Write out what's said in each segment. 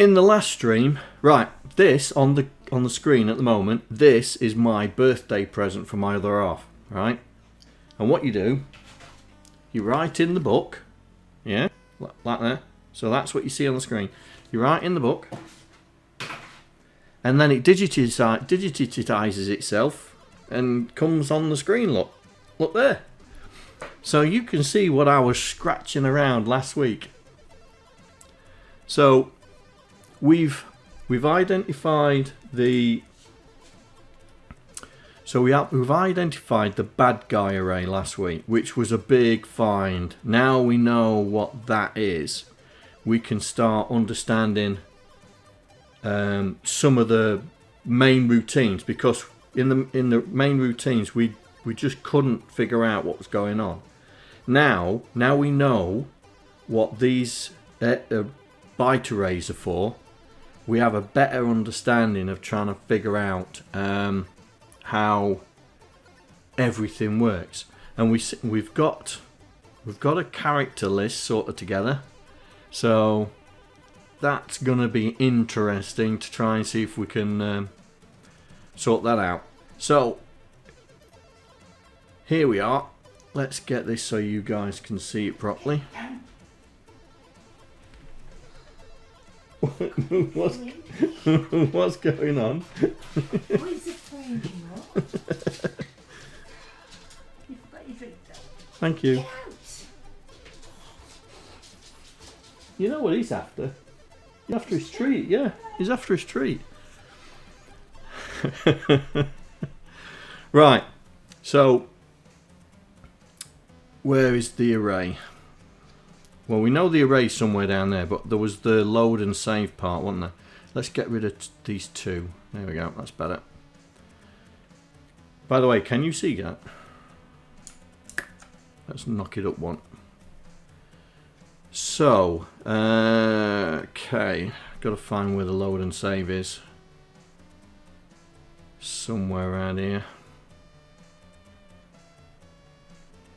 in the last stream, right, this on the screen at the moment, this is my birthday present from my other half, right? And what you do, you write in the book, yeah, like that. So that's what you see on the screen. You write in the book, and then it digitizes itself and comes on the screen. Look there. So you can see what I was scratching around last week. So we've identified the we've identified the bad guy array last week, which was a big find. Now we know what that is. We can start understanding some of the main routines, because in the main routines we just couldn't figure out what was going on. Now we know what these byte arrays are for. We have a better understanding of trying to figure out how everything works, and we've got a character list sorted together. So that's gonna be interesting to try and see if we can sort that out. So here we are. Let's get this so you guys can see it properly. What's going on? What is it playing, what? You've got your drink though. Thank you. Get out. You know what he's after? He's after his treat, yeah. He's after his treat. Right. So, where is the array? Well, we know the array's somewhere down there, but there was the load and save part, wasn't there? Let's get rid of these two. There we go, that's better. By the way, can you see that? Let's knock it up one. So, okay, got to find where the load and save is. Somewhere around here.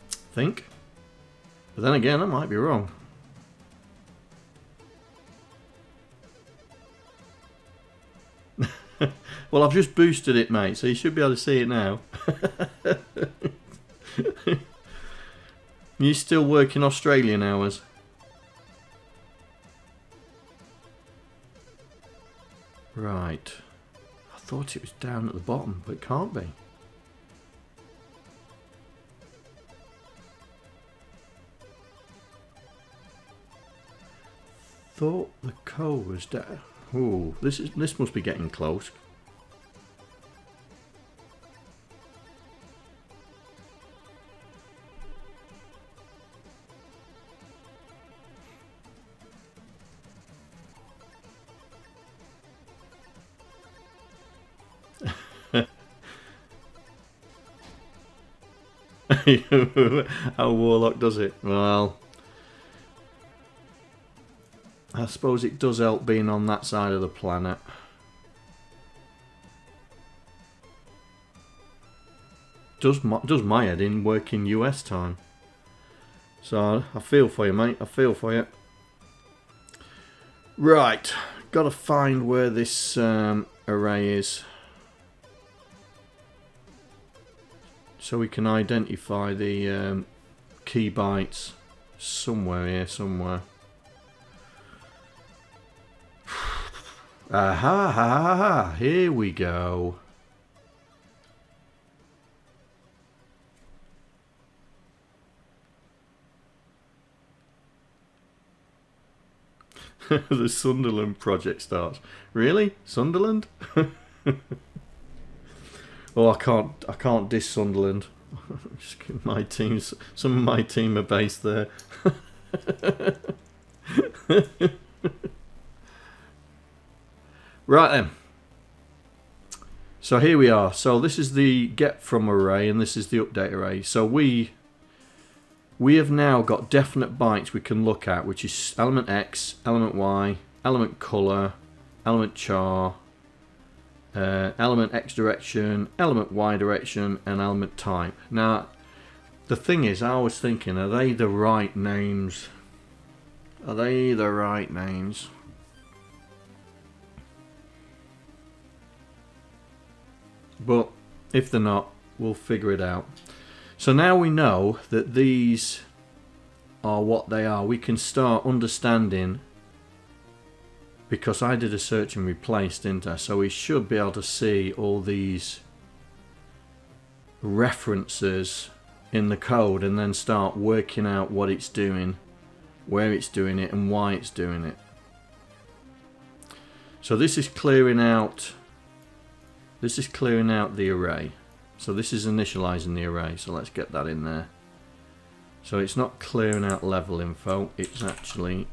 I think. But then again, I might be wrong. Well, I've just boosted it, mate, so you should be able to see it now. You still working Australian hours? Right. I thought it was down at the bottom, but it can't be. Thought the code was down. Ooh, this must be getting close. How WauloK does it? Well, I suppose it does help being on that side of the planet. Does my head in work in US time. So I feel for you, mate. I feel for you. Right, got to find where this array is, so we can identify the key bytes. Somewhere here, somewhere. Aha, ha, ha, here we go. The Sunderland project starts. Really? Sunderland? Oh, I can't diss Sunderland. My teams, some of my team are based there. Right then. So here we are. So this is the get from array and this is the update array. So we have now got definite bytes we can look at, which is element X, element Y, element color, element char, element X direction, element Y direction, and element type. Now, the thing is, I was thinking, are they the right names? Are they the right names? But if they're not, we'll figure it out. So now we know that these are what they are. We can start understanding, because I did a search and replace, didn't I? So we should be able to see all these references in the code and then start working out what it's doing, where it's doing it, and why it's doing it. So this is clearing out the array. So this is initializing the array, so let's get that in there. So it's not clearing out level info, it's actually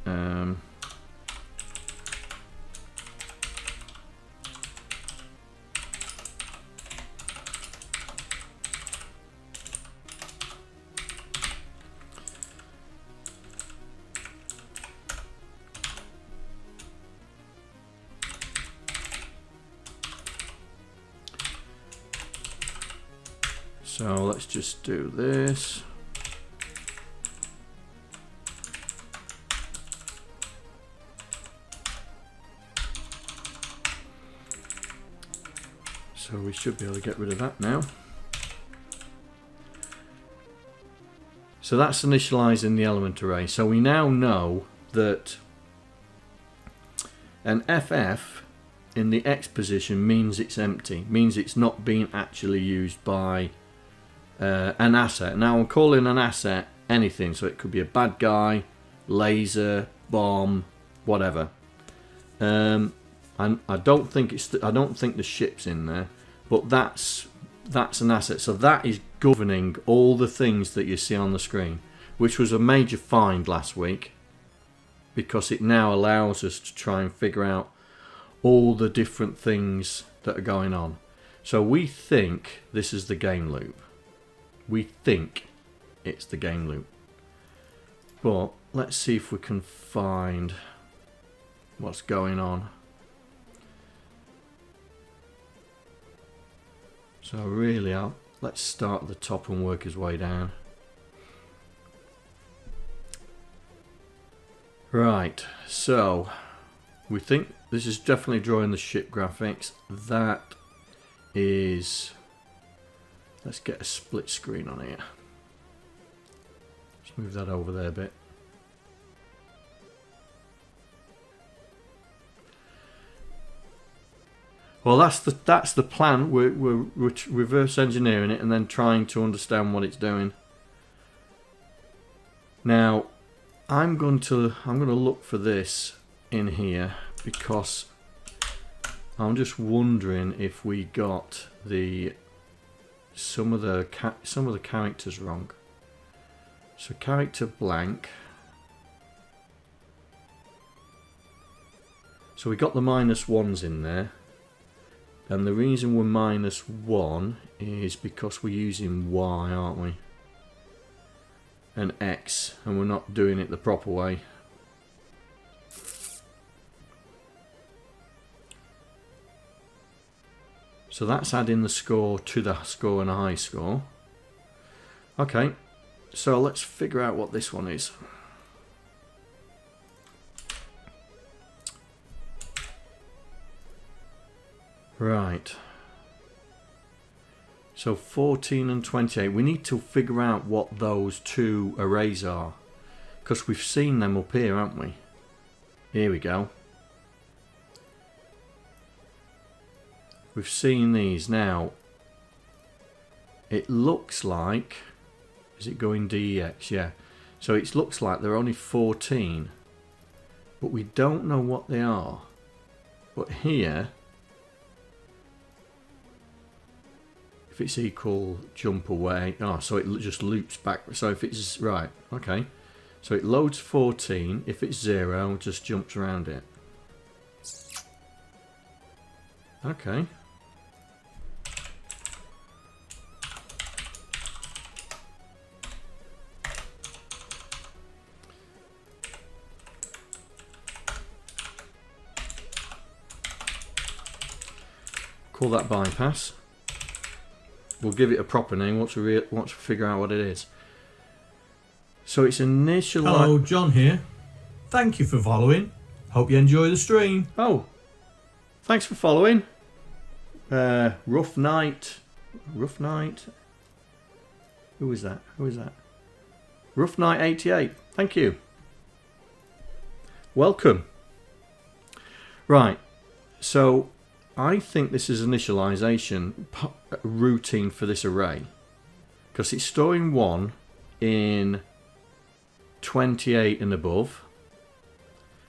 so let's just do this. So we should be able to get rid of that now. So that's initializing the element array. So we now know that an FF in the X position means it's empty, means it's not being actually used by an asset. Now I'm calling an asset anything, so it could be a bad guy, laser, bomb, whatever. And I don't think the ship's in there, but that's an asset. So that is governing all the things that you see on the screen, which was a major find last week, because it now allows us to try and figure out all the different things that are going on. So we think this is the game loop. We think it's the game loop. But let's see if we can find what's going on. So really, let's start at the top and work his way down. Right, so we think this is definitely drawing the ship graphics. That is... Let's get a split screen on here. Let's move that over there a bit. Well, that's the plan. We're reverse engineering it and then trying to understand what it's doing. Now, I'm going to look for this in here, because I'm just wondering if we got some of the characters wrong. So character blank. So we got the -1s in there, and the reason we're -1 is because we're using Y, aren't we? And X, and we're not doing it the proper way. So that's adding the score to the score and a high score. Okay, so let's figure out what this one is. Right. So 14 and 28. We need to figure out what those two arrays are, because we've seen them up here, haven't we? Here we go. We've seen these. Now, it looks like... Is it going DEX? Yeah. So it looks like they're only 14. But we don't know what they are. But here... If it's equal, jump away. Oh, so it just loops back. So if it's... Right. Okay. So it loads 14. If it's 0, it just jumps around it. Okay. Call that bypass. We'll give it a proper name once we figure out what it is. So it's initial... Hello, John here. Thank you for following. Hope you enjoy the stream. Oh, thanks for following. Rough Night. Rough Night. Who is that? Who is that? Rough Night 88. Thank you. Welcome. Right. So I think this is initialization routine for this array. Because it's storing 1 in 28 and above.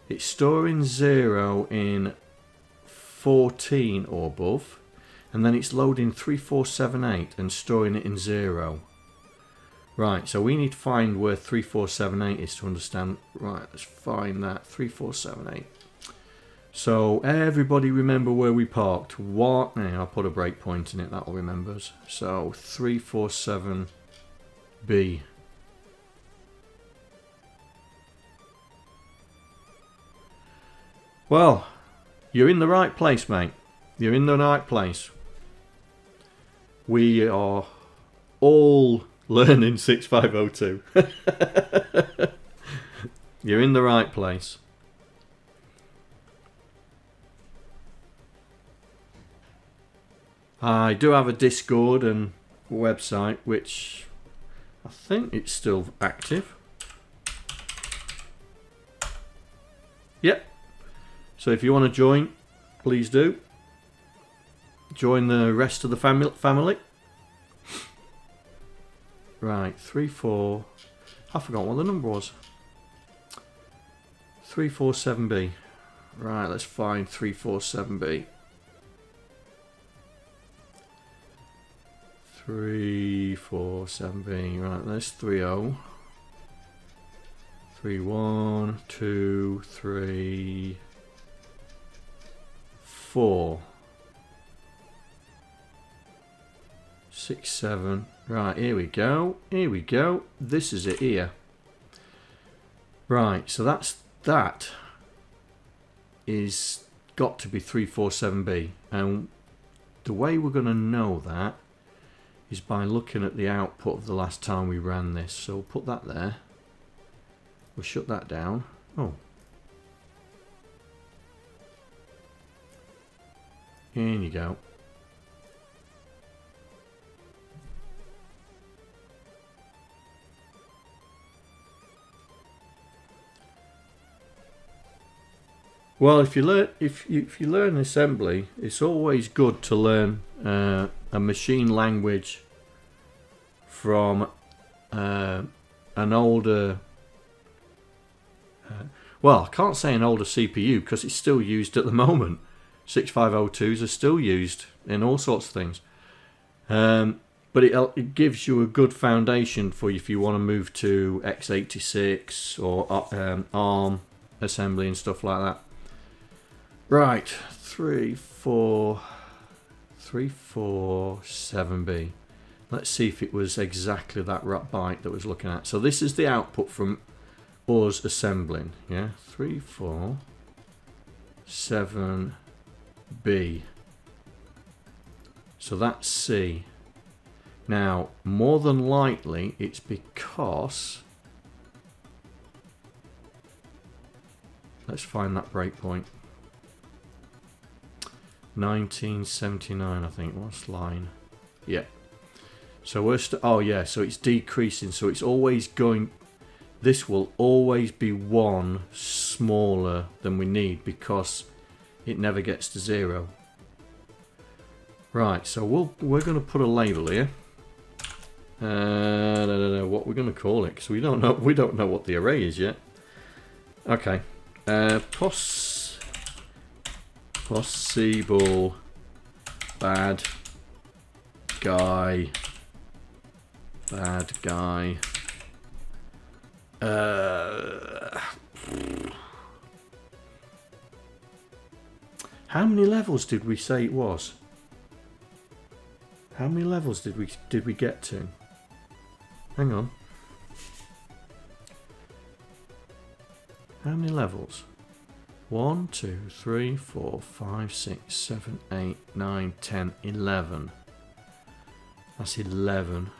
It's storing 0 in 14 or above. And then it's loading 3478 and storing it in 0. Right, so we need to find where 3478 is to understand. Right, let's find that. 3478. So everybody remember where we parked. What? Now I'll put a breakpoint in it, that'll remember us. So 347B. Well, you're in the right place, mate. You're in the right place. We are all learning 6502. You're in the right place. I do have a Discord and website, which I think it's still active. Yep. So if you want to join, please do. Join the rest of the family. Right, 34. I forgot what the number was. 347B. Right, let's find 347B. 347B. Right, there's 30. 3, 1, 2, 3, 4. 6, 7. Right, here we go. Here we go. This is it here. Right, so that is got to be 347B. And the way we're going to know that is by looking at the output of the last time we ran this. So we'll put that there. We'll shut that down. Oh. In you go. Well, if you learn assembly, it's always good to learn a machine language from an older. Well, I can't say an older CPU because it's still used at the moment. 6502s are still used in all sorts of things, but it gives you a good foundation for if you want to move to x86 or ARM assembly and stuff like that. Right, 347B. Let's see if it was exactly that byte that was looking at. So this is the output from us assembling. Yeah, 347B. So that's C. Now, more than likely, it's because. Let's find that breakpoint. 1979, I think. What's line? Yeah. So we're oh yeah. So it's decreasing. So it's always going. This will always be one smaller than we need because it never gets to 0. Right. So we're going to put a label here. I don't know what we're going to call it because we don't know what the array is yet. Okay. Possible bad guy. How many levels did we say it was? How many levels did we get to? Hang on. How many levels? 1, 2, 3, 4, 5, 6, 7, 8, 9, 10, 11. That's 11.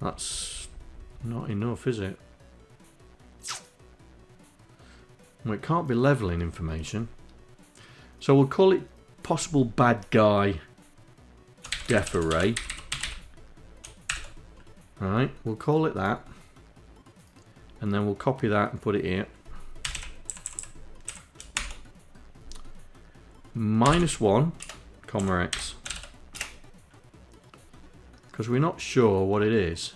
That's not enough, is it? Well, it can't be leveling information. So we'll call it possible bad guy def array. Alright, we'll call it that. And then we'll copy that and put it here. -1, comma x. Because we're not sure what it is.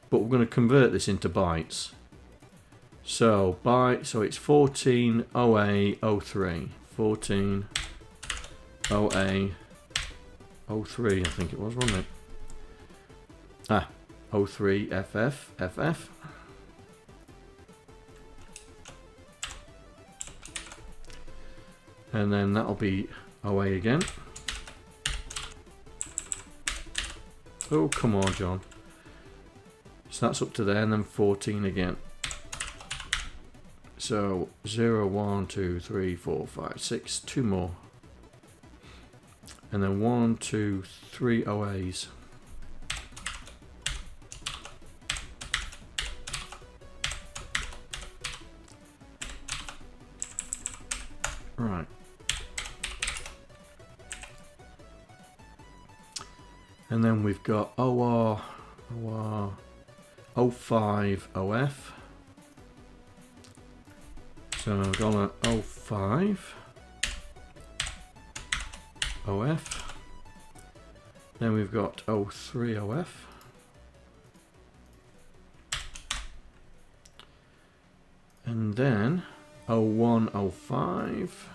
But we're going to convert this into bytes. So it's 14OA03. 14OA03, I think it was, wasn't it? Ah, 03FF. And then that'll be OA again. Oh, come on, John. So that's up to there, and then 14 again. So 0, 1, 2, 3, 4, 5, 6, 2 more. And then 1, 2, 3 OAs. Right. And then we've got OR 05 OF. So we've got an 05 OF. Then we've got 03 OF. And then 01 05.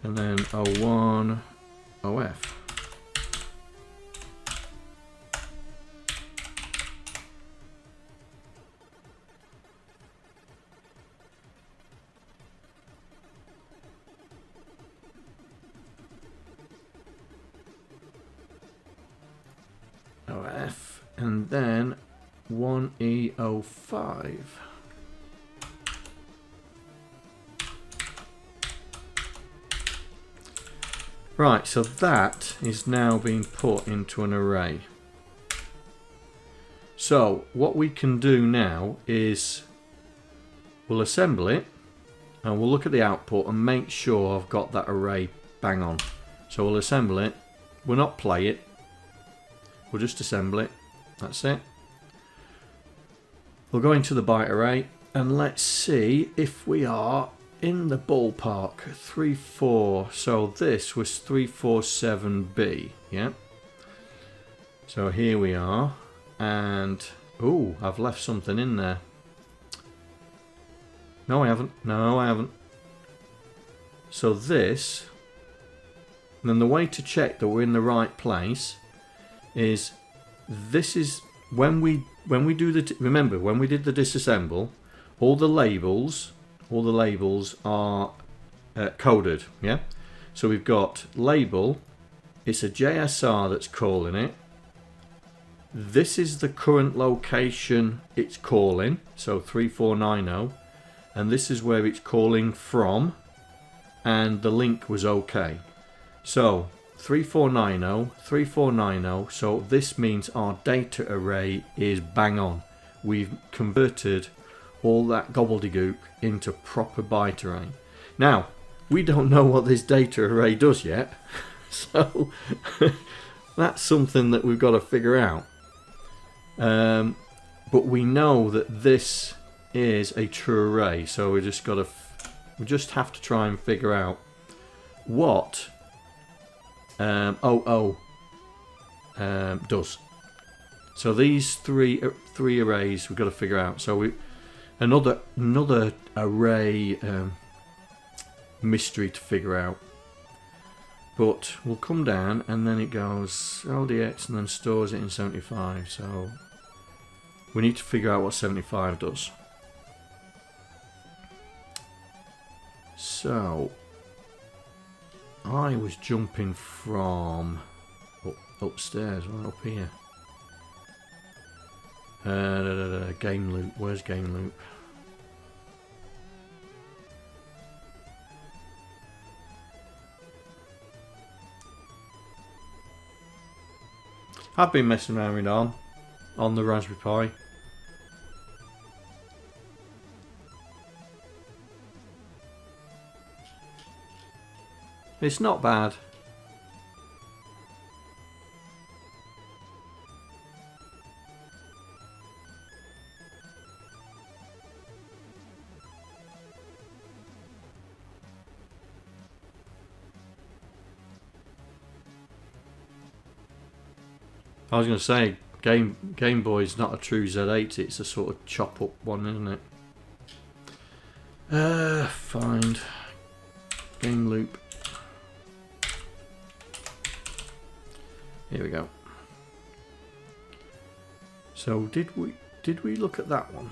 And then 01 OF. OF. And then 1E05. Right, so that is now being put into an array. So what we can do now is we'll assemble it and we'll look at the output and make sure I've got that array bang on. So we'll assemble it. We'll not play it. We'll just assemble it. That's it. We'll go into the byte array and let's see if we are in the ballpark. 34. So this was 347B. Yeah. So here we are. And oh, I've left something in there. No, I haven't. No, I haven't. So this. And then the way to check that we're in the right place is this is when we do the remember when we did the disassemble, all the labels are coded. Yeah. So we've got label. It's a JSR that's calling it. This is the current location it's calling, so 3490, and this is where it's calling from, and the link was okay. So 3490, so this means our data array is bang on. We've converted all that gobbledygook into proper byte array. Now, we don't know what this data array does yet, so that's something that we've got to figure out. But we know that this is a true array, so we just have to try and figure out what OO does. So these three arrays we've got to figure out. So another array mystery to figure out. But we'll come down and then it goes LDX and then stores it in 75. So we need to figure out what 75 does. So I was jumping from upstairs, or up here. Game loop. Where's game loop? I've been messing around with ARM on the Raspberry Pi. It's not bad. I was going to say, Game Boy is not a true Z80, it's a sort of chop up one, isn't it? Find game loop. Here we go. So did we look at that one?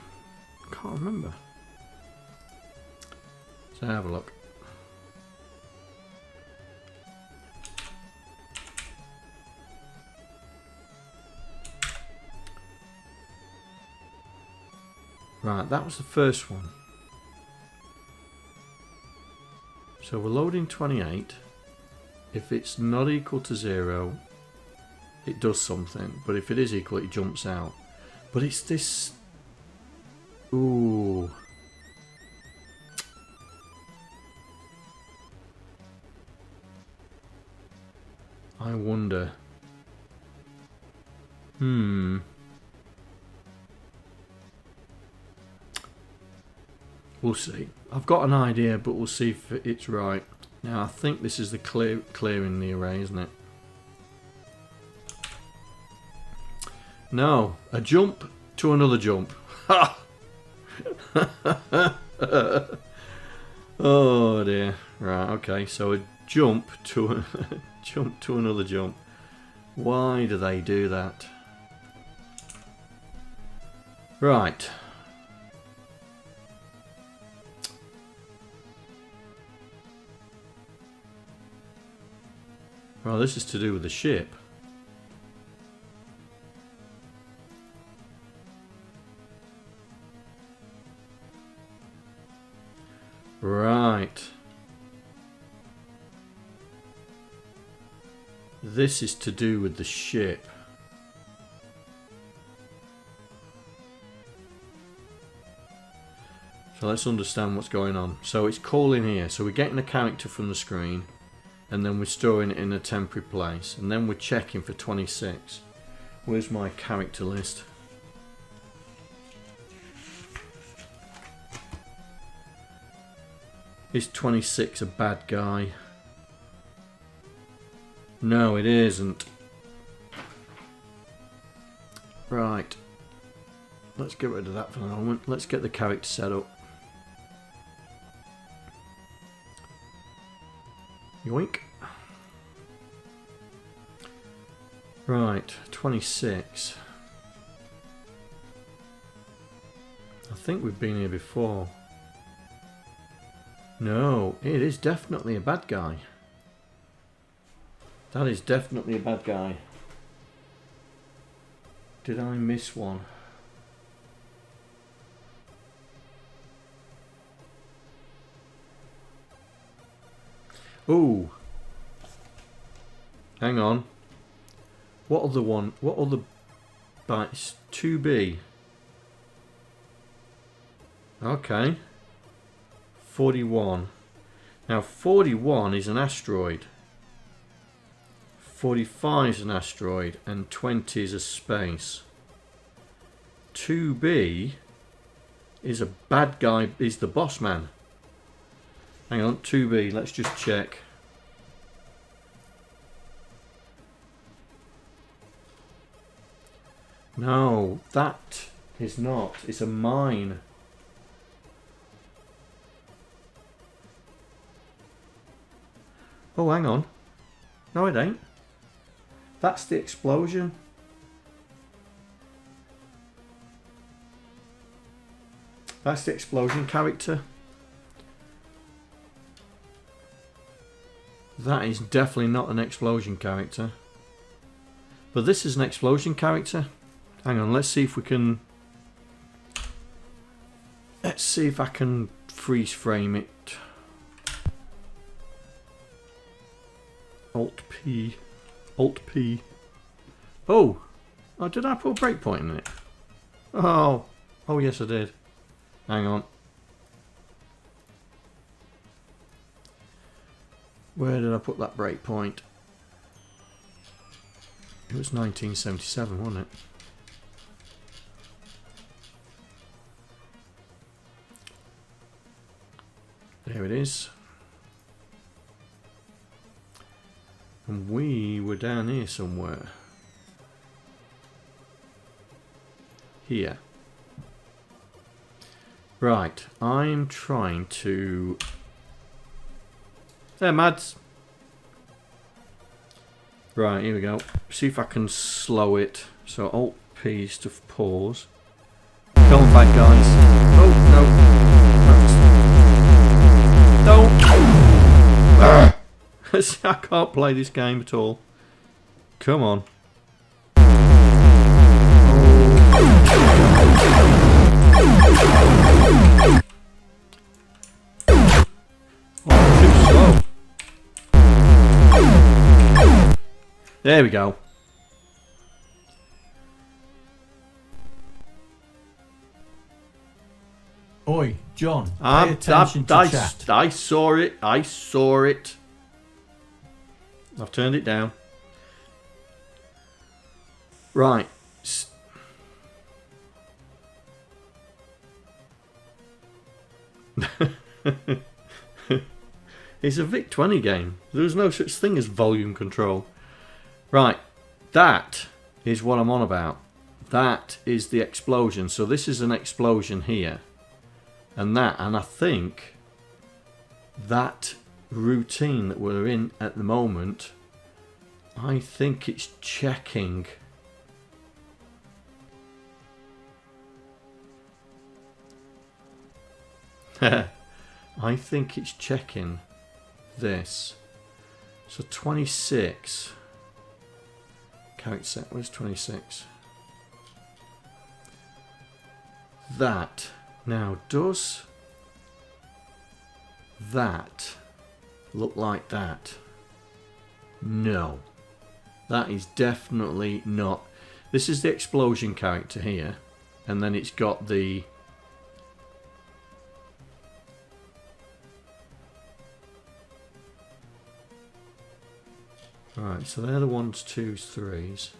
I can't remember. Let's have a look. Right, that was the first one. So we're loading 28. If it's not equal to 0, it does something. But if it is equal, it jumps out. But it's this... Ooh. I wonder. We'll see. I've got an idea, but we'll see if it's right. Now, I think this is the clearing the array, isn't it? No, a jump to another jump. Ha! Oh dear. Right. Okay. So a jump to jump to another jump. Why do they do that? Right. Well, this is to do with the ship. Right. This is to do with the ship. So let's understand what's going on. So it's calling here. So we're getting a character from the screen. And then we're storing it in a temporary place. And then we're checking for 26. Where's my character list? Is 26 a bad guy? No, it isn't. Right. Let's get rid of that for the moment. Let's get the character set up. Yoink. Right, 26. I think we've been here before. No, it is definitely a bad guy. That is definitely a bad guy. Did I miss one? Ooh. Hang on. What other one? What other bites? 2B. Okay. 41. Now 41 is an asteroid. 45 is an asteroid and 20 is a space. 2B is a bad guy, is the boss man. Hang on, 2B, let's just check. No, that is not. It's a mine. Oh, hang on. No, it ain't. That's the explosion. That's the explosion character. That is definitely not an explosion character. But this is an explosion character. Hang on, let's see if we can... Let's see if I can freeze frame it. Alt P. Alt P. Oh! Oh, did I put a breakpoint in it? Oh! Oh yes I did. Hang on. Where did I put that breakpoint? It was 1977, wasn't it? There it is. And we were down here somewhere. Here. Right, I'm trying to... There, Mads. Right, here we go. See if I can slow it. So Alt-P is to pause. Go on, bad guys. Oh, no. Don't. I can't play this game at all. Come on. Too slow. There we go. Oi, John, pay attention to chat. I saw it. I saw it. I've turned it down. Right. It's a VIC-20 game. There's no such thing as volume control. Right. That is what I'm on about. That is the explosion. So this is an explosion here. And I think that routine that we're in at the moment, I think it's checking I think it's checking this. So 26 character set, where's 26? That now, does that look like that? No, that is definitely not. This is the explosion character here, and then it's got the right, so they're the 1s, 2s, 3s.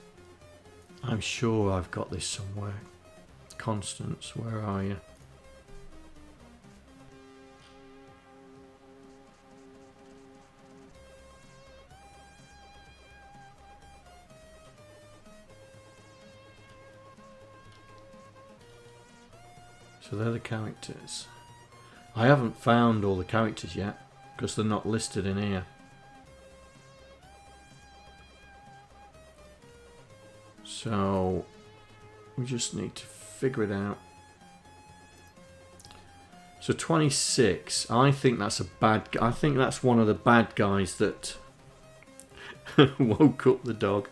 I'm sure I've got this somewhere. Constance, where are you? So they're the characters. I haven't found all the characters yet because they're not listed in here. So we just need to figure it out. So 26, I think that's a bad. I think that's one of the bad guys that woke up the dog.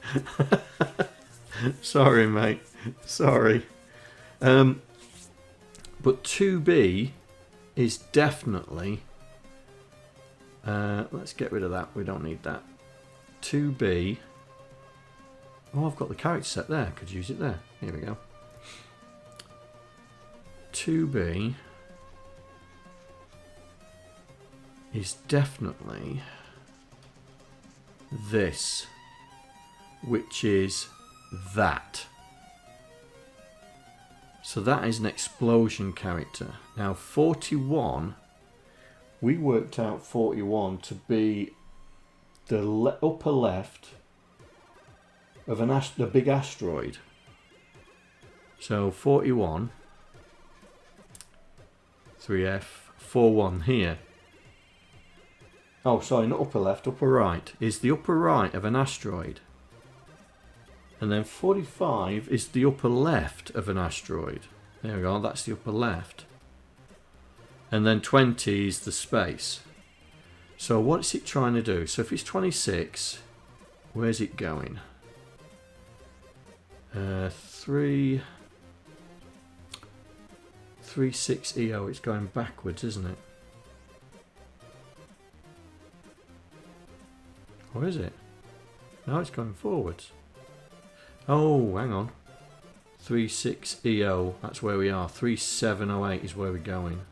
Sorry, mate. Sorry. But 2B is definitely. Let's get rid of that. We don't need that. 2B. Oh, I've got the character set there. Could use it there. Here we go. 2B is definitely this, which is that. So that is an explosion character. Now 41, we worked out 41 to be the upper left of the big asteroid. So 41, 3F, 41 here. Oh, sorry, not upper left, upper right. Is the upper right of an asteroid. And then 45 is the upper left of an asteroid. There we go, that's the upper left. And then 20 is the space. So what's it trying to do? So if it's 26, where's it going? 3, 6 EO, it's going backwards, isn't it? Or is it? No, it's going forwards. Oh, hang on. 36 EO, that's where we are. 3708 is where we're going.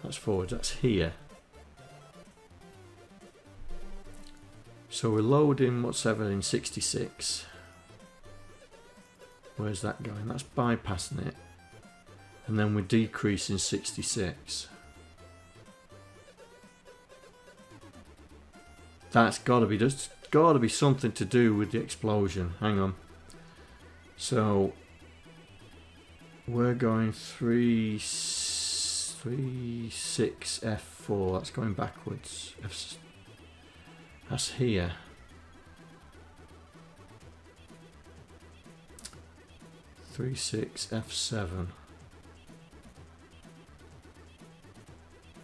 That's forwards, that's here. So we're loading whatever in 66. Where's that going? That's bypassing it. And then we're decreasing 66. That's got to be, there's got to be something to do with the explosion. Hang on. So we're going 3, 6, F4. That's going backwards. That's here. 3, 6, F7.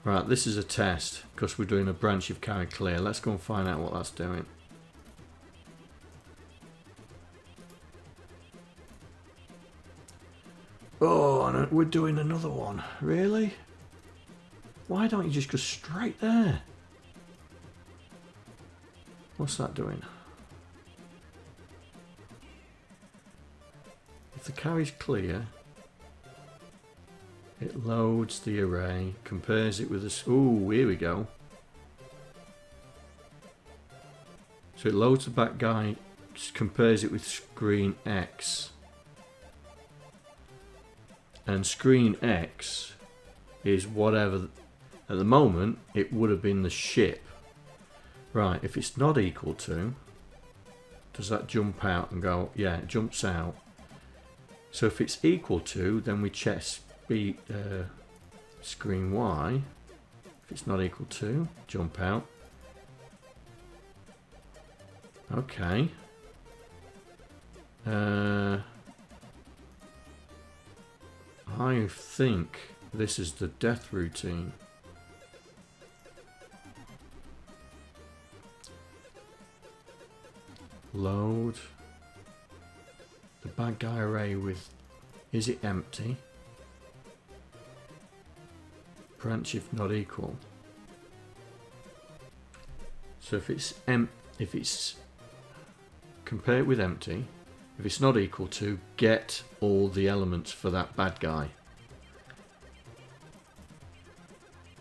Right, this is a test because we're doing a branch of carry clear. Let's go and find out what that's doing. Oh, and we're doing another one. Really? Why don't you just go straight there? What's that doing? If the carry's clear, it loads the array, compares it with this. Ooh, here we go. So it loads the back guy, compares it with screen X. And screen X is whatever. At the moment, it would have been the ship. Right, if it's not equal to, does that jump out and go? Yeah, it jumps out. So if it's equal to, then we check screen Y. If it's not equal to, jump out. Okay. I think this is the death routine. Load the bad guy array with, is it empty? Branch if not equal. So if it's compare it with empty. If it's not equal to, get all the elements for that bad guy.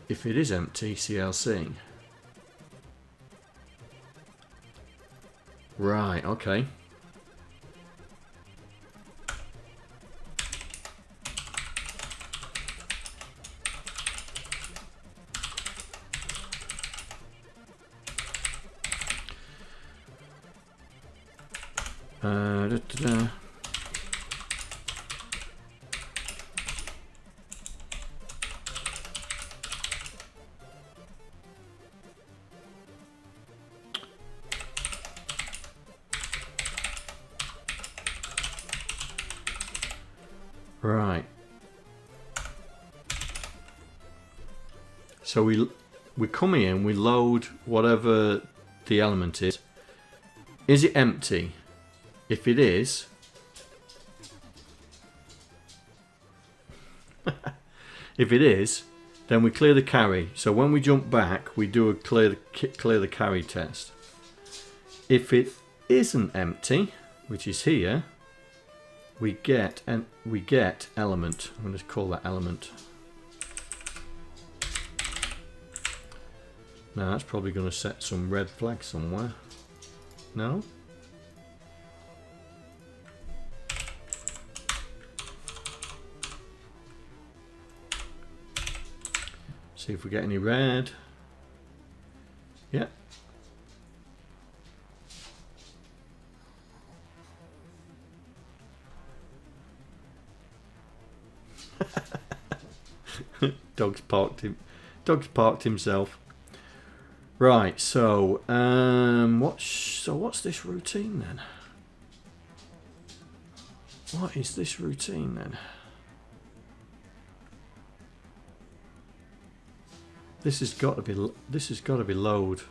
If it is empty, CLC. Right, okay. Right. So we come in, we load whatever the element is. Is it empty? If it is, then we clear the carry. So when we jump back, we do a clear the carry test. If it isn't empty, which is here, we get element. I'm going to call that element. Now that's probably going to set some red flag somewhere. No? See if we get any red. Yeah. Dog's parked himself. Right, so what's this routine then? What is this routine then? This has got to be load.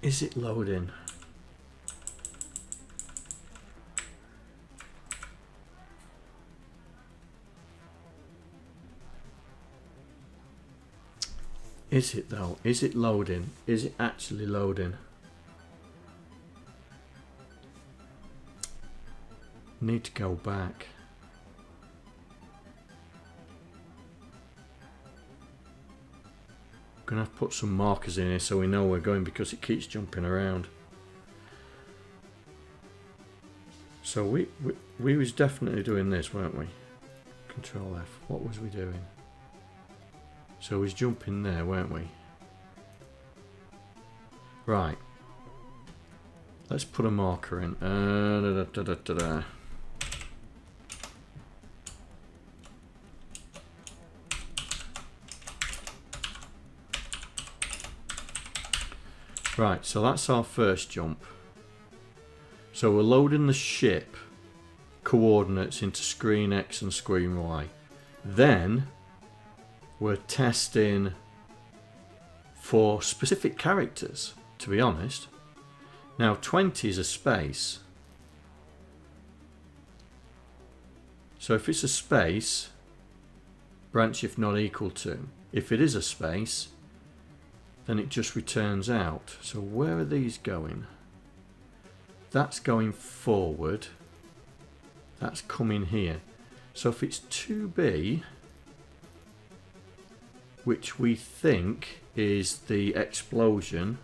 Is it loading? Is it though? Is it loading? Is it actually loading? need to go back. I'm going to have to put some markers in here so we know we're going, because it keeps jumping around. So we was definitely doing this, weren't we? Control F. What was we doing? So we was jumping there, weren't we? Right. Let's put a marker in. Right, so that's our first jump. So we're loading the ship coordinates into screen X and screen Y. Then we're testing for specific characters, to be honest. Now 20 is a space. So if it's a space, branch if not equal to. If it is a space, then it just returns out. So where are these going? That's going forward. That's coming here. So if it's 2B, which we think is the explosion,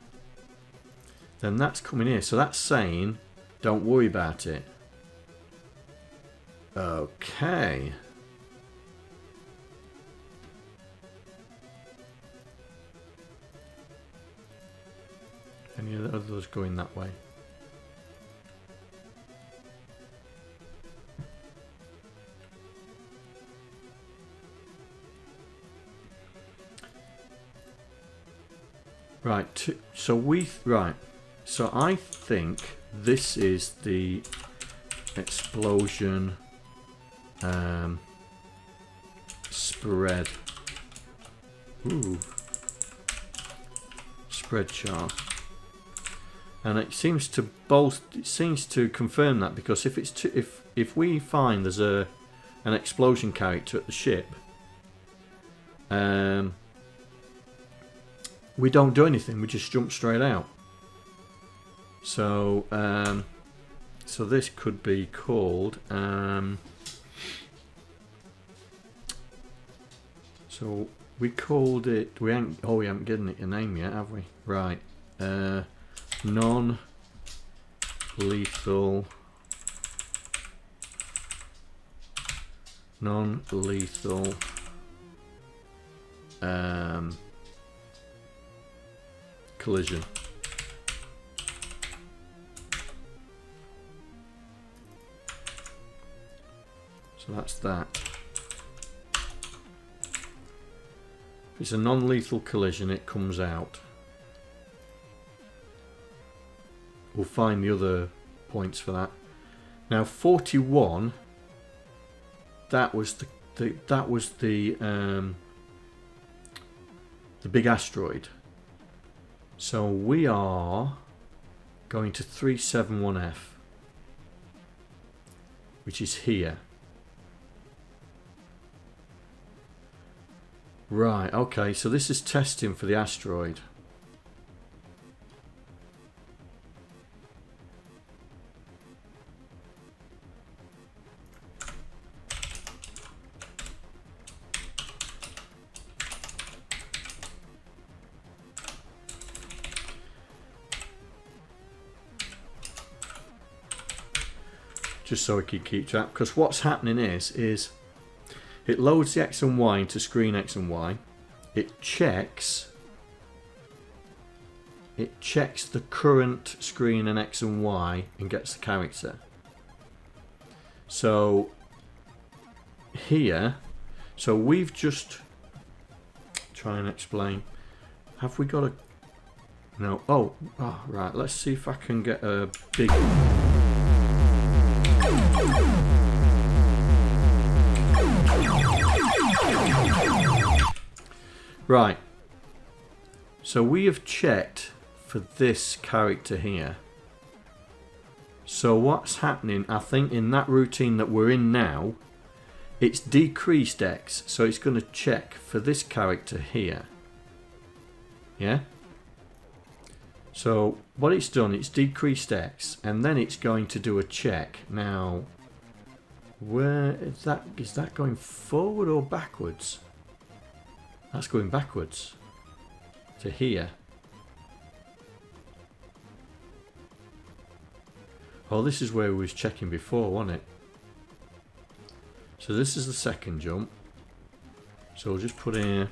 then that's coming here. So that's saying, don't worry about it. Okay. Any of the others going that way? Right, so I think this is the explosion spread. Ooh. Spread chart. And it seems to confirm that, because if it's if we find there's an explosion character at the ship, we don't do anything, we just jump straight out. So so this could be called so we called it, we haven't given it a name yet, have we? Right. Non-lethal collision. So that's that. If it's a non-lethal collision, it comes out. We'll find the other points for that. Now 41. That was the big asteroid. So we are going to 371F, which is here. Right, okay, so this is testing for the asteroid. Just so we can keep track, because what's happening is it loads the X and Y into screen X and Y. It checks the current screen and X and Y and gets the character. So here, so we've just try and explain. Have we got a no? Oh, right. Let's see if I can get a big. Right, so we have checked for this character here. So what's happening, I think in that routine that we're in now, it's decreased X, so it's going to check for this character here. Yeah? So what it's done, it's decreased X, and then it's going to do a check. Now, Where is that? Is that going forward or backwards? That's going backwards. To here. Oh, this is where we was checking before, wasn't it? So this is the second jump. So we'll just put in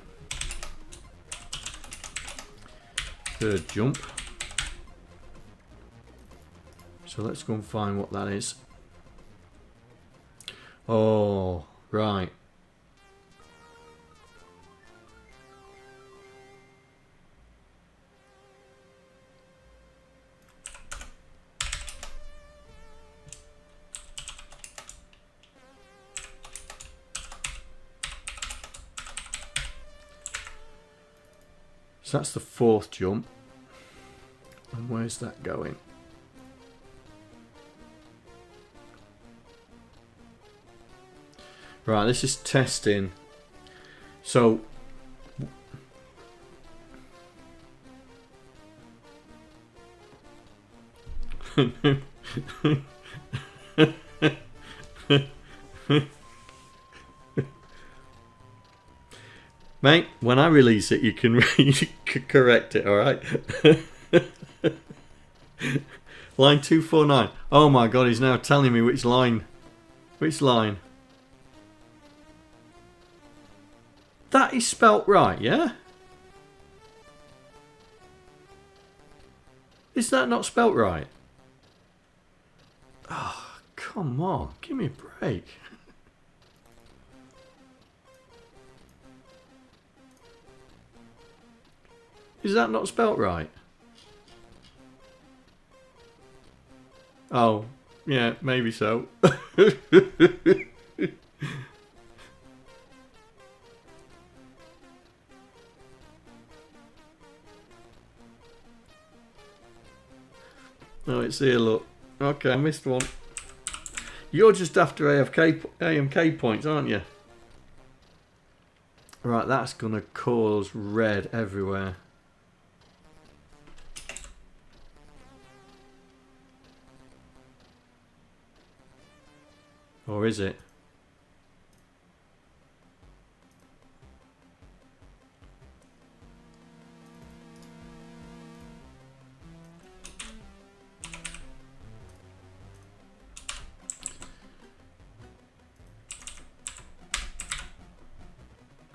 third jump. So let's go and find what that is. Oh, right. So that's the fourth jump. And where's that going? Right, this is testing. So mate, when I release it, you can correct it, alright? Line 249. Oh my god, he's now telling me which line. Which line? That is spelt right, yeah? Is that not spelt right? Oh, come on. Give me a break. Is that not spelt right? Oh, yeah, maybe so. Oh, it's here, look. Okay, I missed one. You're just after AMK points, aren't you? Right, that's going to cause red everywhere. Or is it?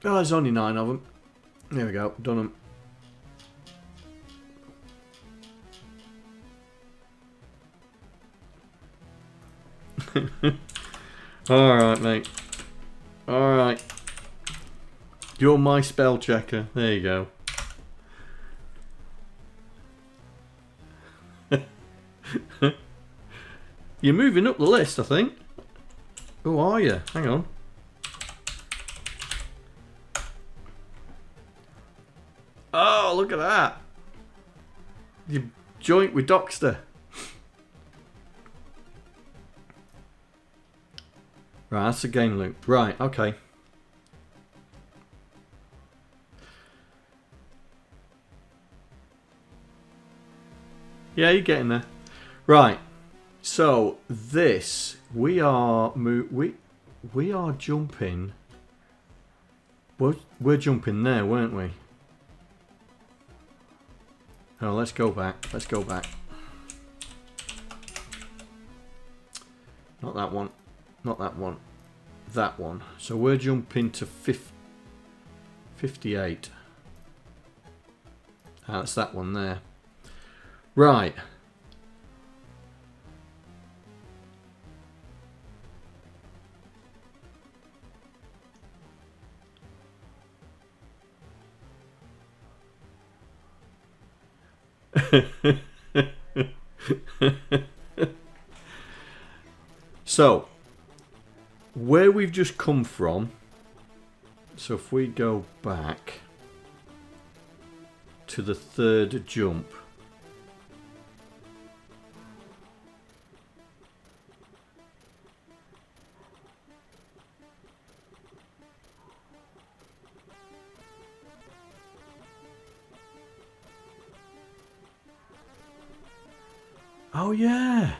Oh, there's only 9 of them. There we go, done them. Alright, mate. Alright. You're my spell checker. There you go. You're moving up the list, I think. Who are you? Hang on. Oh, look at that. You joint with Docster. Right, that's a game loop. Right, okay. Yeah, you're getting there. Right. So this we are jumping. We're jumping there, weren't we? Oh, let's go back. Let's go back. Not that one. Not that one. That one. So we're jumping to 58. Ah, that's that one there. Right. So, where we've just come from, so if we go back to the third jump, oh yeah.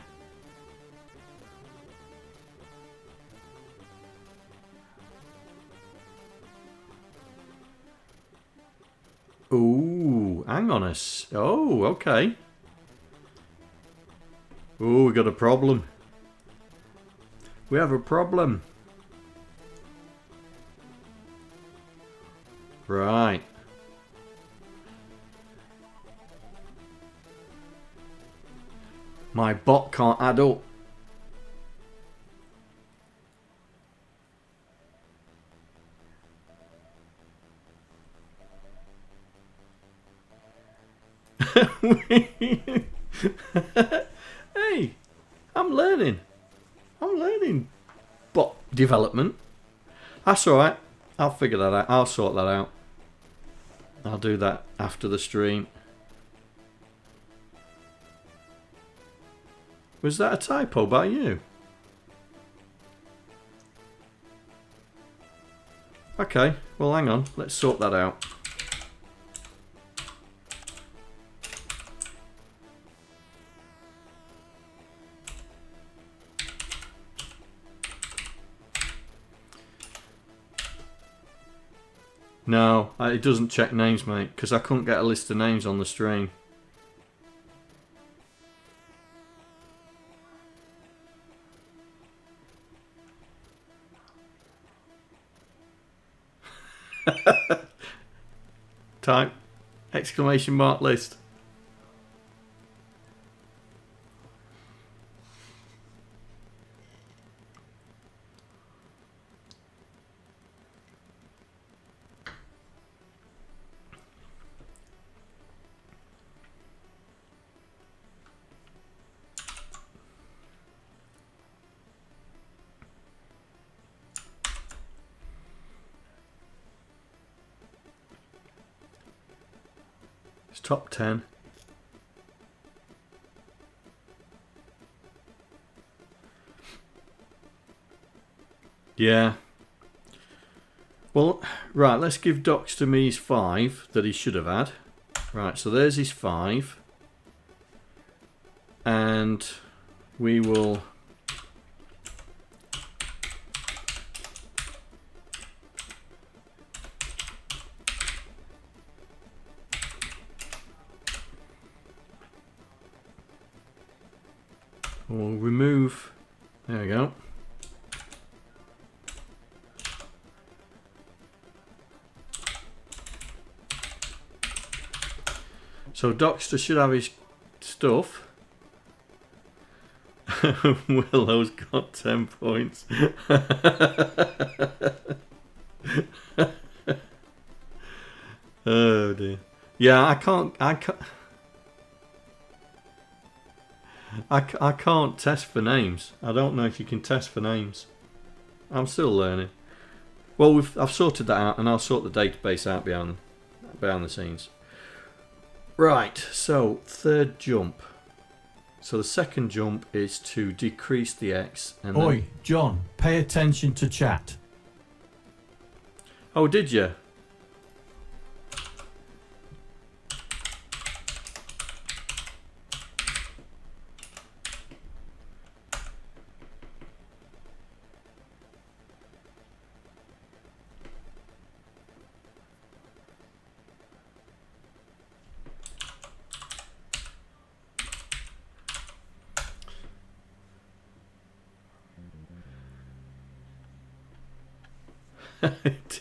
Ooh, hang on us. Oh, okay. Ooh, we got a problem. We have a problem. Right. My bot can't add up. Hey, I'm learning. I'm learning bot development. That's alright. I'll figure that out. I'll sort that out. I'll do that after the stream. Was that a typo by you? Okay, well hang on. Let's sort that out. No, it doesn't check names, mate, because I couldn't get a list of names on the stream. Type exclamation mark list. Top 10. Yeah. Well, right, let's give Docster me his 5 that he should have had. Right, so there's his 5. And we will... We'll remove, there we go. So Docster should have his stuff. Willow's got 10 points. Oh dear. Yeah, I can't test for names. I don't know if you can test for names. I'm still learning. Well, I've sorted that out, and I'll sort the database out behind the scenes. Right, so third jump. So the second jump is to decrease the X. And Oi, John, pay attention to chat. Oh, did you?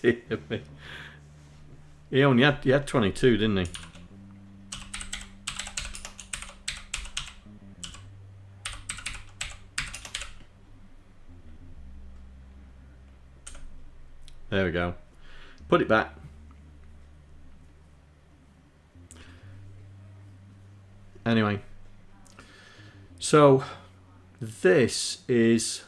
Dear me. He had 22, didn't he? There we go. Put it back. Anyway. So this is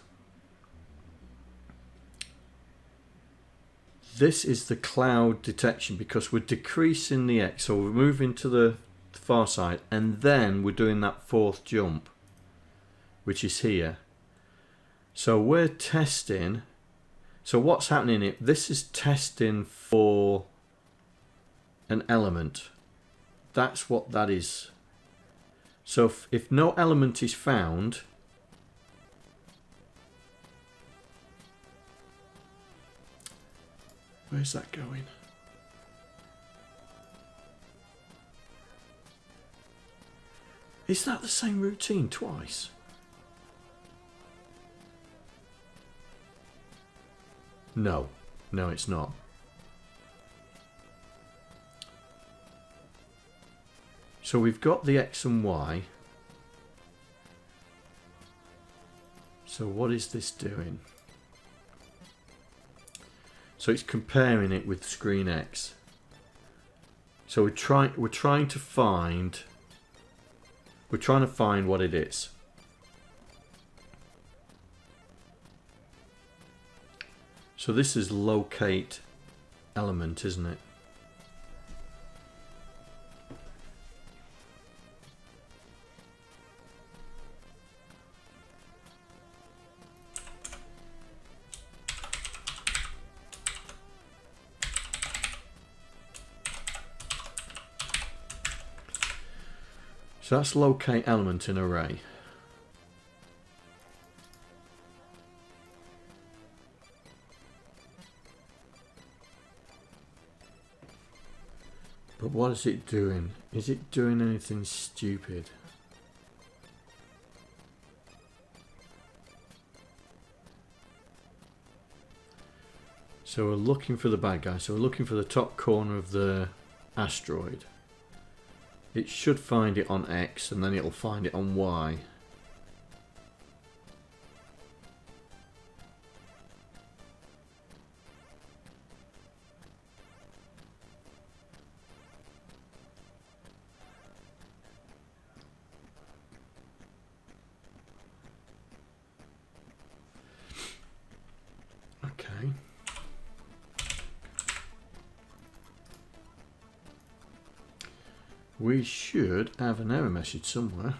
the cloud detection, because we're decreasing the X, so we're moving to the far side, and then we're doing that fourth jump, which is here. So we're testing. So what's happening here? This is testing for an element. That's what that is. So if no element is found, where's that going? Is that the same routine twice? No. No, it's not. So we've got the X and Y. So what is this doing? So it's comparing it with screen X. So we're trying to find what it is. So this is locate element, isn't it? So that's locate element in array. But what is it doing? Is it doing anything stupid? So we're looking for the bad guy. So we're looking for the top corner of the asteroid. It should find it on X and then it'll find it on Y. Okay. We should have an error message somewhere.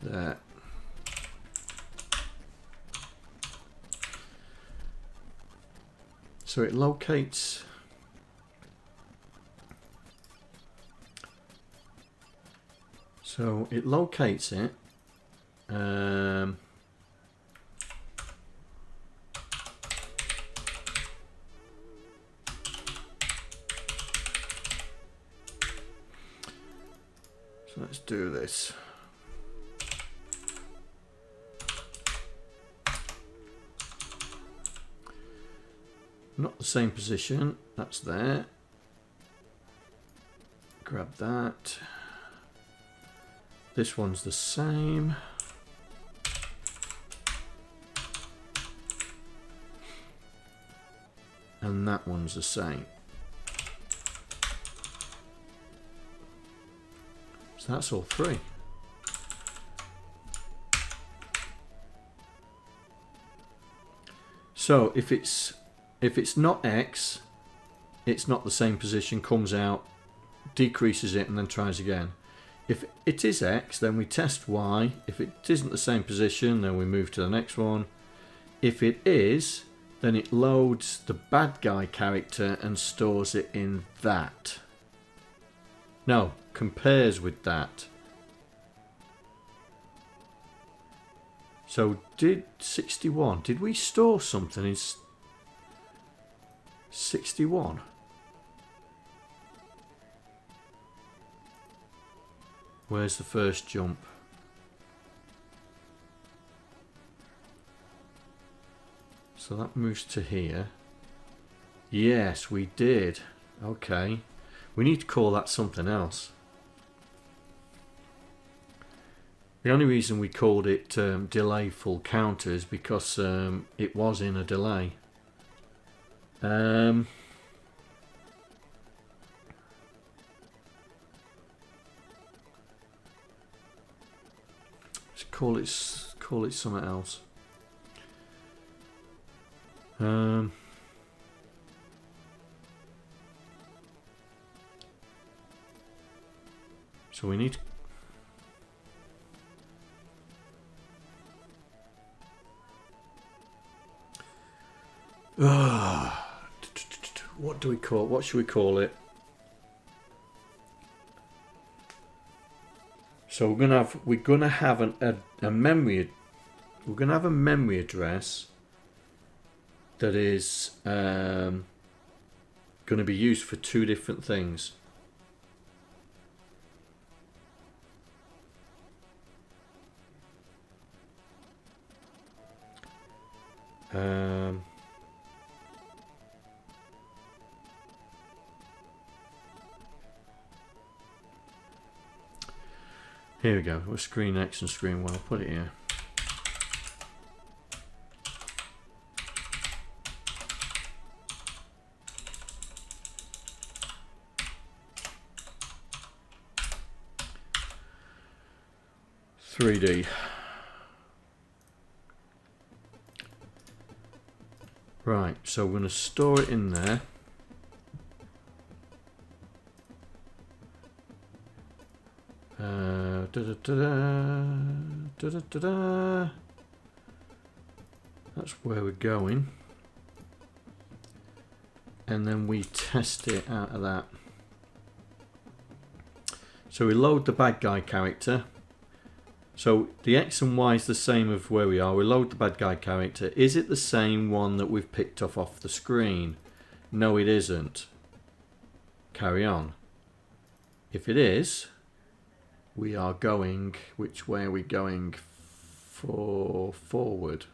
There. So it locates. So it locates it. So let's do this. Not the same position, that's there. Grab that. This one's the same. And that one's the same. So that's all three. So if it's not X, it's not the same position, comes out, decreases it and then tries again. If it is X, then we test Y. If it isn't the same position, then we move to the next one. If it is, then it loads the bad guy character and stores it in that. No, compares with that. So did 61, did we store something in 61? Where's the first jump? So that moves to here. Yes, we did. Okay. We need to call that something else. The only reason we called it delay full counter is because it was in a delay. Let's call it something else. So we need what do we call? What should we call it? So we're gonna have a memory. We're gonna have a memory address that is going to be used for two different things. Here we go. With screen X and screen Y. I'll put it here. .3D. Right, so we're going to store it in there. That's where we're going. And then we test it out of that. So we load the bad guy character. So the X and Y is the same of where we are. We load the bad guy character. Is it the same one that we've picked off the screen? No, it isn't. Carry on. If it is, we are going, which way are we going? Forward.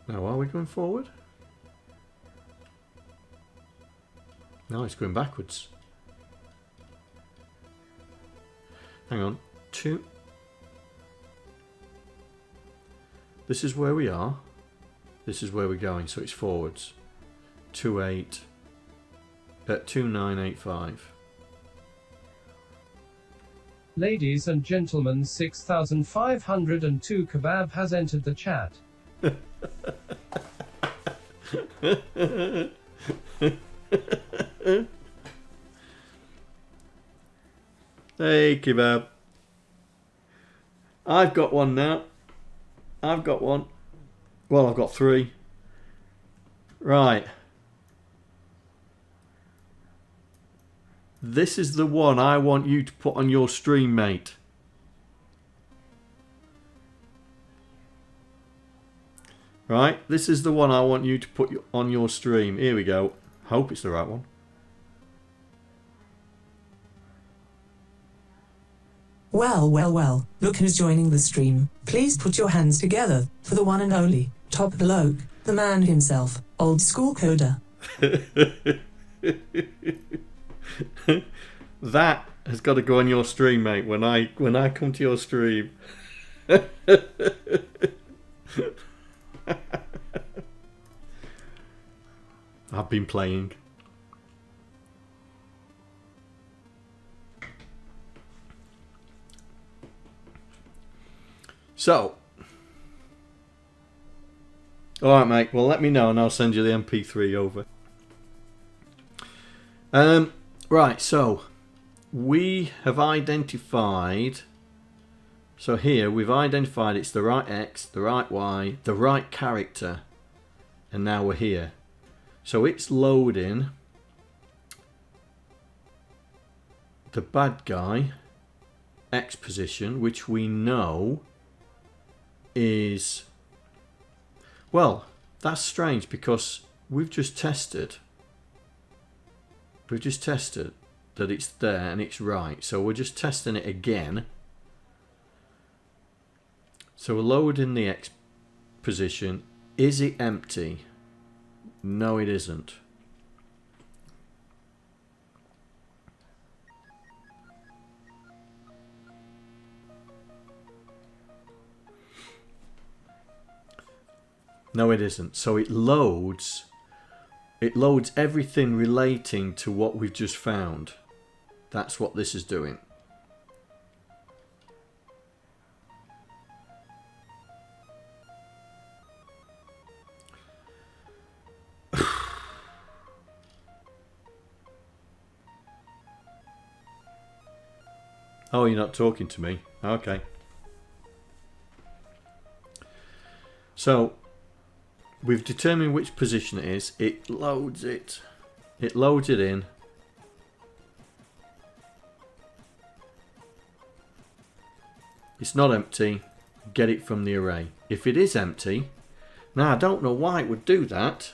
No, are we going forward? No, it's going backwards. Hang on. 2. This is where we are. This is where we're going, so it's forwards. 2985. Ladies and gentlemen, 6502 Kebab has entered the chat. Hey, Kebab. I've got one now. I've got one. Well, I've got 3. Right. This is the one I want you to put on your stream, mate. Right, this is the one I want you to put on your stream. Here we go. Hope it's the right one. Well, well, well, look who's joining the stream. Please put your hands together for the one and only Top WauloK, the man himself, old school coder. That has got to go on your stream, mate. When I come to your stream. I've been playing. So, alright mate, well let me know and I'll send you the MP3 over. Right, so we have identified, so here we've identified it's the right X, the right Y, the right character, and now we're here. So it's loading the bad guy X position, which we know is, well, that's strange because we've just tested that it's there and it's right, so we're just testing it again. So we're loading the X position. Is it empty? No, it isn't. No, it isn't. So it loads everything relating to what we've just found. That's what this is doing. Oh, you're not talking to me. Okay. So we've determined which position it is. It loads it. It loads it in. It's not empty. Get it from the array. If it is empty, now I don't know why it would do that.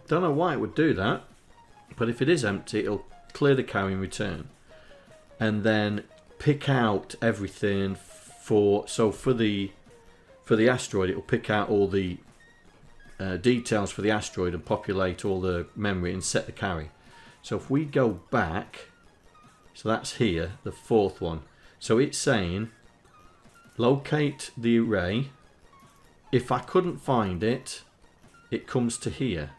Don't know why it would do that. But if it is empty, it'll clear the carry and return. And then pick out everything for, so for the for the asteroid, it will pick out all the details for the asteroid and populate all the memory and set the carry. So if we go back, so that's here, the fourth one. So it's saying locate the array. If I couldn't find it, it comes to here.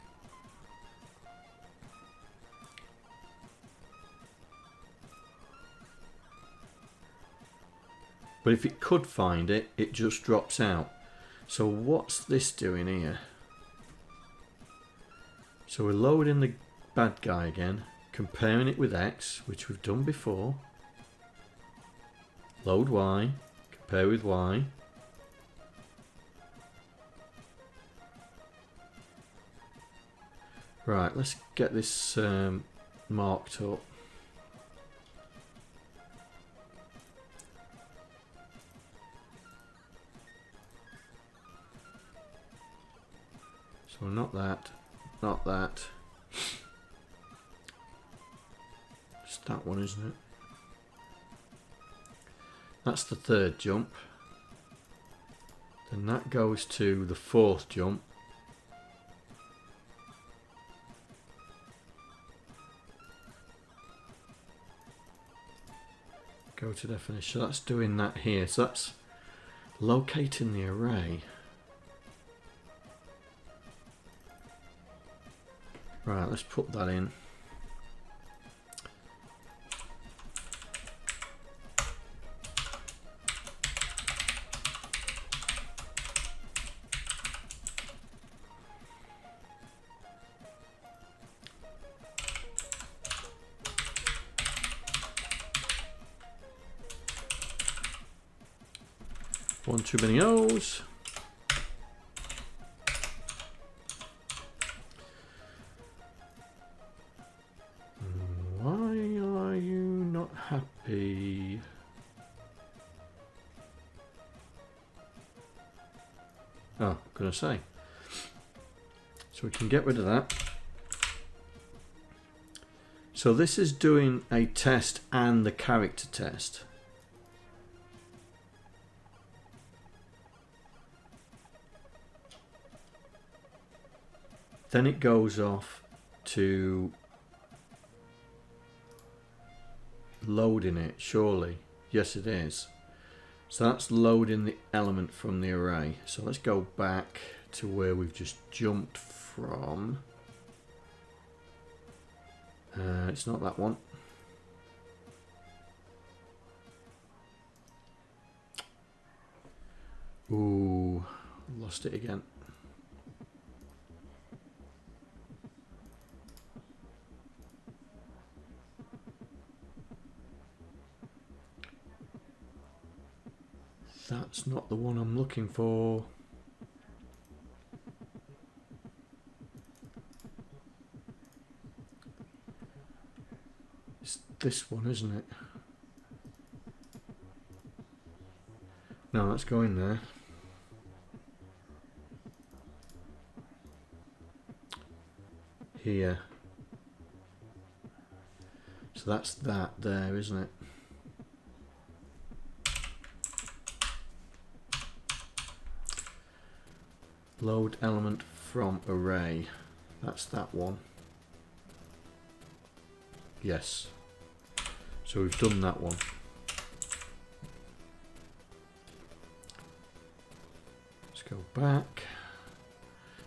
But if it could find it, it just drops out. So what's this doing here? So we're loading the bad guy again, comparing it with X, which we've done before. Load Y, compare with Y. Right, let's get this marked up. So not that, not that. It's that one, isn't it? That's the third jump. Then that goes to the fourth jump. Go to definition. So that's doing that here. So that's locating the array. Right, let's put that in. One too many O's. Happy. Oh, gonna say. So we can get rid of that. So this is doing a test and the character test. Then it goes off to loading it, surely. Yes, it is. So that's loading the element from the array. So let's go back to where we've just jumped from. It's not that one. Ooh, lost it again. That's not the one I'm looking for. It's this one, isn't it? No, that's going there. Here. So that's that there, isn't it? Load element from array. That's that one. Yes. So we've done that one. Let's go back.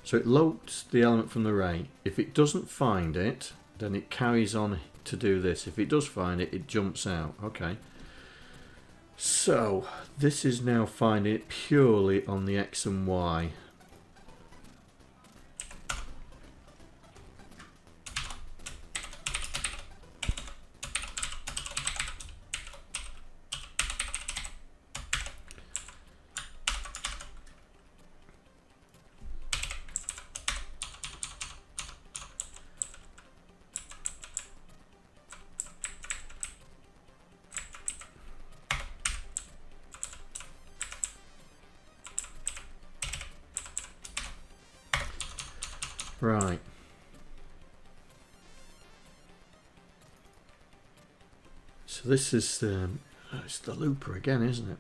So it loads the element from the array. If it doesn't find it, then it carries on to do this. If it does find it, it jumps out. Okay. So this is now finding it purely on the X and Y. Right. So this is it's the looper again, isn't it?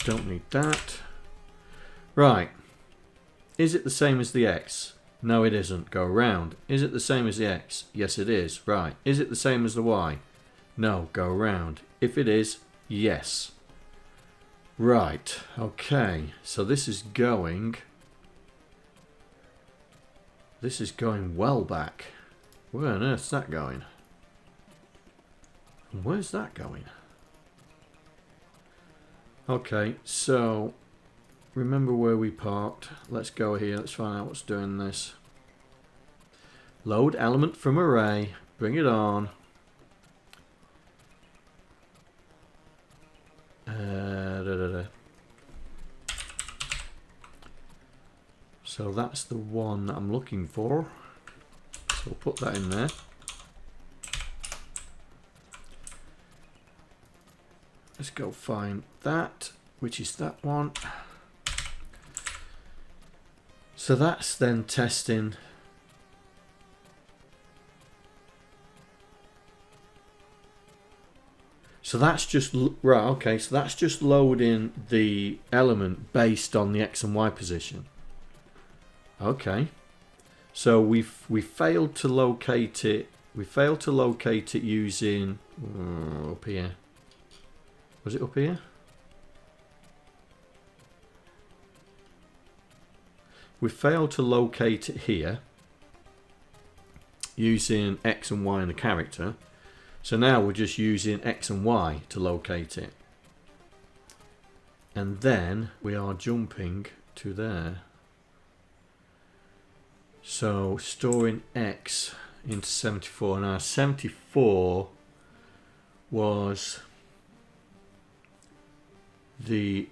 Don't need that. Right. Is it the same as the X? No, it isn't. Go around. Is it the same as the X? Yes, it is. Right. Is it the same as the Y? No, go around. If it is, yes. Right. Okay. So this is going well back. Where on earth's that going? And where's that going? Okay, so remember where we parked. Let's go here. Let's find out what's doing this. Load element from array. Bring it on. So that's the one that I'm looking for. So we'll put that in there. Let's go find that, which is that one. So that's then testing. So that's just, right, okay, so that's just loading the element based on the X and Y position. Okay. So we failed to locate it. We failed to locate it using up here. Was it up here? We failed to locate it here using X and Y and a character. So now we're just using X and Y to locate it. And then we are jumping to there. So storing X into 74. Now 74 was the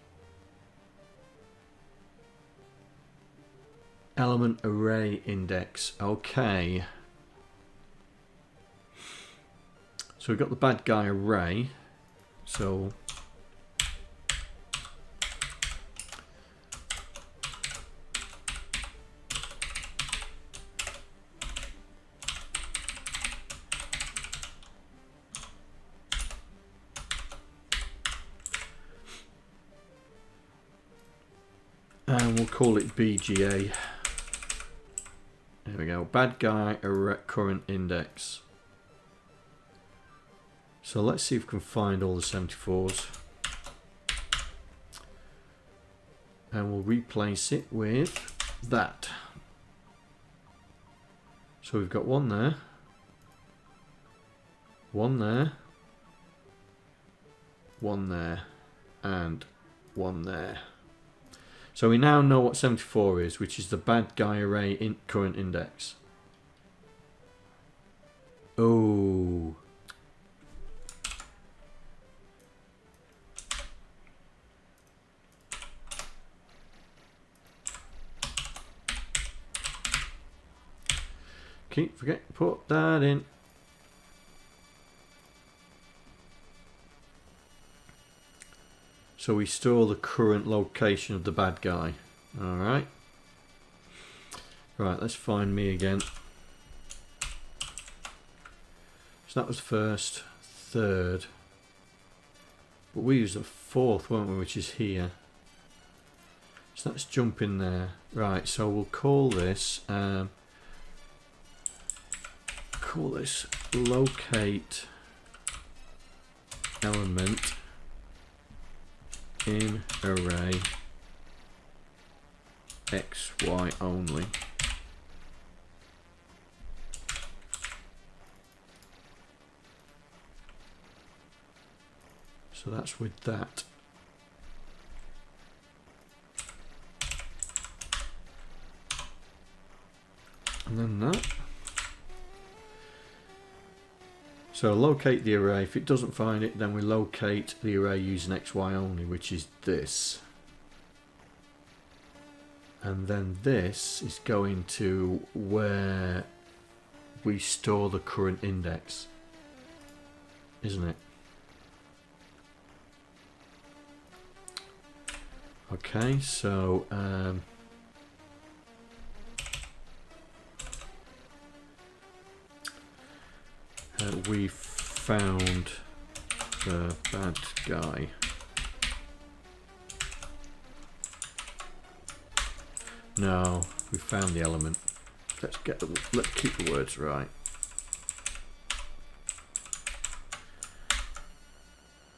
element array index. Okay. So we've got the bad guy array. So and we'll call it BGA. There we go. Bad guy current index. So let's see if we can find all the 74s. And we'll replace it with that. So we've got one there. One there. One there. And one there. So we now know what 74 is, which is the bad guy array current index. Oh. Keep forget to put that in. So we store the current location of the bad guy. Alright. Right, let's find me again. So that was first, third. But we used the fourth, weren't we, which is here. So let's jump in there. Right, so we'll call this locate element in array XY only. So that's with that. And then that. So locate the array. If it doesn't find it, then we locate the array using XY only, which is this. And then this is going to where we store the current index, isn't it? Okay, so we found the bad guy No, we found the element. Let's keep the words right.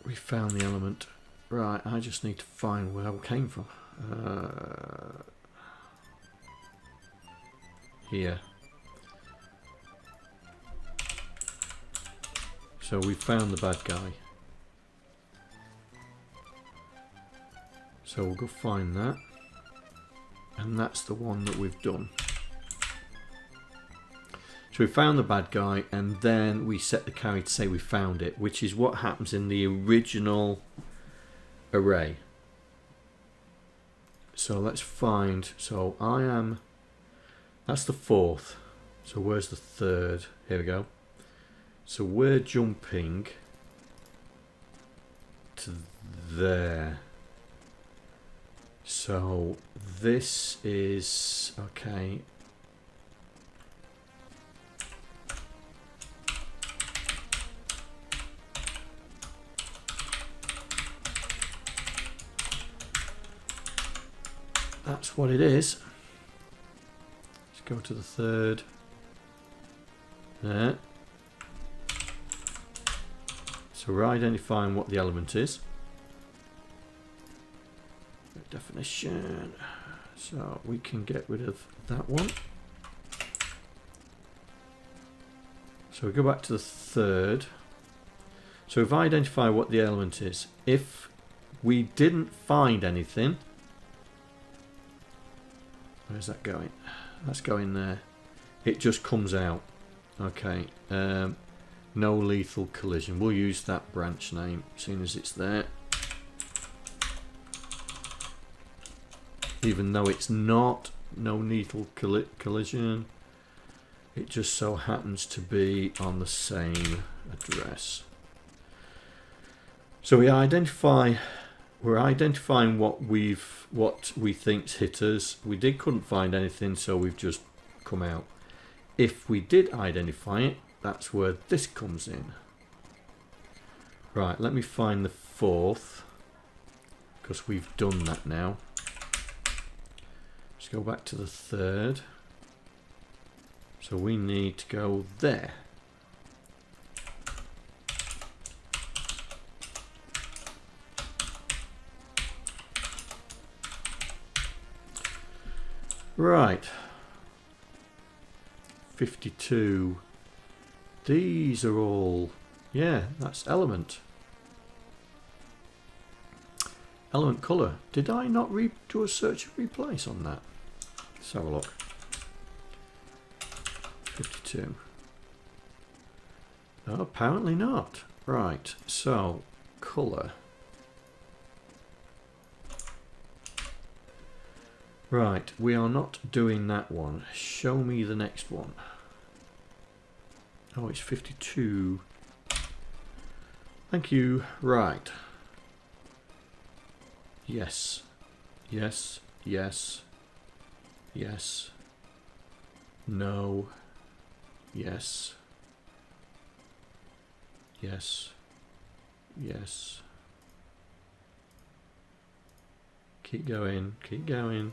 We found the element. Right, I just need to find where I came from. Here. So we found the bad guy. So we'll go find that. And that's the one that we've done. So we found the bad guy, and then we set the carry to say we found it, which is what happens in the original array. So let's find, so I am, that's the fourth. So where's the third? Here we go. So we're jumping to there. So this is, okay. That's what it is. Let's go to the third. There. So we're identifying what the element is. Definition. So we can get rid of that one. So we go back to the third. So if I identify what the element is, if we didn't find anything, where's that going? That's going there. It just comes out. Okay. No lethal collision. We'll use that branch name as soon as it's there. Even though it's not no lethal collision, it just so happens to be on the same address. So we're identifying what we think's hit us. We couldn't find anything, so we've just come out. If we did identify it, that's where this comes in. Right, let me find the fourth, because we've done that now. Let's go back to the third. So we need to go there. Right. 52. These are all, yeah, that's element. Element color. Did I not do a search and replace on that? Let's have a look. 52. No, apparently not. Right, so color. Right, we are not doing that one. Show me the next one. Oh, it's 52. Thank you. Right. Yes. Yes. Yes. Yes. No. Yes. Yes. Yes. Keep going. Keep going.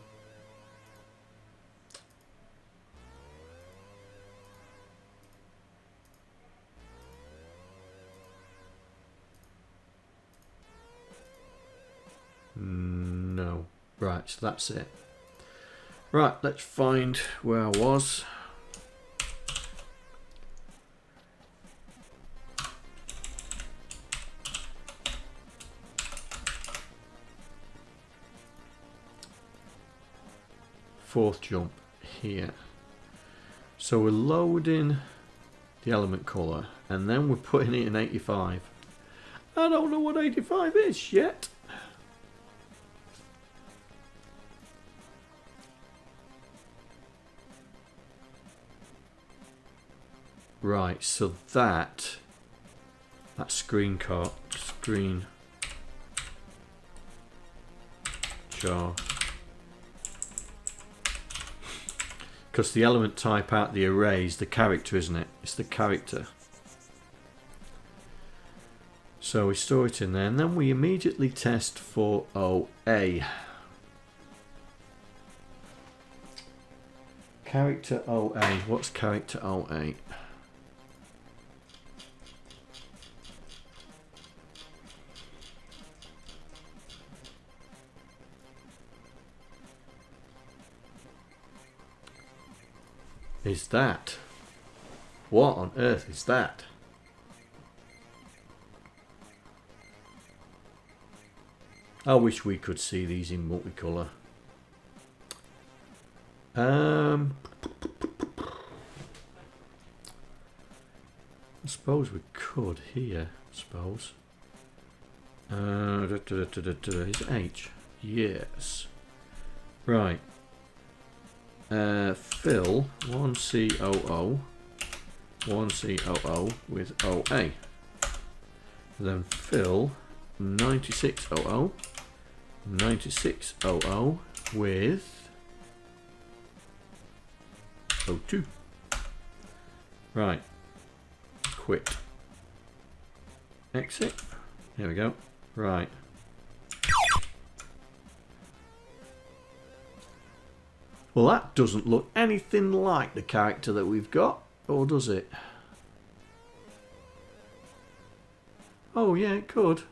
No. Right, so that's it. Right, let's find where I was. Fourth jump here. So we're loading the element color and then we're putting it in 85. I don't know what 85 is yet. Right, so that screen jar, because the element type out the array is the character, isn't it? It's the character. So we store it in there, and then we immediately test for OA. Character OA. What's character OA? Is that? What on earth is that? I wish we could see these in multicolour. I suppose we could here. I suppose. Is it H? Yes. Right. Fill 1COO with OA. Then fill 9600 with O2. Right. Quit. Exit. Here we go. Right. Well, that doesn't look anything like the character that we've got, or does it? Oh, yeah, it could.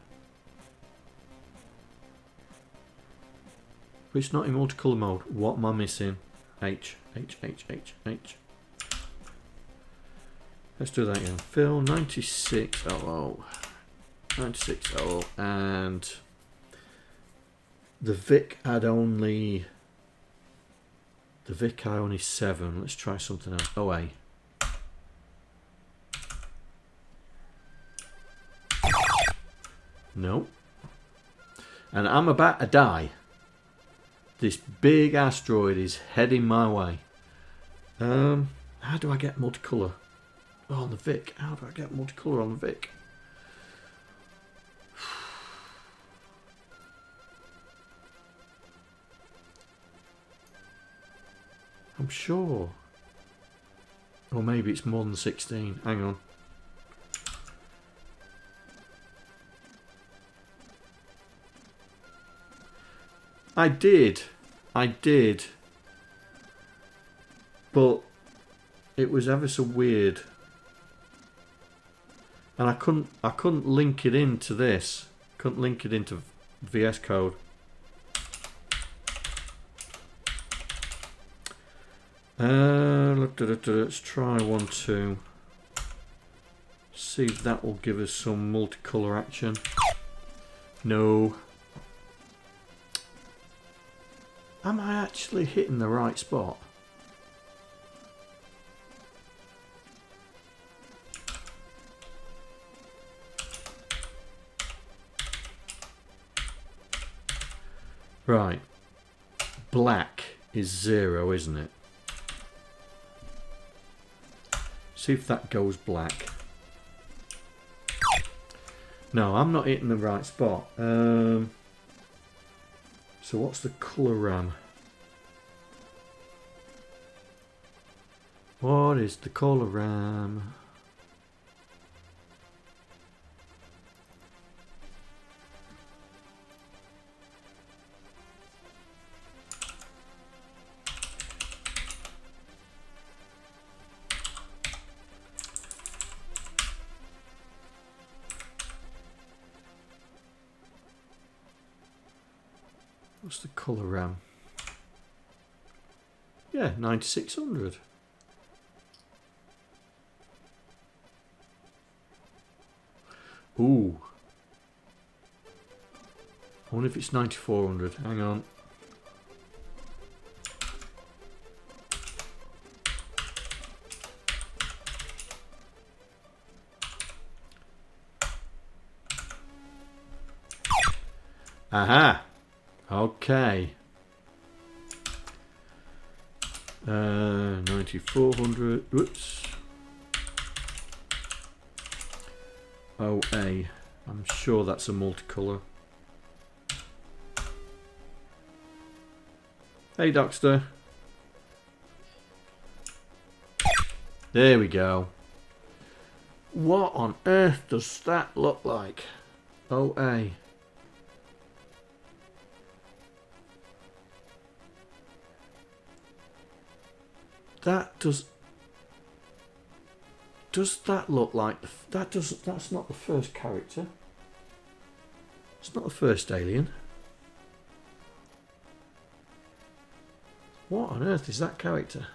But it's not in multicolour mode. What am I missing? H. Let's do that again. Fill 9600. And the VIC had only... The VIC had only 7. Let's try something else. OA. No. And I'm about to die. This big asteroid is heading my way. How do I get multicolour? Oh, on the VIC. How do I get multicolour on the VIC? I'm sure. Or maybe it's more than 16. Hang on. I did. But it was ever so weird. And I couldn't link it into this. Couldn't link it into VS Code. Let's try 1, 2. See if that will give us some multicolour action. No. Am I actually hitting the right spot? Right. Black is 0, isn't it? See if that goes black. No, I'm not hitting the right spot. So what's the colour RAM? What is the colour RAM? What's the colour RAM? Yeah, 9600. Ooh. I wonder if it's 9400. Hang on. Aha. Okay. 9400. Whoops. OA. I'm sure that's a multicolour. Hey, Docster. There we go. What on earth does that look like? OA. that does that look like that's not the first character. It's not the first alien. What on earth is that character?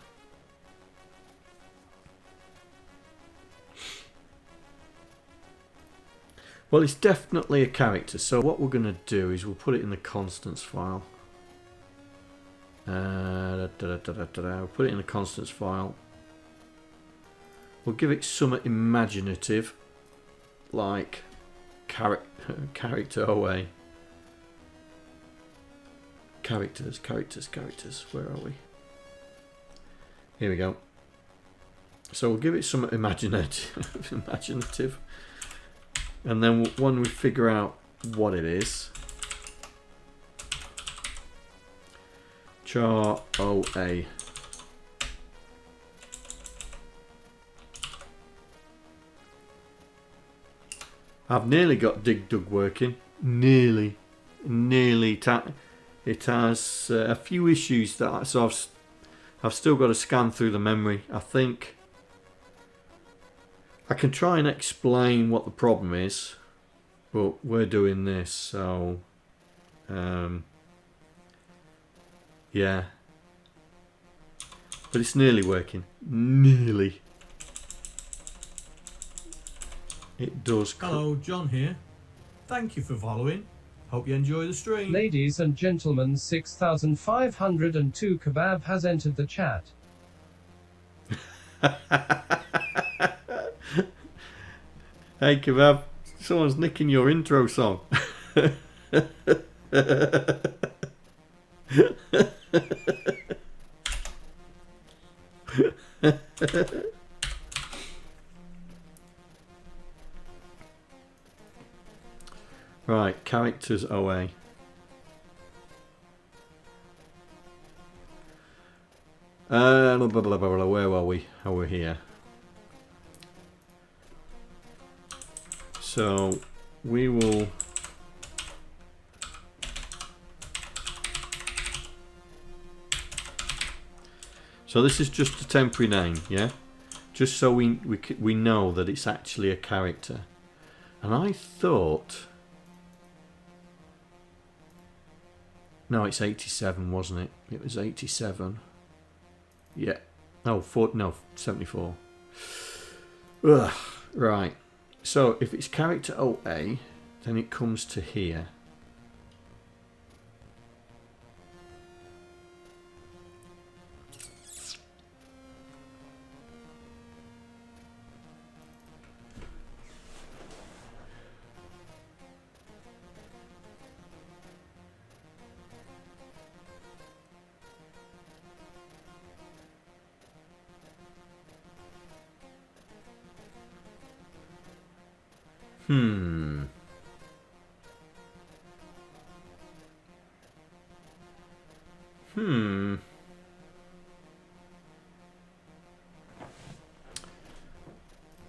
Well, it's definitely a character, so what we're going to do is we'll put it in the constants file. We'll put it in the constants file. We'll give it some imaginative, like character OA. Characters. Where are we? Here we go. So we'll give it some imaginative. And then when we figure out what it is, char OA. I've nearly got Dig Dug working. Nearly. It has a few issues so I've still got to scan through the memory. I think I can try and explain what the problem is, but we're doing this, so yeah. But it's nearly working. Nearly. It does. Hello, John here. Thank you for following. Hope you enjoy the stream. Ladies and gentlemen, 6502 Kebab has entered the chat. Hey Kebab, someone's nicking your intro song. Right, characters OA. Where were we? Oh, we're here. So we will this is just a temporary name, yeah? Just so we know that it's actually a character. And I thought, no, it's 87, wasn't it? It was 87. Yeah. No, 74. Ugh, right. So if it's character OA, then it comes to here.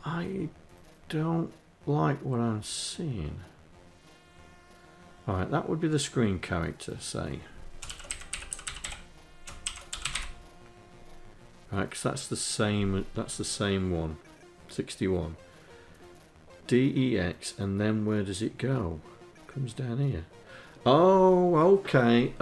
I don't like what I'm seeing. Alright, that would be the screen character, say. Right, because that's the same one. 61. DEX, and then where does it go? Comes down here. Oh, okay.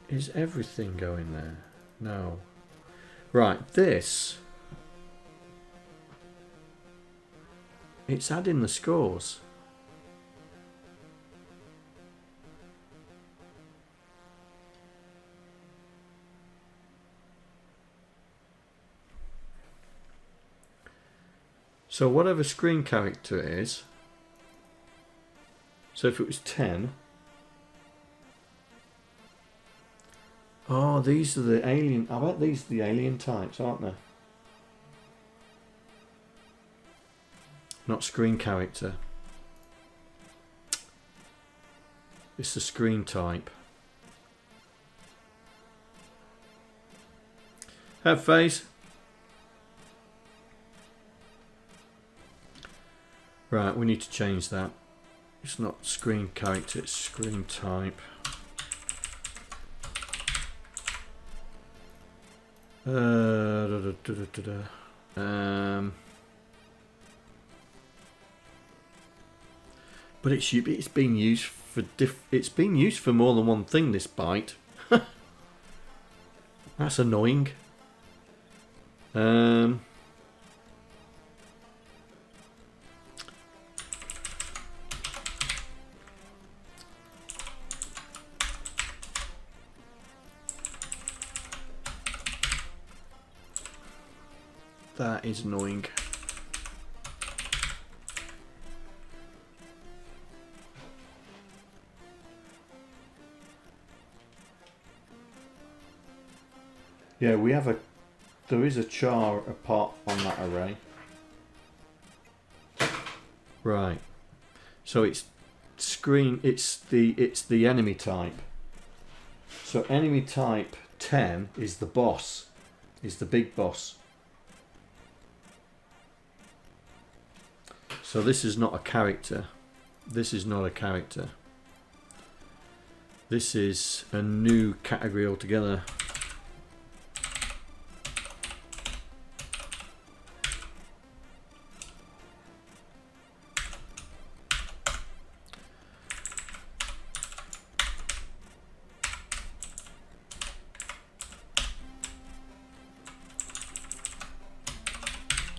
Is everything going there? No. Right, this. It's adding the scores. So whatever screen character it is, so if it was 10, oh, these are the alien, I bet these are the alien types, aren't they? Not screen character. It's the screen type. Have face. Right, we need to change that. It's not screen character, it's screen type. But it's been used for it's been used for more than one thing, this byte. That's annoying. That is annoying. Yeah, we have there is a char apart on that array. Right. So it's the enemy type. So enemy type 10 is the boss, is the big boss. So this is not a character. This is not a character. This is a new category altogether.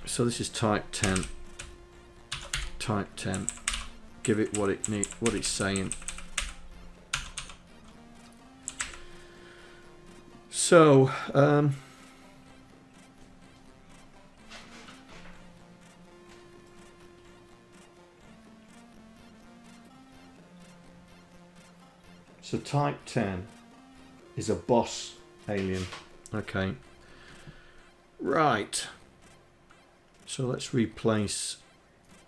So this is type 10. Type 10. Give it what it's saying. So so type 10 is a boss alien. Okay. Right. So let's replace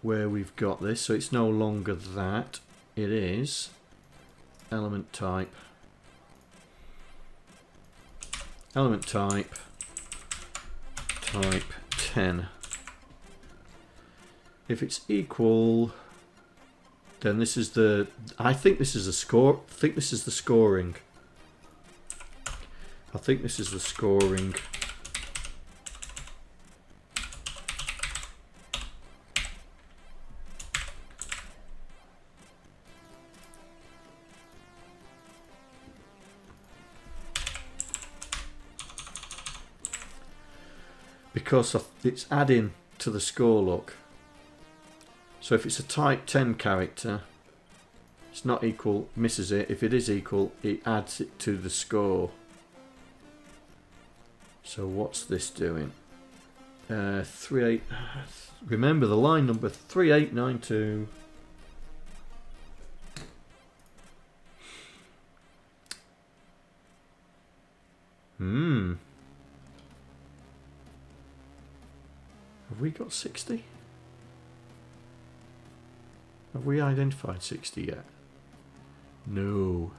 where we've got this. So it's no longer that. It is element type. Element type. Type 10. If it's equal, then this is the. I think this is the score. I think this is the scoring. I think this is the scoring. Because it's adding to the score, look. So if it's a type 10 character, it's not equal, misses it. If it is equal, it adds it to the score. So what's this doing? 38. Remember the line number 3892. Have we got 60? Have we identified 60 yet? No.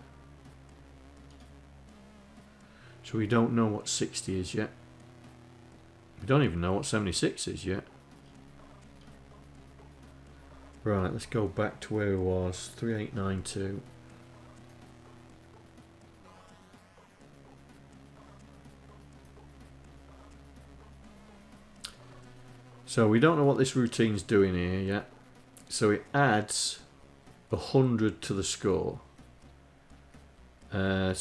So we don't know what 60 is yet. We don't even know what 76 is yet. Right, let's go back to where it was. 3892. So we don't know what this routine's doing here yet. So it adds 100 to the score. I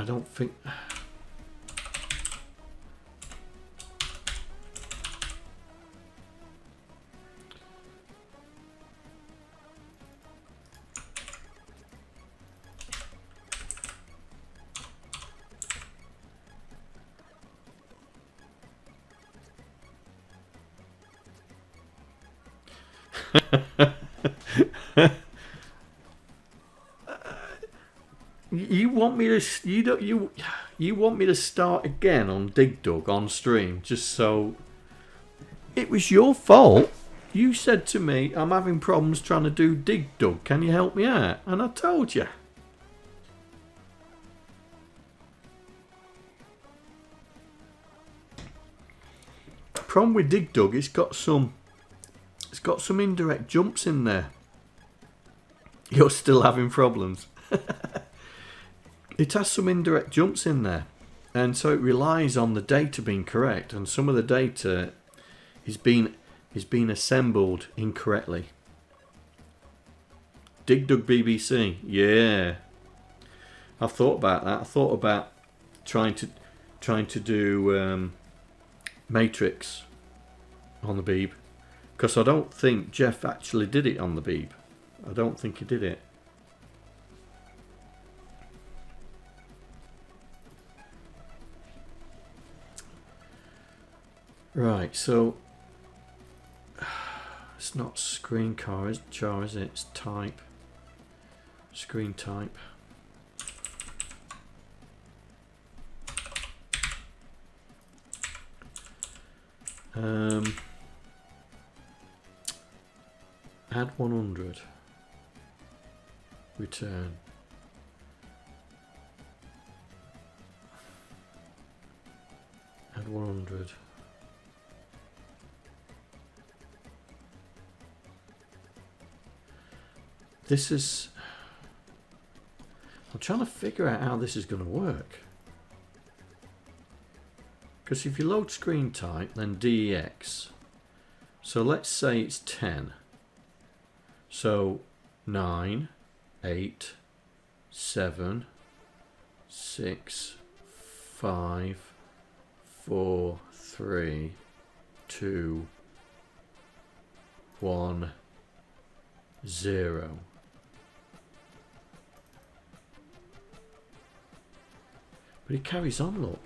don't think. You want me to? You don't. You want me to start again on DigDug on stream just so... It was your fault. You said to me, I'm having problems trying to do DigDug. Can you help me out? And I told you. Problem with DigDug, it's got some indirect jumps in there. You're still having problems. It has some indirect jumps in there, and so it relies on the data being correct, and some of the data is being assembled incorrectly. DigDug BBC, yeah. I've thought about that. I thought about trying to do Matrix on the Beeb, because I don't think Jeff actually did it on the Beeb. I don't think he did it. Right, so it's not screen char, is it? It's type. Screen type. Add 100. Return. Add 100. This is... I'm trying to figure out how this is going to work. Because if you load screen type, then DEX. So let's say it's 10. So 9, 8, 7, 6, 5, 4, 3, 2, 1, 0. But it carries on, look.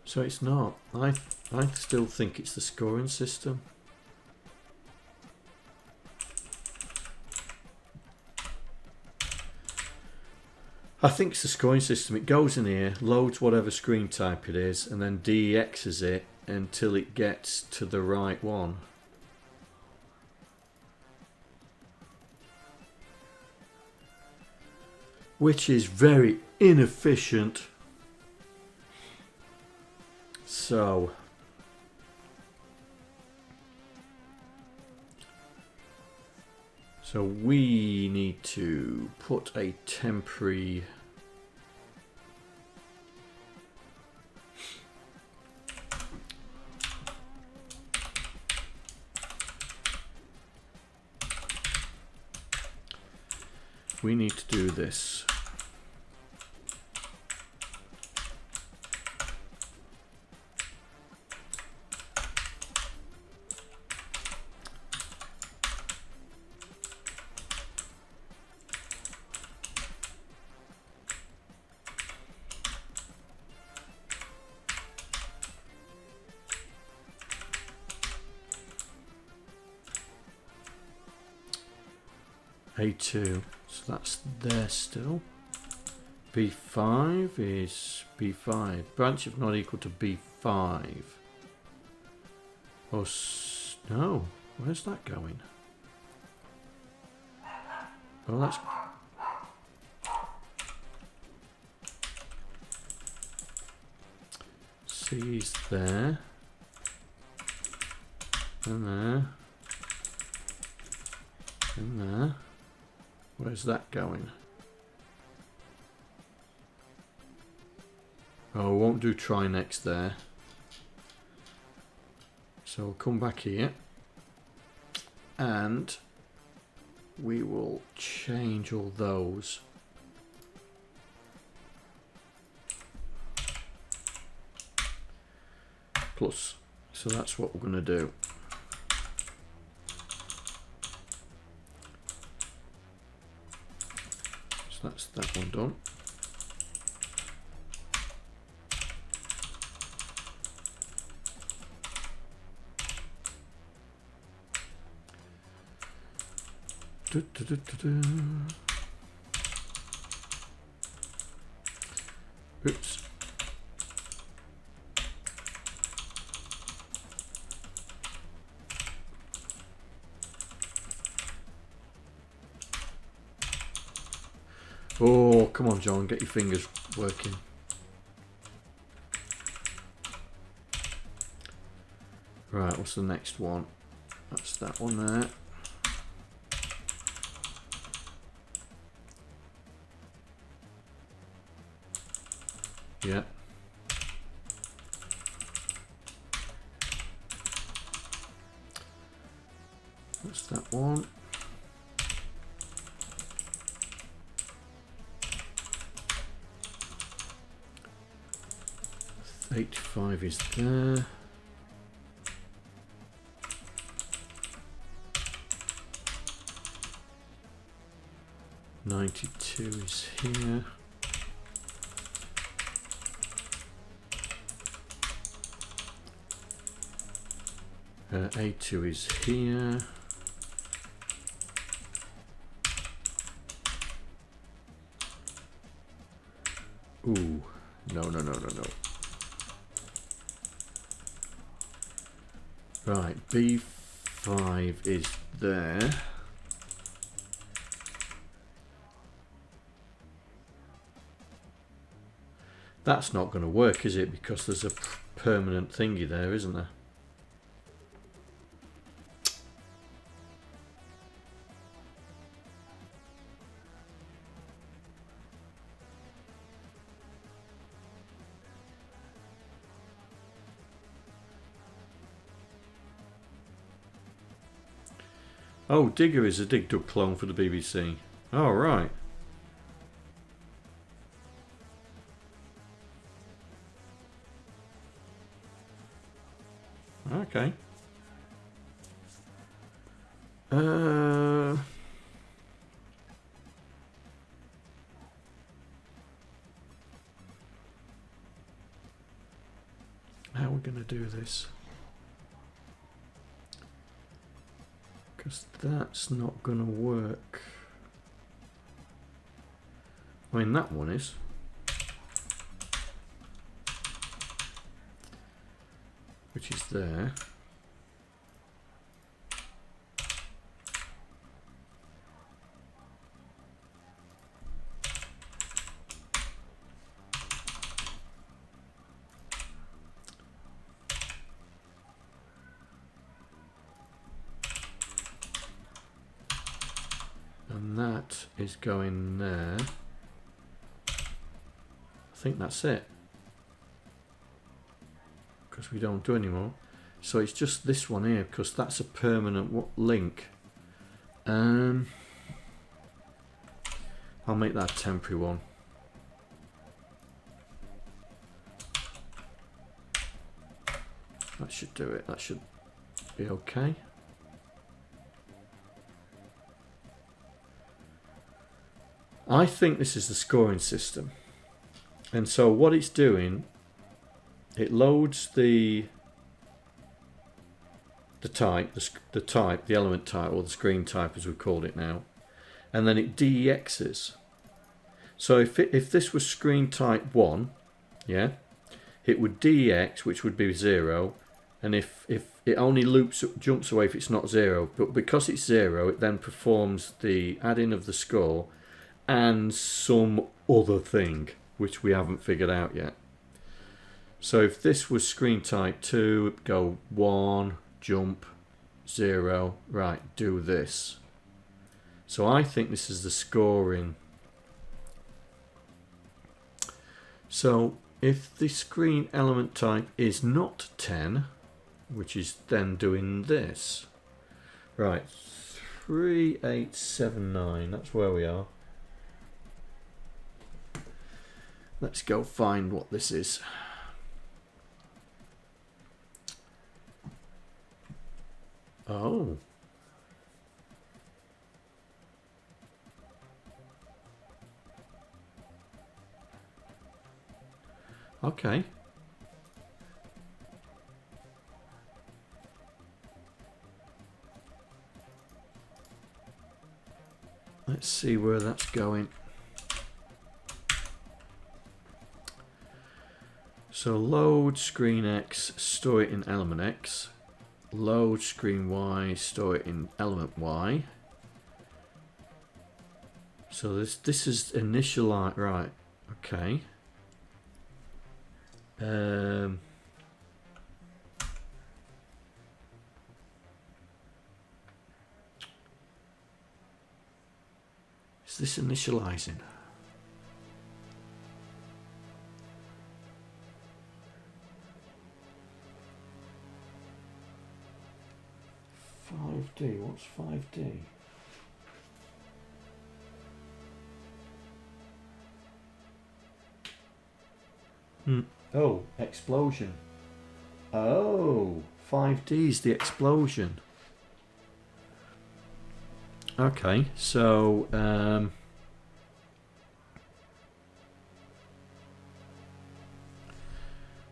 So it's not. I still think it's the scoring system. I think it's the scoring system. It goes in here, loads whatever screen type it is, and then DEXs it until it gets to the right one. Which is very inefficient. So we need to put a temporary we need to do this. A2, so that's there still. B5 is B5. Branch if not equal to B5. Oh, no. Where's that going? Well, that's... C's there. And there. And there. Where's that going? Oh, we won't do try next there. So we'll come back here and we will change all those. Plus, so that's what we're going to do. So that's that one done. Oops. Oh, come on, John, get your fingers working. Right, what's the next one? That's that one there. Yeah. That's that one. $85 is there. $92 is here. A2 is here. Ooh, no. Right, B5 is there. That's not going to work, is it? Because there's a permanent thingy there, isn't there? Oh, Digger is a Dig Dug clone for the BBC. Oh, right. Okay. How are we going to do this? Because that's not going to work. I mean, that one is. Which is there. And that is going there. I think that's it. Because we don't do anymore. So it's just this one here, because that's a permanent link. I'll make that a temporary one. That should do it. That should be okay. I think this is the scoring system. And so what it's doing, it loads the type, the element type, or the screen type as we called it now, and then it DEXs. So if this was screen type 1, yeah, it would DEX, which would be 0, and if it only jumps away if it's not 0, but because it's 0, it then performs the add-in of the score and some other thing which we haven't figured out yet. So if this was screen type 2, it'd go 1, jump, 0, right, do this. So I think this is the scoring. So if the screen element type is not 10, which is then doing this. Right, 3879, that's where we are. Let's go find what this is. Oh. Okay. see where that's going. So load screen X, store it in element X. Load screen Y, store it in element Y. So this is initialize, right? Okay. Is this initializing? What's 5D? Oh, explosion. Oh, 5D is the explosion. Okay, so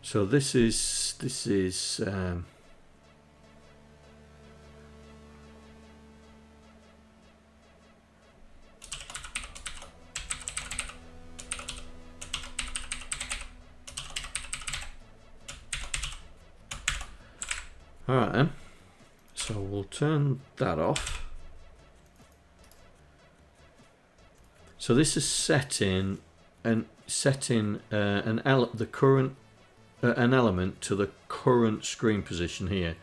so this is all right then. So we'll turn that off. So this is setting an element to the current screen position here.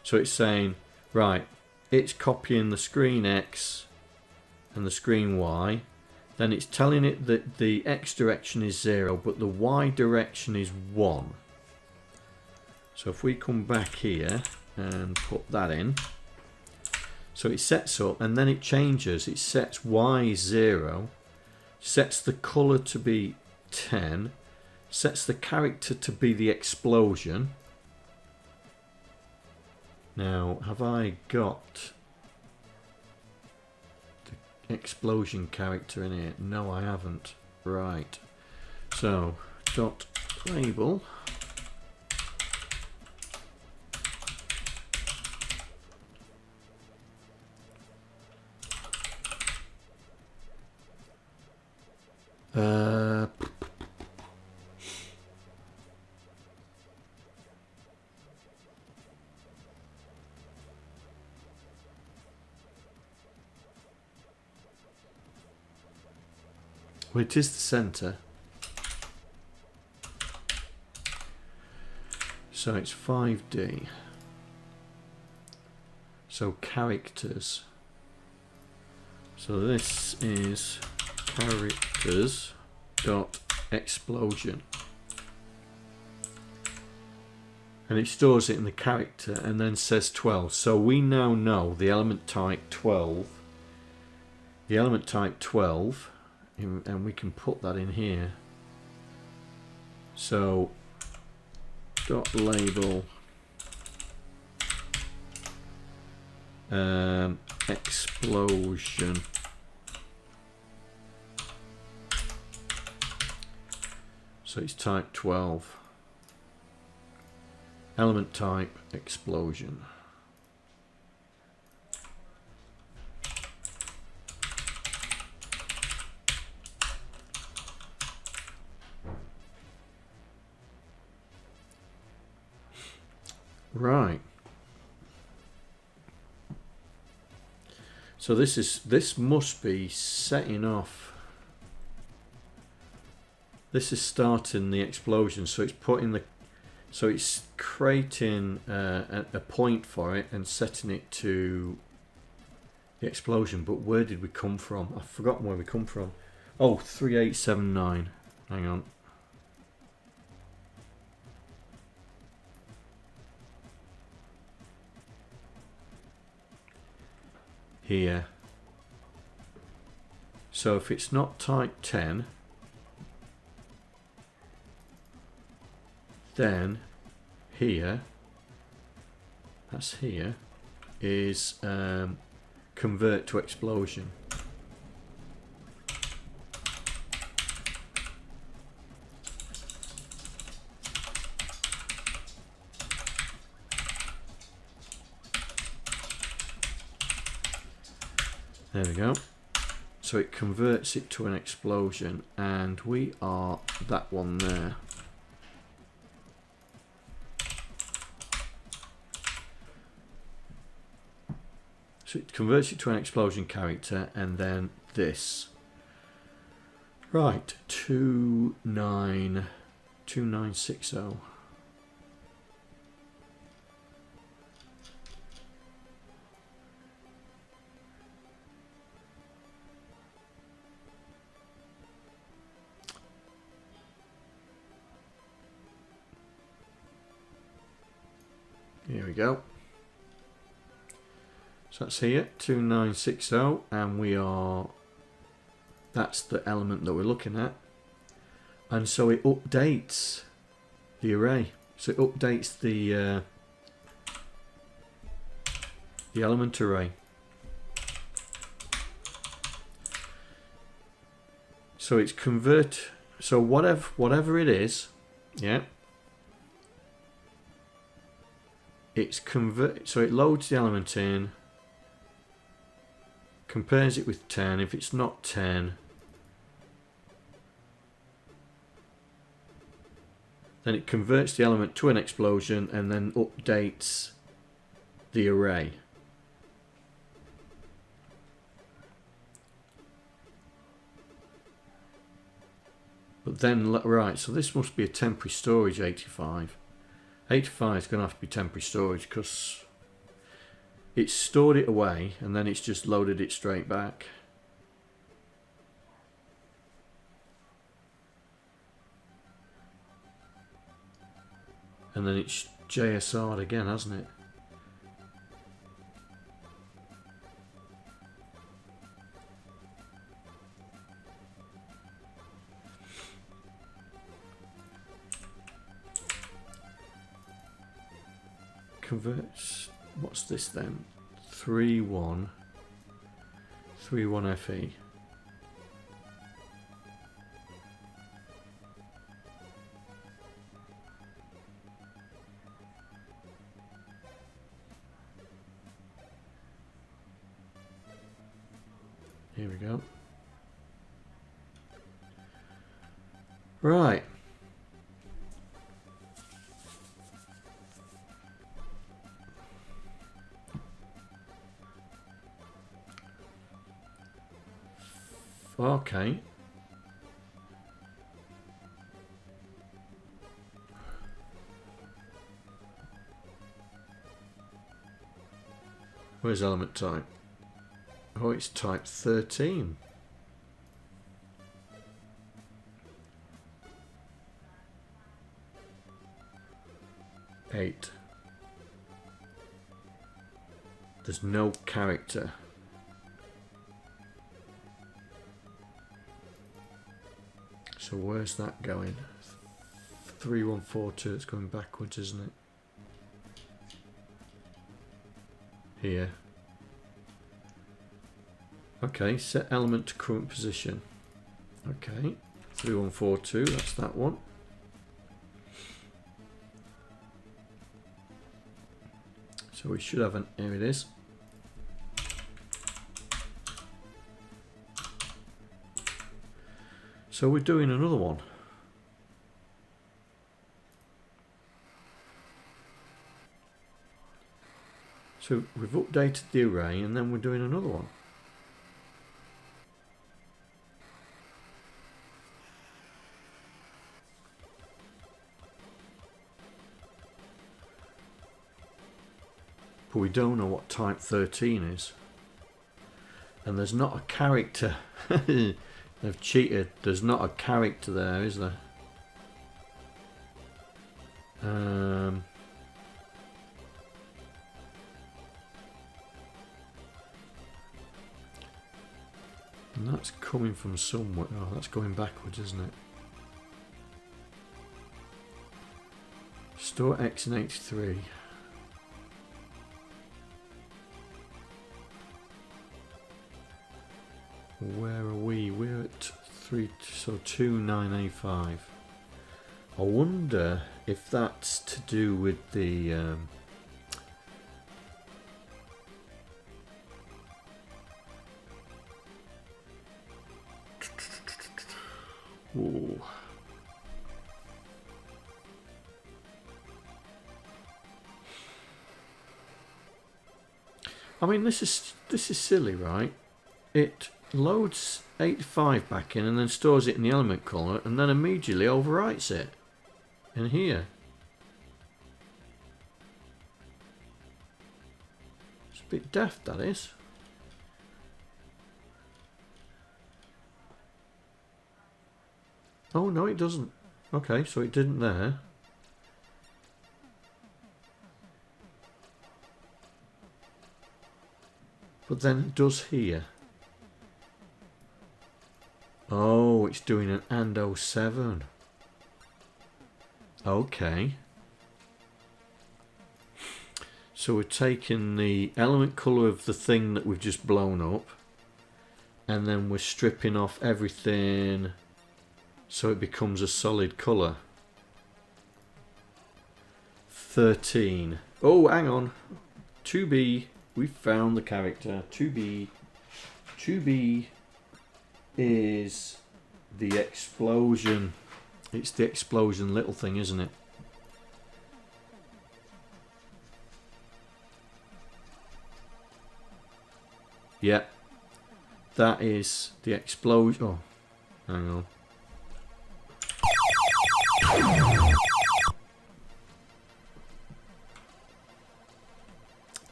So it's saying, right, it's copying the screen X and the screen Y. Then it's telling it that the X direction is 0, but the Y direction is 1. So if we come back here and put that in, so it sets up and then it changes. It sets Y 0, sets the color to be 10, sets the character to be the explosion. Now, have I got the explosion character in here? No, I haven't. Right. So, dot label. Well, it is the center. So it's 5D. So characters. So this is characters dot explosion. And it stores it in the character and then says 12. So we now know the element type 12. The element type 12. And we can put that in here. So dot label explosion. So it's type 12. Element type explosion. Right. So this must be setting off. This is starting the explosion. So it's putting the, so it's creating a point for it and setting it to the explosion. But where did we come from? I've forgotten where we come from. Oh, 3879. Hang on. Here. So if it's not type 10, then here, that's here, is convert to explosion. There we go. So it converts it to an explosion, and we are that one there. So it converts it to an explosion character, and then this. Right, 2960. Here we go. So that's here, 2960, and we are, that's the element that we're looking at. And so it updates the array. So it updates the element array. So it's so whatever it is, yeah. So it loads the element in, compares it with 10. If it's not 10, then it converts the element to an explosion and then updates the array. But then, right, so this must be a temporary storage 85. 85 is going to have to be temporary storage because it's stored it away and then it's just loaded it straight back. And then it's JSR'd again, hasn't it? Converts, what's this then? 31 FE. Here we go. Right. Okay. Where's element type? Oh, it's type 13. Eight. There's no character. So where's that going? 3142, it's going backwards, isn't it? Here. Okay, set element to current position. Okay, 3142, that's that one. So we should have here it is. So we're doing another one. So we've updated the array and then we're doing another one. But we don't know what type 13 is. And there's not a character. They've cheated. There's not a character there, is there? And that's coming from somewhere. Oh, that's going backwards, isn't it? Store X in 83. Where are we? We're at 2985. I wonder if that's to do with the Ooh. I mean, this is silly, right? It loads 85 back in and then stores it in the element color and then immediately overwrites it in here. It's a bit daft, that is. Oh no, it doesn't. Okay, so it didn't there. But then it does here. Oh, it's doing an and 07. Okay. So we're taking the element colour of the thing that we've just blown up, and then we're stripping off everything so it becomes a solid colour. 13. Oh, hang on. 2B. We found the character. 2B. 2B is the explosion. It's the explosion little thing, isn't it? Yeah. That is the explosion. Oh, hang on.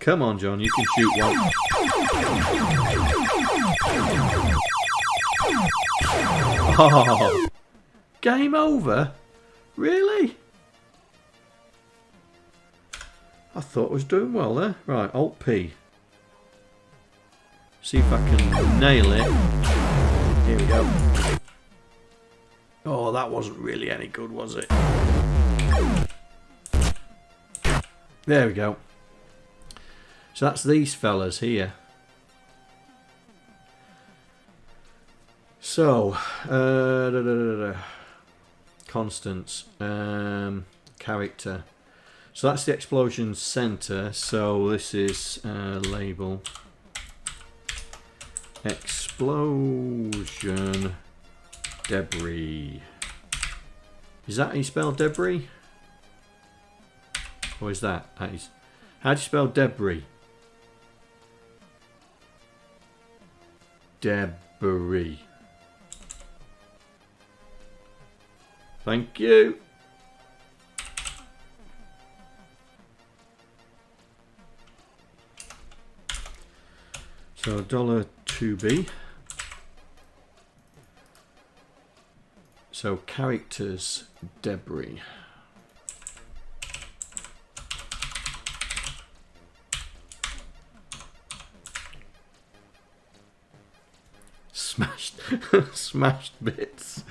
Come on, John, you can shoot one. Oh, game over? Really? I thought I was doing well there. Right, Alt P. See if I can nail it. Here we go. Oh, that wasn't really any good, was it? There we go. So that's these fellas here. So, constants, character. So that's the explosion center. So this is label explosion debris. Is that how you spell debris? Or is that? How do you spell debris? Debris. Thank you. So $2B. So characters debris. Smashed, smashed bits.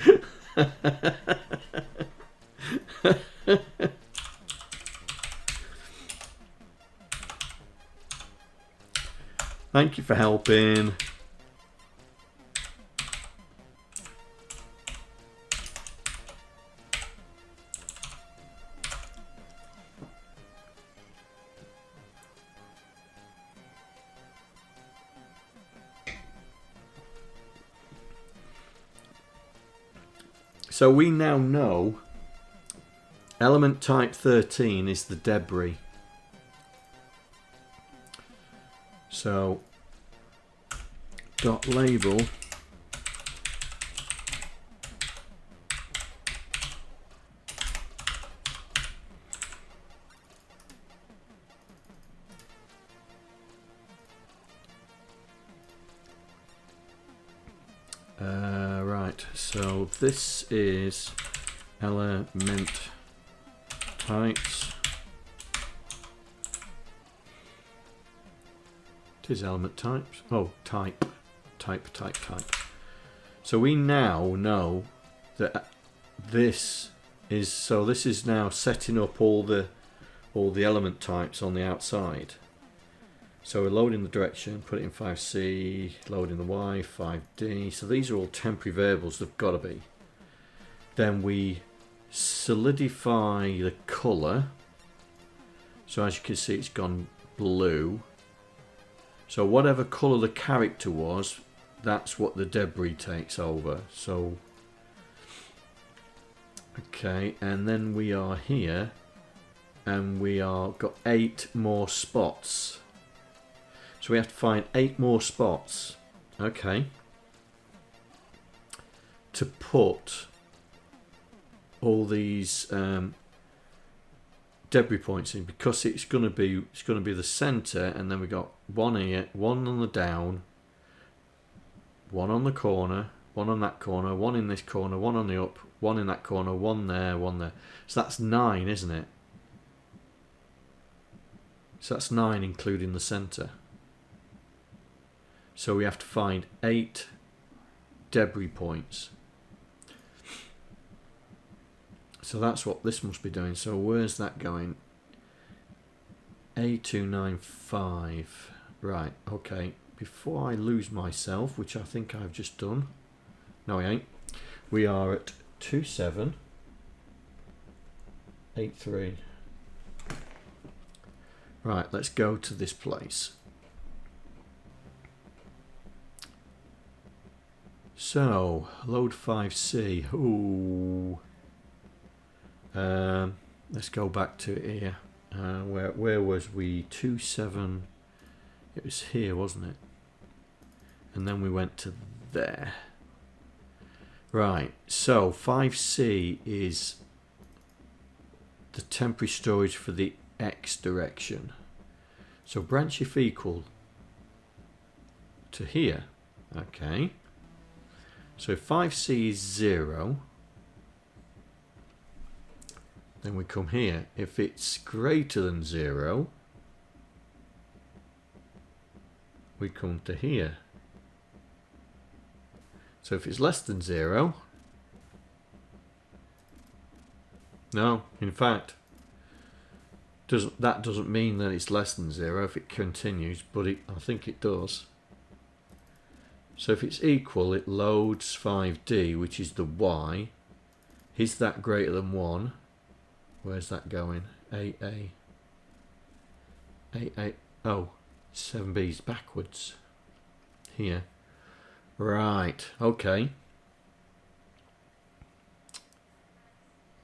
Thank you for helping. So we now know element type 13 is the debris. So dot label right, so this is element types. It is element types. Oh, type. So we now know that this is, so this is now setting up all the element types on the outside. So we're loading the direction, put it in 5C, loading the Y, 5D. So these are all temporary variables, they've got to be. Then we solidify the colour. So as you can see, it's gone blue. So whatever colour the character was, that's what the debris takes over. So Okay, and then we are here, and we are got 8 more spots. So we have to find 8 more spots. Okay. To put all these debris points in, because it's going to be the center, and then we got one here, one on the down, one on the corner, one on that corner, one in this corner, one on the up, one in that corner, one there, one there. So that's 9, isn't it? So that's 9 including the center. So we have to find 8 debris points. So that's what this must be doing. So where's that going? A295. Right, okay. Before I lose myself, which I think I've just done. No, I ain't. We are at 2783. Right, let's go to this place. So, load 5C. Ooh. Let's go back to here. Where was we? 27. It was here, wasn't it? And then we went to there. Right. So 5C is the temporary storage for the X direction. So branch if equal to here. Okay. So if 5C is 0. Then we come here. If it's greater than 0, we come to here. So if it's less than 0, no, in fact, that doesn't mean that it's less than 0 if it continues, but I think it does. So if it's equal, it loads 5D, which is the Y. Is that greater than 1? Where's that going? AA. Oh, 7B's backwards. Here. Right. Okay.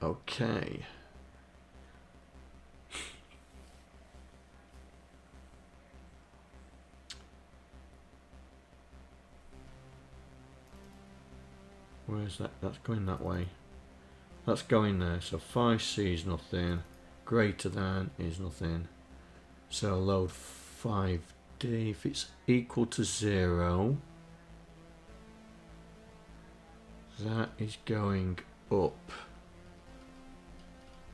Okay. Where's that? That's going that way. That's going there. So 5C is nothing. Greater than is nothing. So load 5D. If it's equal to 0, that is going up.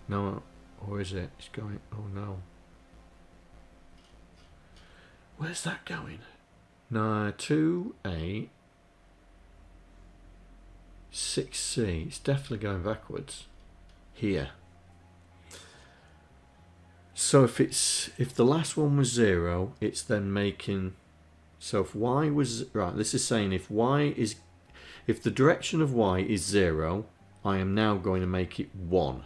No, or is it? It's going. Oh no. Where's that going? No, 2A. 6C, it's definitely going backwards here. So if the last one was 0, it's then making, so if Y was, right, this is saying if the direction of Y is 0, I am now going to make it 1.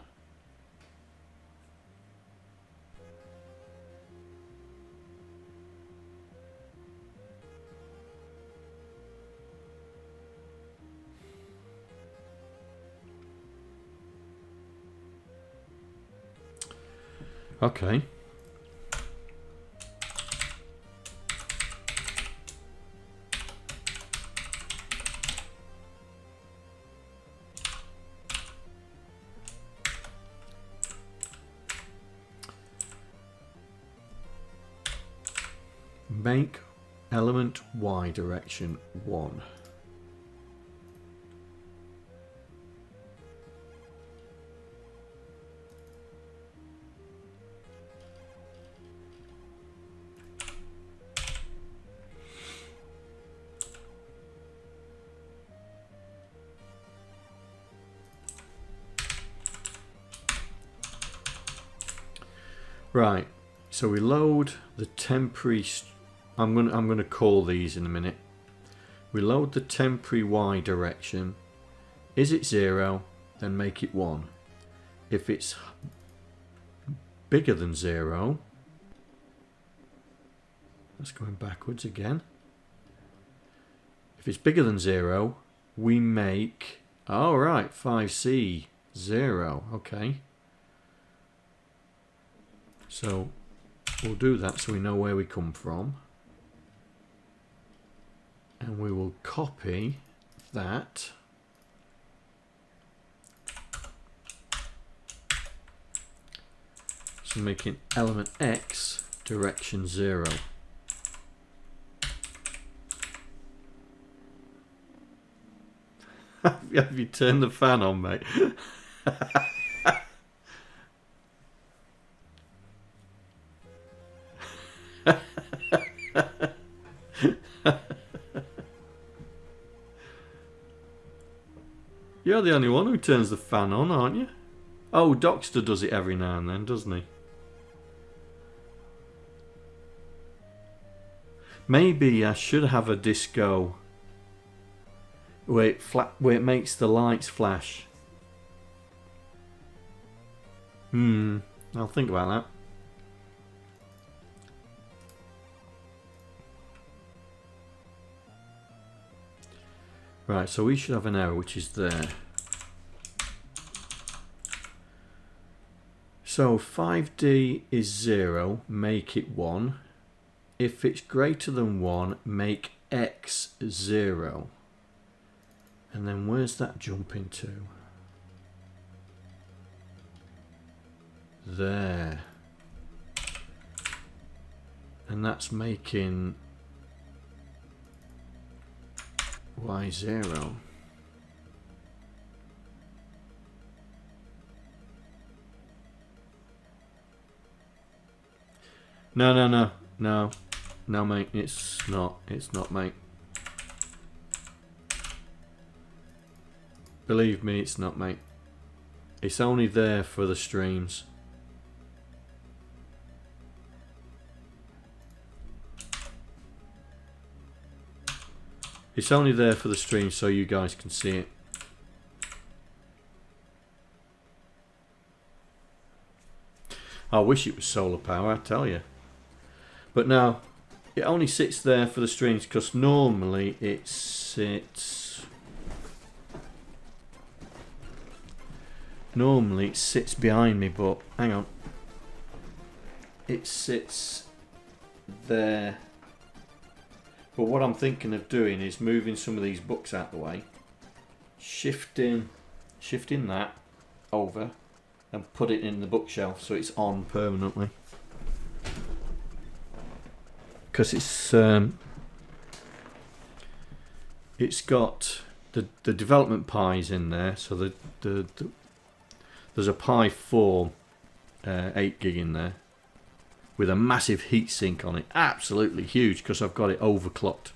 Okay. Make element Y direction 1. Right, so we load the temporary. I'm going to call these in a minute. We load the temporary Y direction. Is it 0? Then make it 1. If it's bigger than 0, that's going backwards again. If it's bigger than 0, we make. All right, 5C 0. Okay. So we'll do that so we know where we come from. And we will copy that. So making element X direction 0. Have you turned the fan on, mate? You're the only one who turns the fan on, aren't you? Oh, Docster does it every now and then, doesn't he? Maybe I should have a disco where it makes the lights flash. I'll think about that. Right, so we should have an error which is there. So 5D is 0, make it 1. If it's greater than 1, make X 0. And then where's that jumping to? There. And that's making Y 0. No, mate, it's not, mate. Believe me, it's not, mate. It's only there for the streams. It's only there for the stream so you guys can see it. I wish it was solar power, I tell you. But no, it only sits there for the streams because normally it sits... Normally it sits behind me, but hang on. It sits there. But what I'm thinking of doing is moving some of these books out the way, shifting that over and put it in the bookshelf so it's on permanently. Because it's got the development pies in there, so there's a Pi 4 8 gig in there with a massive heatsink on it, absolutely huge because I've got it overclocked.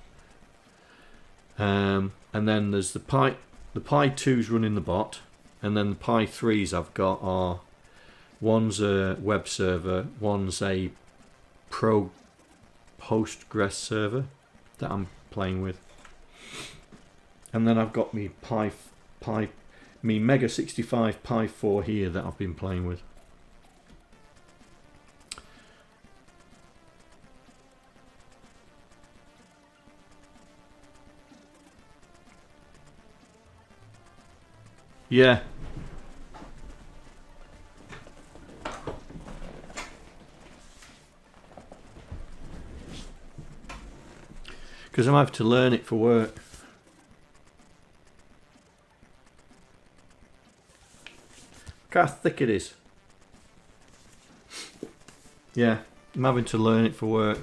And then there's the Pi 2s running the bot, and then the Pi 3s I've got are, one's a web server, one's a Postgres server that I'm playing with, and then I've got me Mega 65 Pi 4 here that I've been playing with. Yeah. Because I'm having to learn it for work. Look how thick it is. Yeah, I'm having to learn it for work.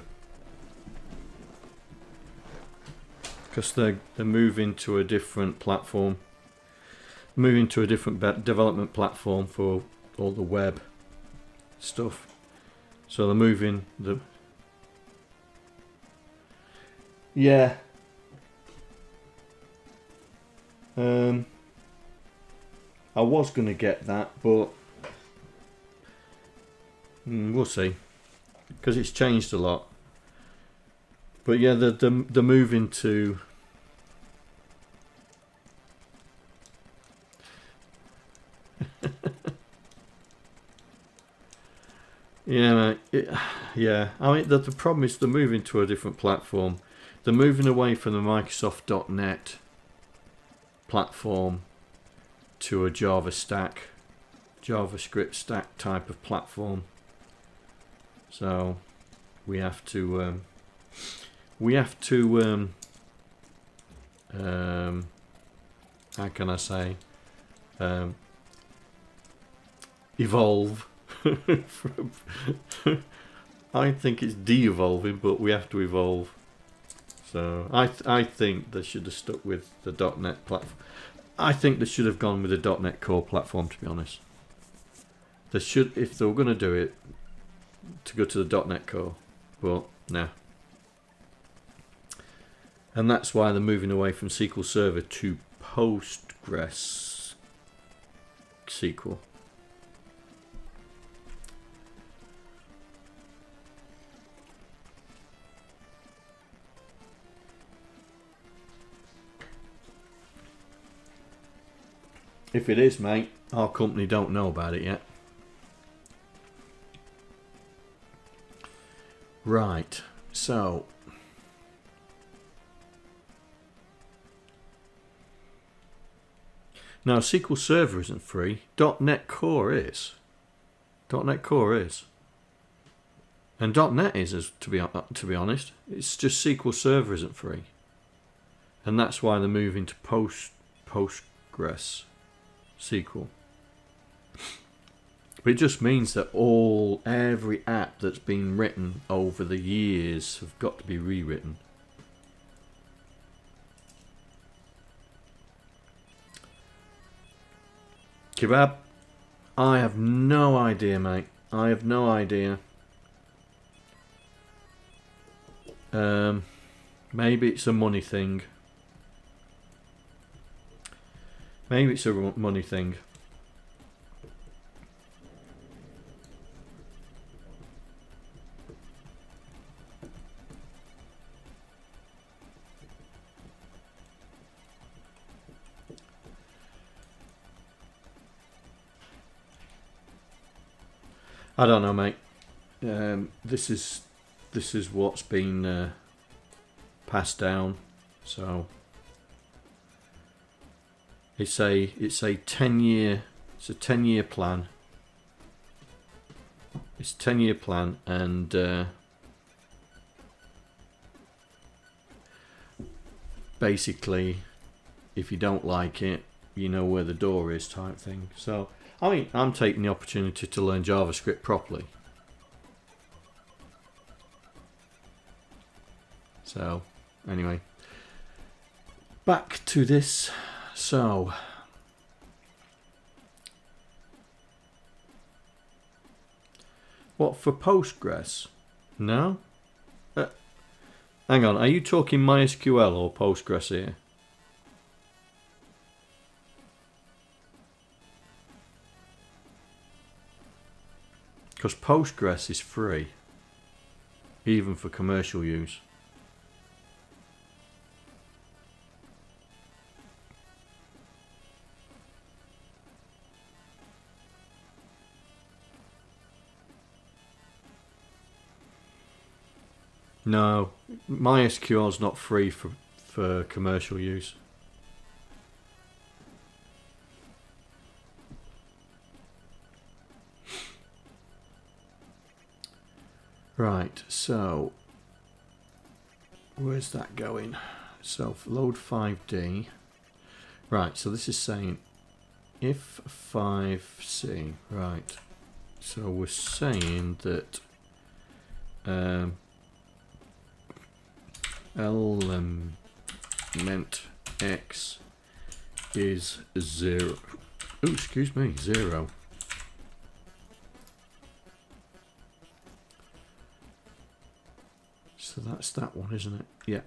Because they're moving to a different platform. Moving to a different development platform for all the web stuff. So they're moving the... Yeah. I was going to get that, but we'll see. Because it's changed a lot. But yeah, they're moving to... Yeah, yeah. I mean, the problem is they're moving to a different platform. They're moving away from the Microsoft.NET platform to a Java stack, JavaScript stack type of platform. So we have to how can I say, evolve. I think it's de-evolving, but we have to evolve. So I think they should have stuck with the .NET platform. I think they should have gone with the .NET Core platform, to be honest. They should, if they were going to do it, to go to the .NET Core, but nah. And that's why they're moving away from SQL Server to Postgres SQL. If it is, mate, our company don't know about it yet. Right, so now SQL Server isn't free. .NET Core is. .NET Core is. And .NET is, as to be honest. It's just SQL Server isn't free. And that's why they're moving to Postgres SQL. But it just means that every app that's been written over the years have got to be rewritten. Kebab, I have no idea, mate. I have no idea. Maybe it's a money thing. Maybe it's a money thing. I don't know, mate. This is what's been passed down. So it's a 10-year plan. It's a 10-year plan, and basically, if you don't like it, you know where the door is, type thing. So I mean, I'm taking the opportunity to learn JavaScript properly. So anyway, back to this. So what, for Postgres? No? Hang on, are you talking MySQL or Postgres here? Because Postgres is free, even for commercial use. No, MySQL is not free for commercial use. Right, so where's that going? So load 5D. Right, so this is saying if 5C. Right, so we're saying that element X is 0. Oh, excuse me, 0. So that's that one, isn't it? Yeah.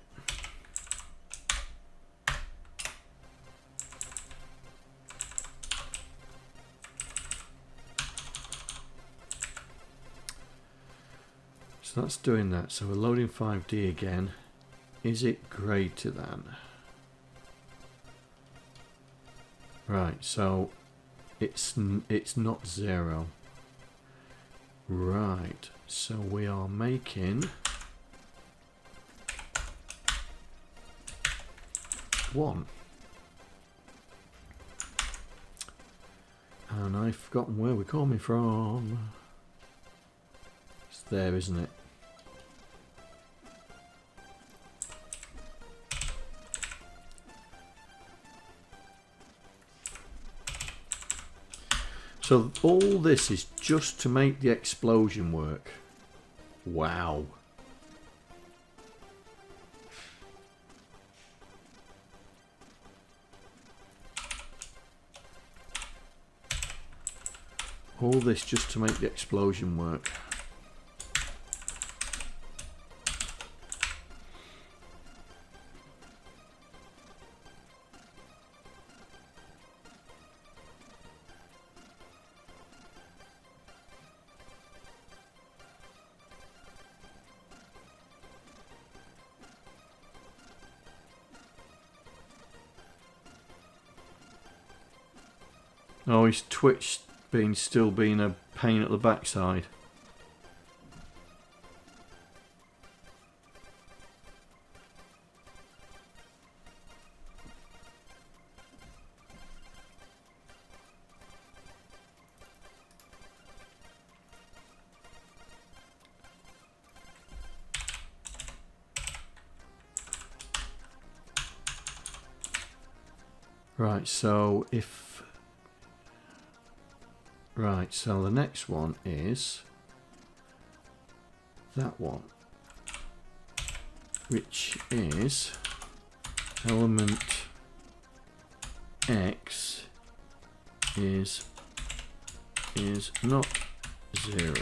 So that's doing that. So we're loading 5D again. Is it greater than? Right, so it's not 0. Right, so we are making 1. And I've forgotten where we're coming from. It's there, isn't it? So all this is just to make the explosion work. Wow. All this just to make the explosion work. Oh, his Twitch still being a pain at the backside. Right, so if... Right, so the next one is that one, which is element X is not 0.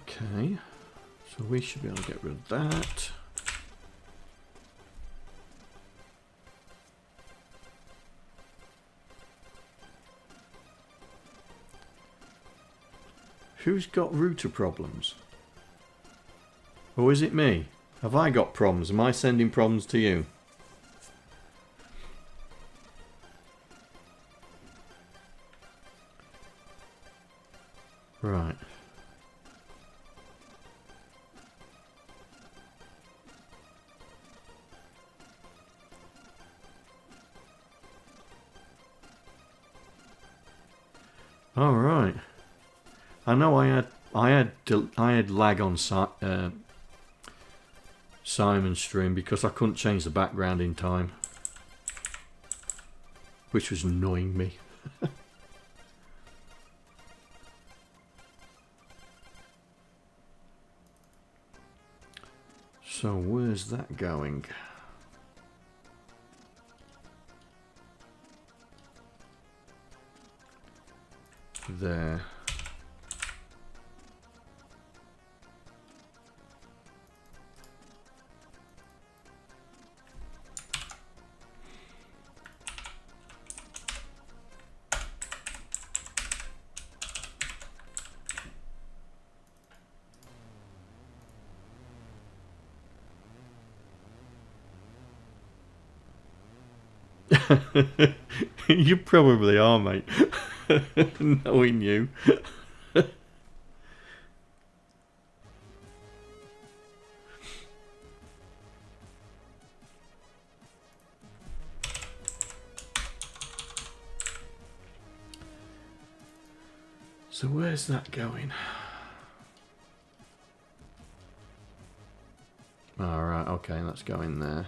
Okay, so we should be able to get rid of that. Who's got router problems? Or is it me? Have I got problems? Am I sending problems to you? Right. All right. I know I had lag on Simon's stream because I couldn't change the background in time, which was annoying me. So where's that going? There. You probably are, mate. Knowing you. So where's that going? Alright, okay, that's going there.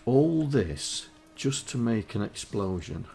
All this just to make an explosion.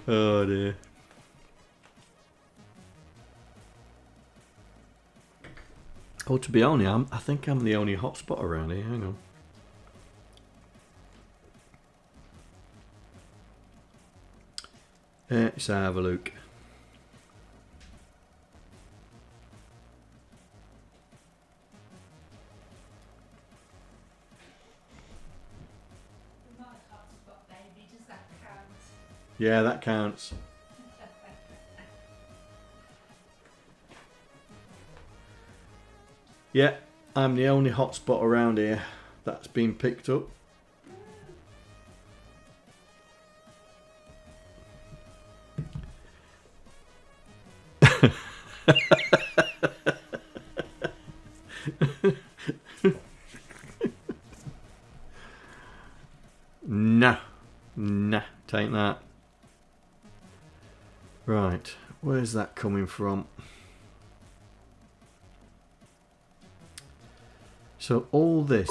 Oh dear. Oh, to be honest, I think I'm the only hotspot around here. Hang on. Let's have a look. My hotspot, baby, does that count? Yeah, that counts. Yeah, I'm the only hotspot around here that's been picked up. Nah, take that. Right, where's that coming from? So all this.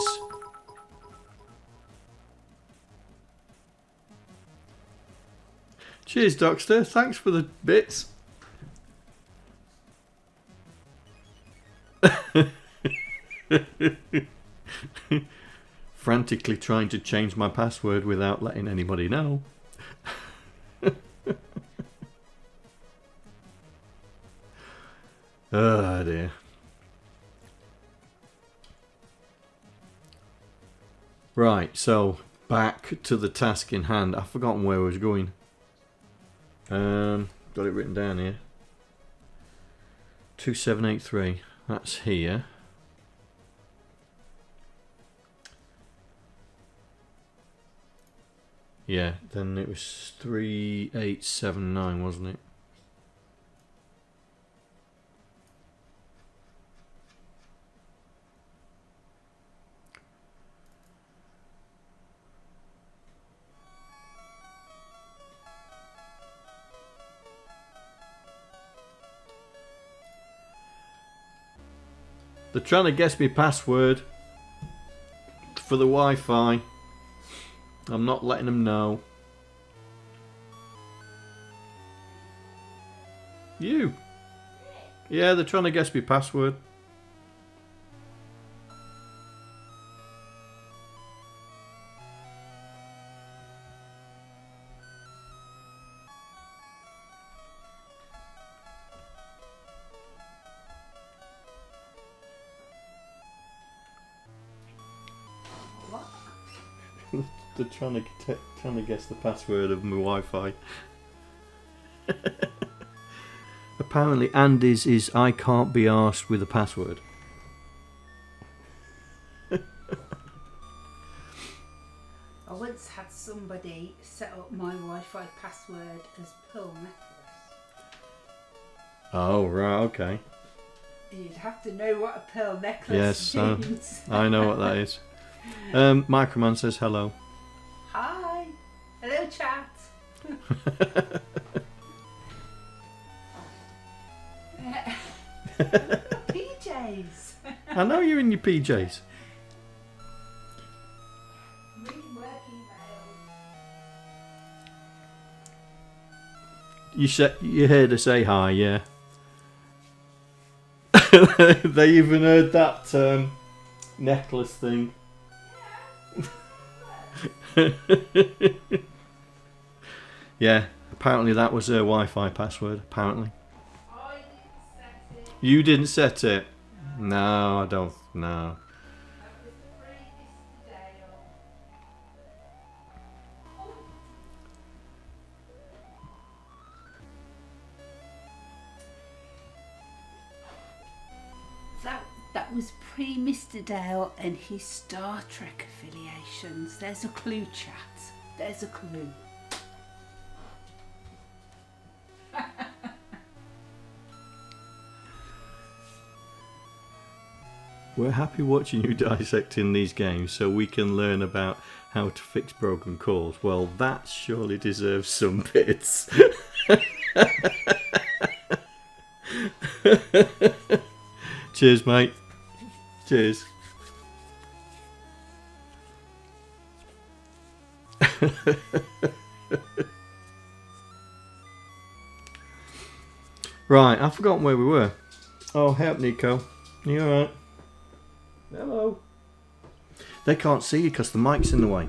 Cheers, Docster. Thanks for the bits. Frantically trying to change my password without letting anybody know. Oh dear. Right, so back to the task in hand. I've forgotten where I was going. Got it written down here. 2783. That's here. Yeah, then it was 3879, wasn't it? They're trying to guess my password for the Wi-Fi. I'm not letting them know. You? Yeah, they're trying to guess my password. They're trying to guess the password of my Wi-Fi. Apparently Andy's is I can't be arsed with a password. I once had somebody set up my Wi-Fi password as pearl necklace. Oh right, okay. You'd have to know what a pearl necklace means. I know what that is. Mikroman says hello. Hi. Hello, chat. PJs. I know you're in your PJs. Reading work emails. You heard her say hi, yeah. They even heard that necklace thing. Yeah, apparently that was her Wi-Fi password, apparently. I didn't set it. You didn't set it? No, I don't. No. That was the previous day. That was pre-Mr. Dale and his Star Trek affiliations. There's a clue, chat. There's a clue. We're happy watching you dissecting these games so we can learn about how to fix broken calls. Well, that surely deserves some bits. Cheers, mate. Cheers. Right, I've forgotten where we were. Oh, help, Nico. You alright? Hello. They can't see you because the mic's in the way.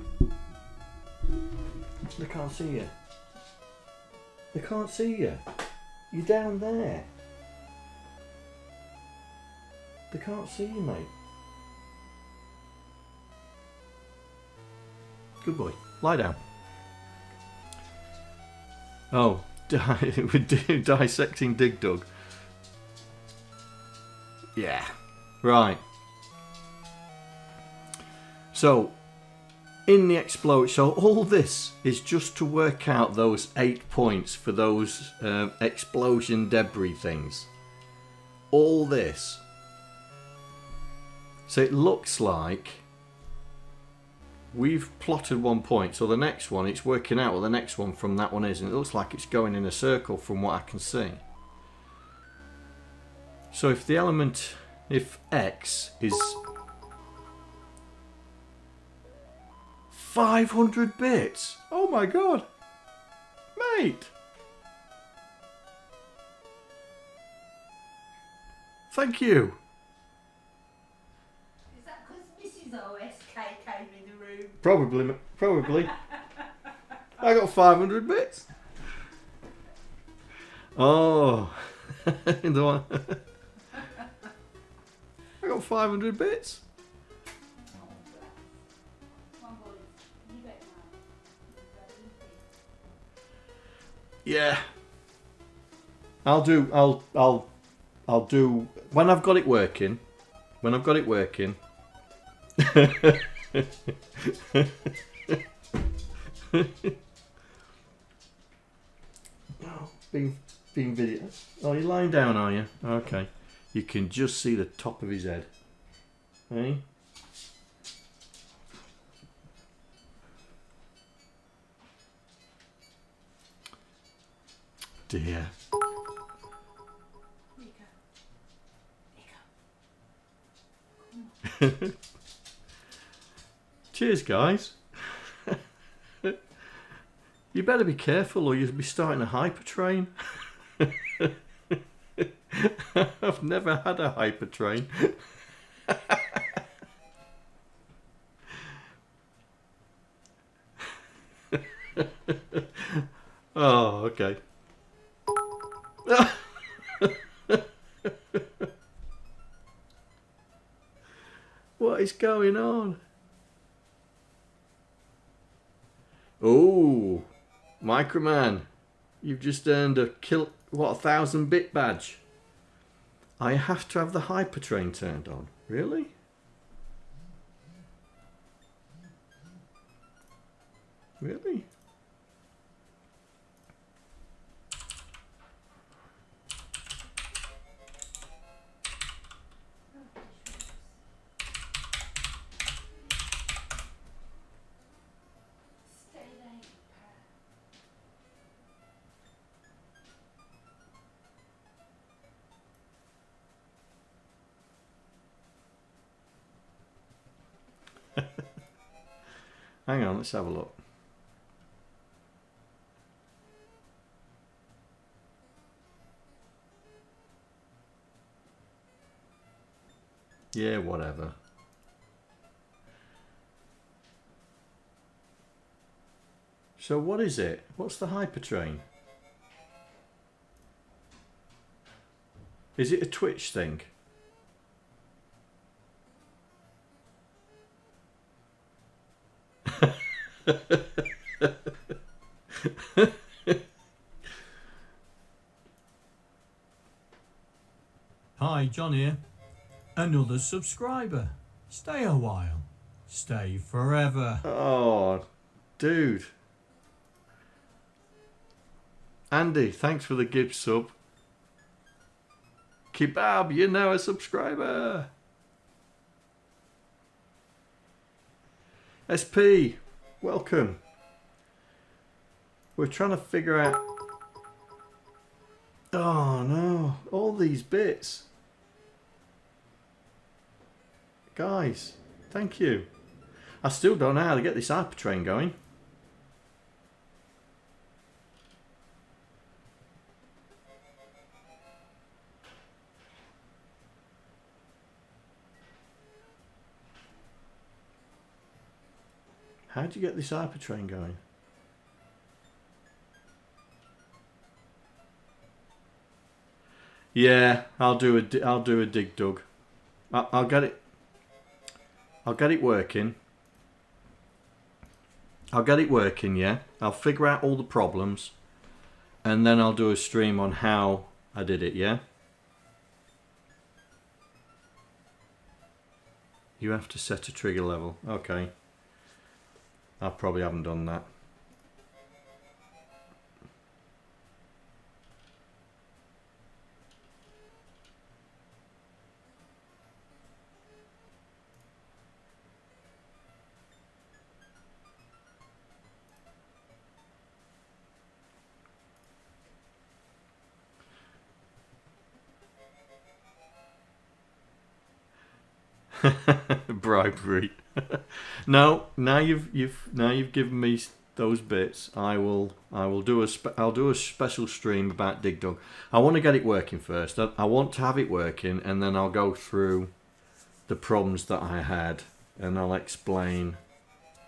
They can't see you. They can't see you. You're down there. They can't see you, mate. Good boy. Lie down. Oh, we're dissecting Dig Dug. Yeah. Right. So, in the explosion, so all this is just to work out those 8 points for those explosion debris things. All this. So it looks like we've plotted 1 point, so the next one, it's working out what the next one from that one is, and it looks like it's going in a circle from what I can see. So if the element, if X is 500 bits, oh my god, mate, thank you. Is that because Mrs. OSK came in the room? Probably. I got 500 bits. Oh, in the one. I got 500 bits. Yeah. I'll do when I've got it working. When I've got it working. Oh, being video. Oh, you're lying down, are you? Okay. You can just see the top of his head. Hey? Dear. Cheers, guys. You better be careful or you'll be starting a hypertrain. I've never had a hypertrain. Oh, okay. What is going on? Oh, Mikroman, you've just earned a 1,000-bit badge. I have to have the hypertrain turned on. Really? Really? Hang on, let's have a look. Yeah, whatever. So what is it? What's the hypertrain? Is it a Twitch thing? Hi, John here. Another subscriber. Stay a while. Stay forever. Oh, dude. Andy, thanks for the gift sub. Kebab, you're now a subscriber. SP, welcome. We're trying to figure out... Oh no, all these bits. Guys, thank you. I still don't know how to get this hypertrain going. How'd you get this hypertrain going? Yeah, I'll do a dig dug. I'll get it. I'll get it working. I'll get it working. Yeah, I'll figure out all the problems, and then I'll do a stream on how I did it. Yeah. You have to set a trigger level. Okay. I probably haven't done that. Bribery. No, now you've given me those bits. I'll do a special stream about Dig Dug. I want to get it working first. I want to have it working, and then I'll go through the problems that I had, and I'll explain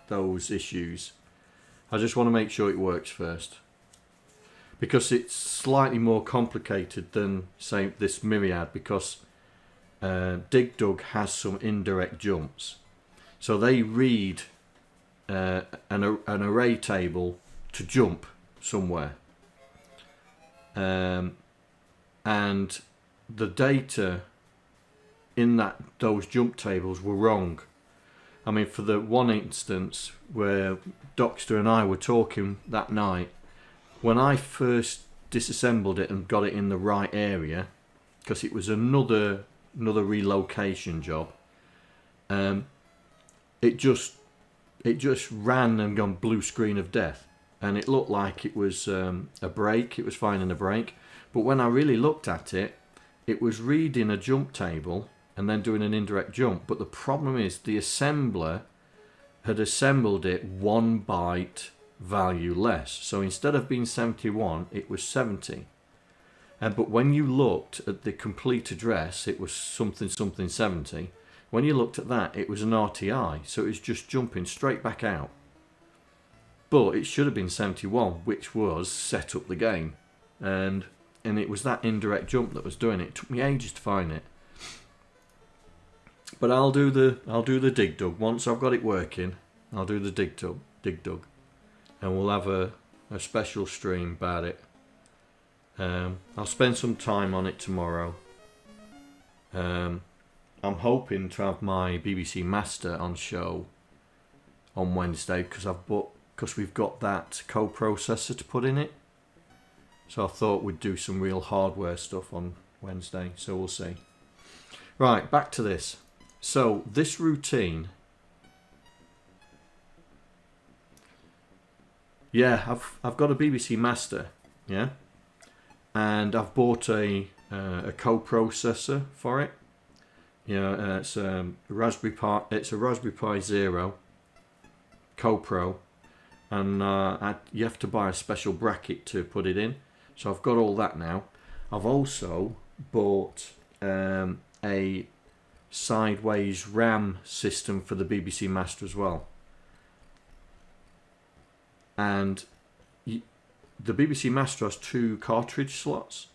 those issues. I just want to make sure it works first, because it's slightly more complicated than, say, this Myriad, because Dig Dug has some indirect jumps. So they read an array table to jump somewhere. And the data in those jump tables were wrong. I mean, for the one instance where Docster and I were talking that night, when I first disassembled it and got it in the right area, because it was another relocation job, it just ran and gone blue screen of death, and it looked like it was a break. It was finding a break, but when I really looked at it, it was reading a jump table and then doing an indirect jump. But the problem is the assembler had assembled it 1 byte value less, so instead of being 71, it was 70. But when you looked at the complete address, it was something 70. When you looked at that, it was an RTI, so it was just jumping straight back out. But it should have been 71, which was set up the game, and it was that indirect jump that was doing it. It took me ages to find it. But I'll do the Dig Dug once I've got it working. I'll do the Dig Dug, and we'll have a special stream about it. I'll spend some time on it tomorrow. I'm hoping to have my BBC Master on show on Wednesday, because we've got that co-processor to put in it. So I thought we'd do some real hardware stuff on Wednesday. So we'll see. Right, back to this. So this routine. Yeah, I've got a BBC Master. Yeah. And I've bought a co-processor for it. You know, it's a Raspberry Pi. It's a Raspberry Pi Zero Co-Pro, and you have to buy a special bracket to put it in. So I've got all that now. I've also bought a sideways RAM system for the BBC Master as well. And the BBC Master has 2 cartridge slots,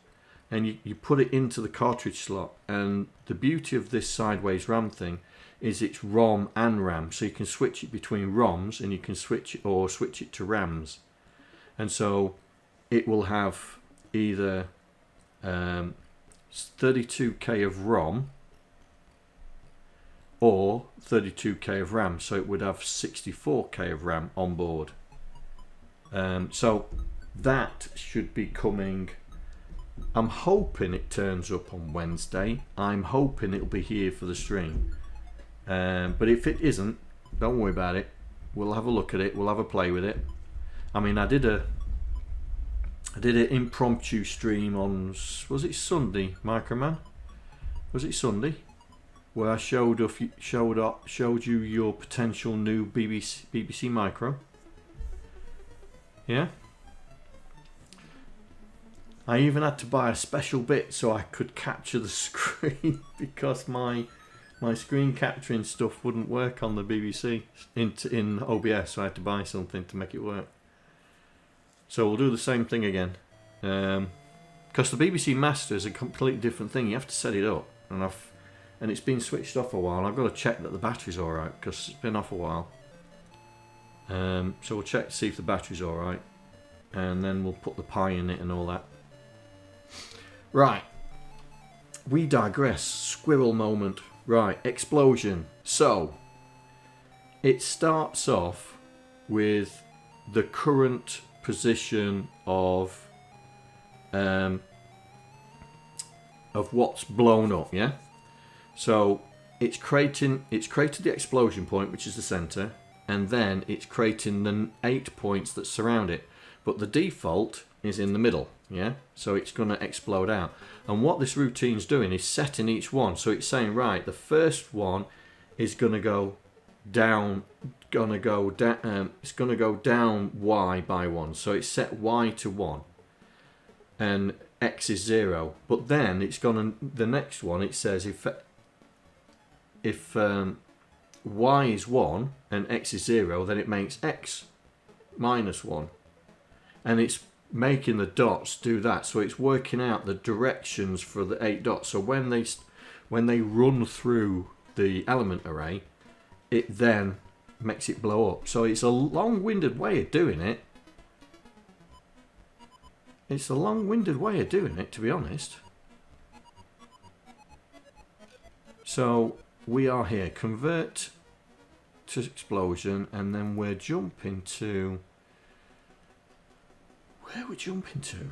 and you put it into the cartridge slot, and the beauty of this sideways RAM thing is it's ROM and RAM, so you can switch it between ROMs, and you can switch it to RAMs, and so it will have either 32k of ROM or 32k of RAM, so it would have 64k of RAM on board. So that should be coming. I'm hoping it turns up on Wednesday. I'm hoping it'll be here for the stream. But if it isn't, don't worry about it. We'll have a look at it. We'll have a play with it. I mean, I did an impromptu stream on, was it Sunday, Mikroman? Was it Sunday? Where I showed you your potential new BBC Micro. Yeah. I even had to buy a special bit so I could capture the screen because my my screen capturing stuff wouldn't work on the BBC in OBS, so I had to buy something to make it work. So we'll do the same thing again. Because the BBC Master is a completely different thing. You have to set it up, and it's been switched off a while. I've got to check that the battery's all right because it's been off a while. So we'll check to see if the battery's all right, and then we'll put the Pi in it and all that. Right. We digress. Squirrel moment. Right. Explosion. So it starts off with the current position of what's blown up, yeah. So it's created the explosion point, which is the center, and then it's creating the 8 points that surround it. But the default is in the middle, yeah. So it's going to explode out. And what this routine's doing is setting each one. So it's saying, right, the first one is going to go down. It's going to go down Y by 1. So it's set Y to 1, and X is 0. But then it's gonna the next one. It says if Y is 1 and X is 0, then it makes X minus 1, and it's making the dots do that. So it's working out the directions for the 8 dots. So when they run through the element array, it then makes it blow up. So it's a long-winded way of doing it. It's a long-winded way of doing it, to be honest. So we are here, convert to explosion, and then we're jumping to... Where are we jumping to?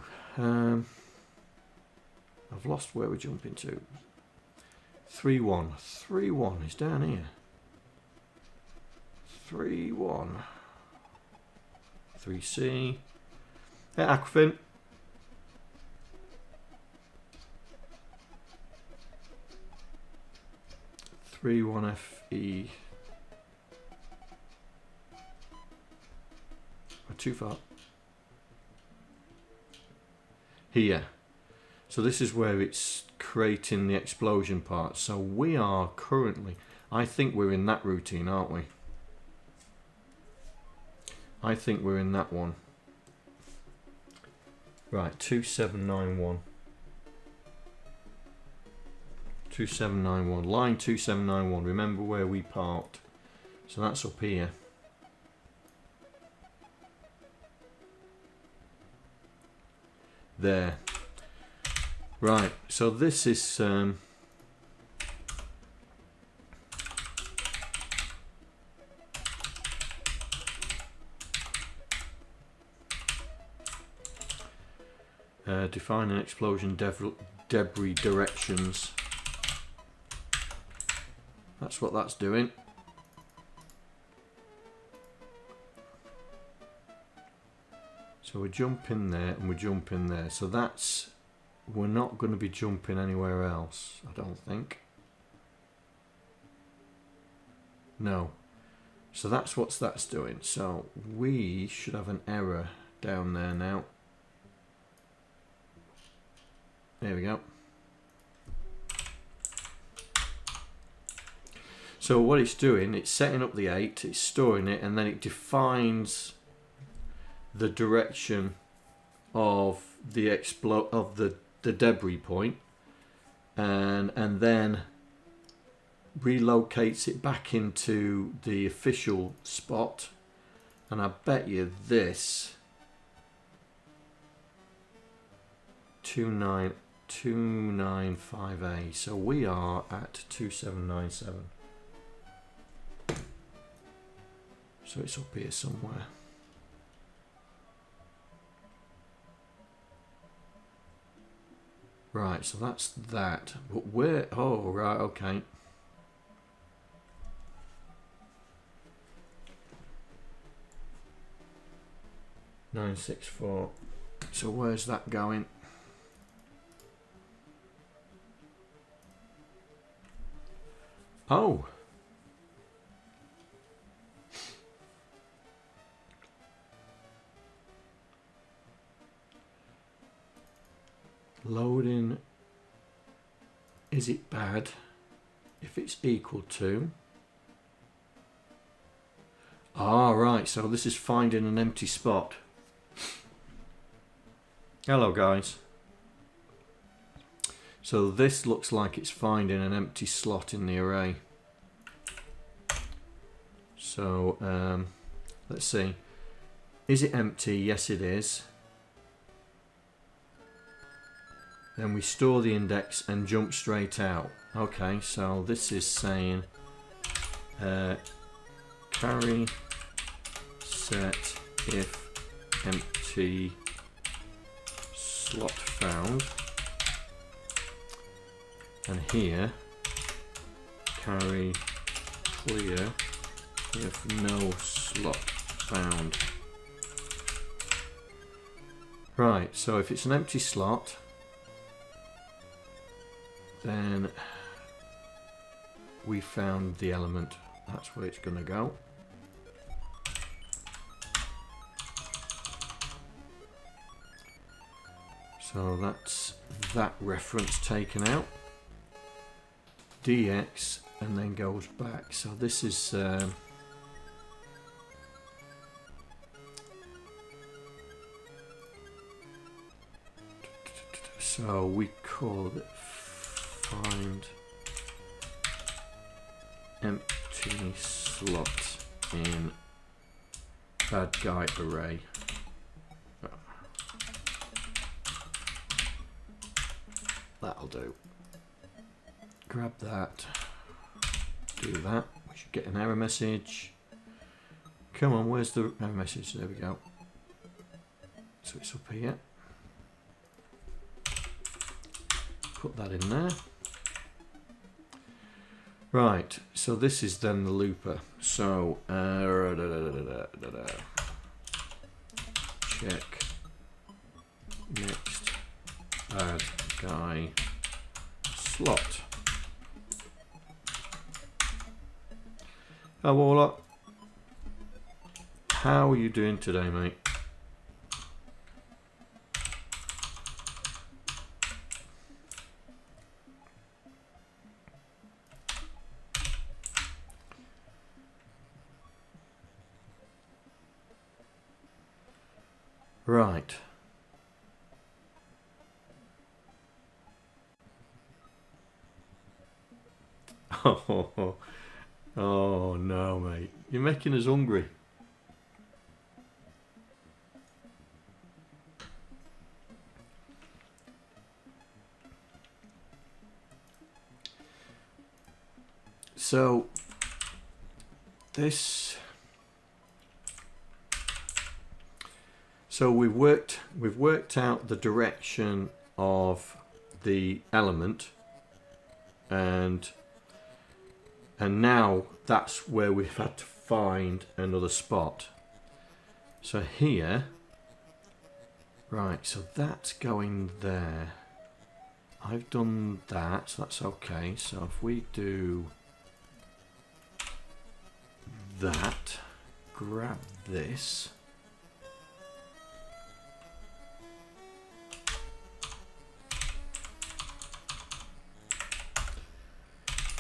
I've lost where we're jumping to. 3-1. 3-1 is down here. 3-1. 3C. Hey, Aquafin. F-E. We're too far. Here. So this is where it's creating the explosion part. So we are currently, I think we're in that routine, aren't we? I think we're in that one. Right, 2791. 2791, line 2791. Remember where we parked. So that's up here. There. Right, so this is define an explosion debris directions. That's what that's doing. So we jump in there and we jump in there. So that's, we're not going to be jumping anywhere else, I don't think. No. So that's what that's doing. So we should have an error down there now. There we go. So what it's doing, it's setting up the 8, it's storing it, and then it defines the direction of the the debris point, and then relocates it back into the official spot. And I bet you this 295A. So we are at 2797. So it's up here somewhere. Right, so that's that. But where? Oh, right, okay. $964. So where's that going? Oh. Loading. Is it bad? if it's equal to... Ah, right, so this is finding an empty spot. Hello, guys. So this looks like it's finding an empty slot in the array. So let's see. Is it empty? Yes, it is. Then we store the index and jump straight out. Okay, so this is saying carry set if empty slot found, and here carry clear if no slot found. Right, so if it's an empty slot, then we found the element. That's where it's going to go. So that's that reference taken out. DX and then goes back. So this is so we call it find empty slot in bad guy array. That'll do. Grab that. Do that. We should get an error message. Come on, where's the error message? There we go. So it's up here. Put that in there. Right, so this is then the looper. So check next bad guy slot. Oh, WauloK, how are you doing today, mate? Right. Oh no, mate. You're making us hungry. So this, so we've worked out the direction of the element, and now that's where we've had to find another spot. So here, right, so that's going there. I've done that, so that's okay. So if we do that, grab this,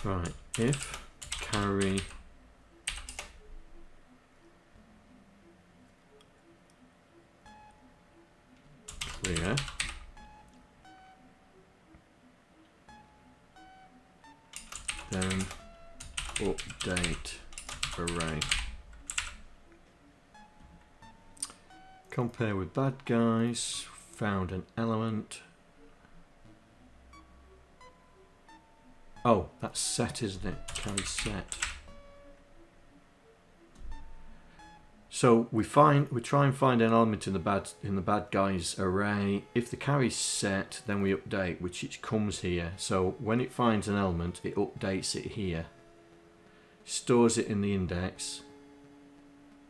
right, if carry clear then update array, compare with bad guys, found an element. Oh, that's set, isn't it? Carry set. So we try and find an element in the bad guys array. If the carry's set, then we update, which it comes here. So when it finds an element, it updates it here, stores it in the index,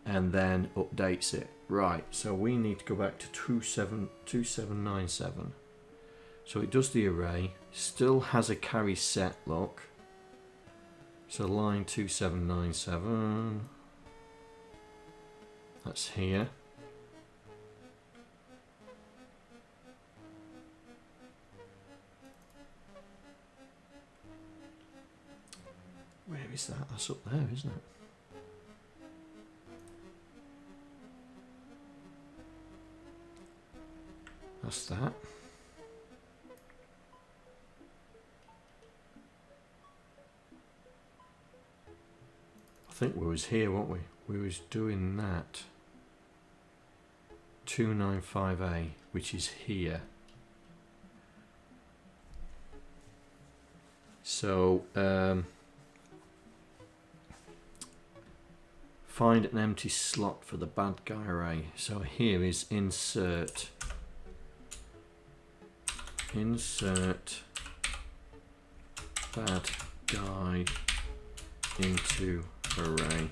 and then updates it. Right. So we need to go back to 2797. So it does the array, still has a carry set, look. So line 2797, that's here. is that? That's up there, isn't it? That's that. I think we was here, weren't we? We was doing that. 295A, which is here. So find an empty slot for the bad guy array. So here is insert bad guy into array.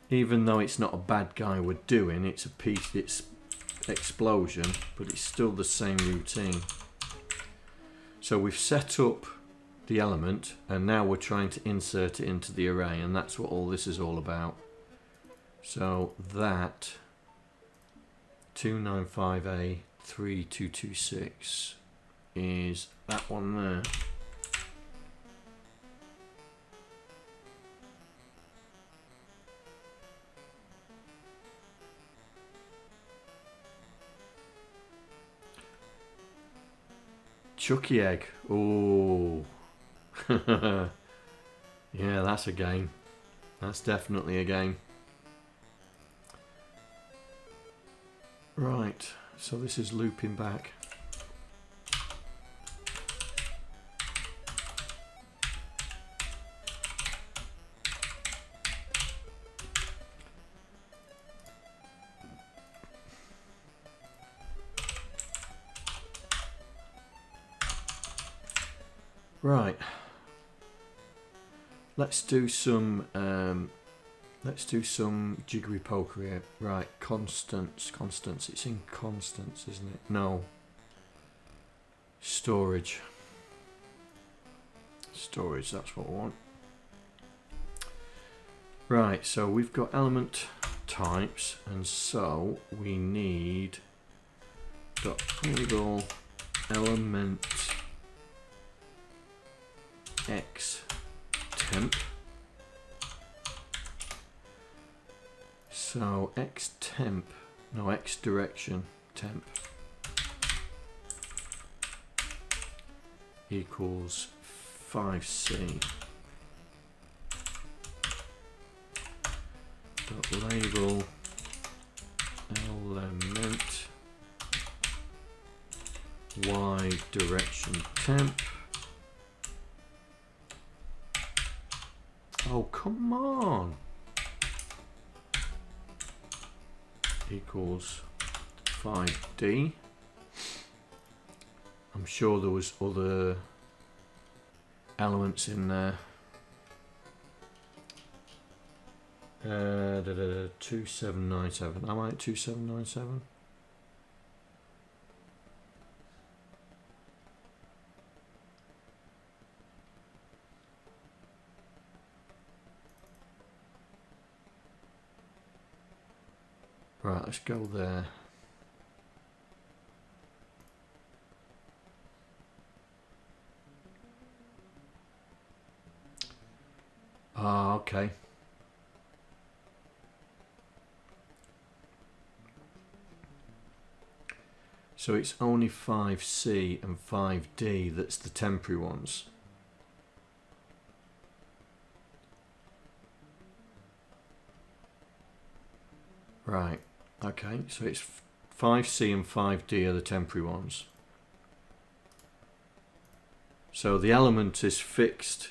Even though it's not a bad guy we're doing, it's a piece, it's explosion, but it's still the same routine. So we've set up the element and now we're trying to insert it into the array, and that's what all this is all about. So that 295A 3226 is that one there. Chucky egg. Oh. Yeah, that's a game. That's definitely a game. Right, so this is looping back. Right, let's do some jiggery poker here. Right, constants, it's in constants, isn't it? No, storage, that's what we want. Right, so we've got element types, and so we need label element x temp. So x temp, no, x direction temp equals 5c dot label element y direction temp. Oh, come on. Equals 5D. I'm sure there was other elements in there. 2797. Am I at 2797? Right, let's go there. Ah, okay. So it's only 5C and 5D that's the temporary ones. Right, okay, so it's 5C and 5D are the temporary ones. So the element is fixed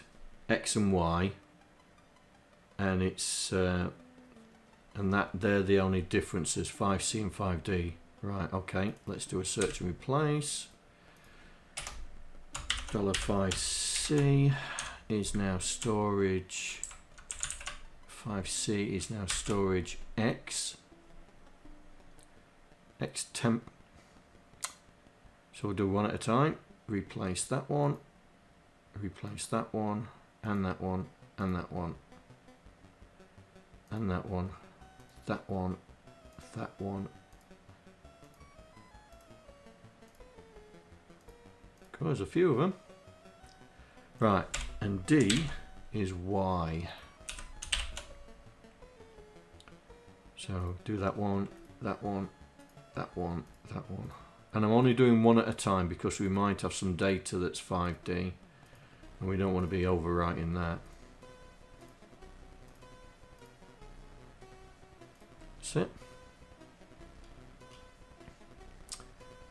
X and Y, and it's and that they're the only differences, 5C and 5D. Right, okay, let's do a search and replace. $5C is now storage. 5C is now storage X. X temp. So we'll do one at a time. Replace that one. Replace that one. And that one. And that one. And that one. That one. That one. God, there's a few of them. Right, and D is Y. So do that one, that one, that one, that one. And I'm only doing one at a time because we might have some data that's 5D and we don't want to be overwriting that. That's it.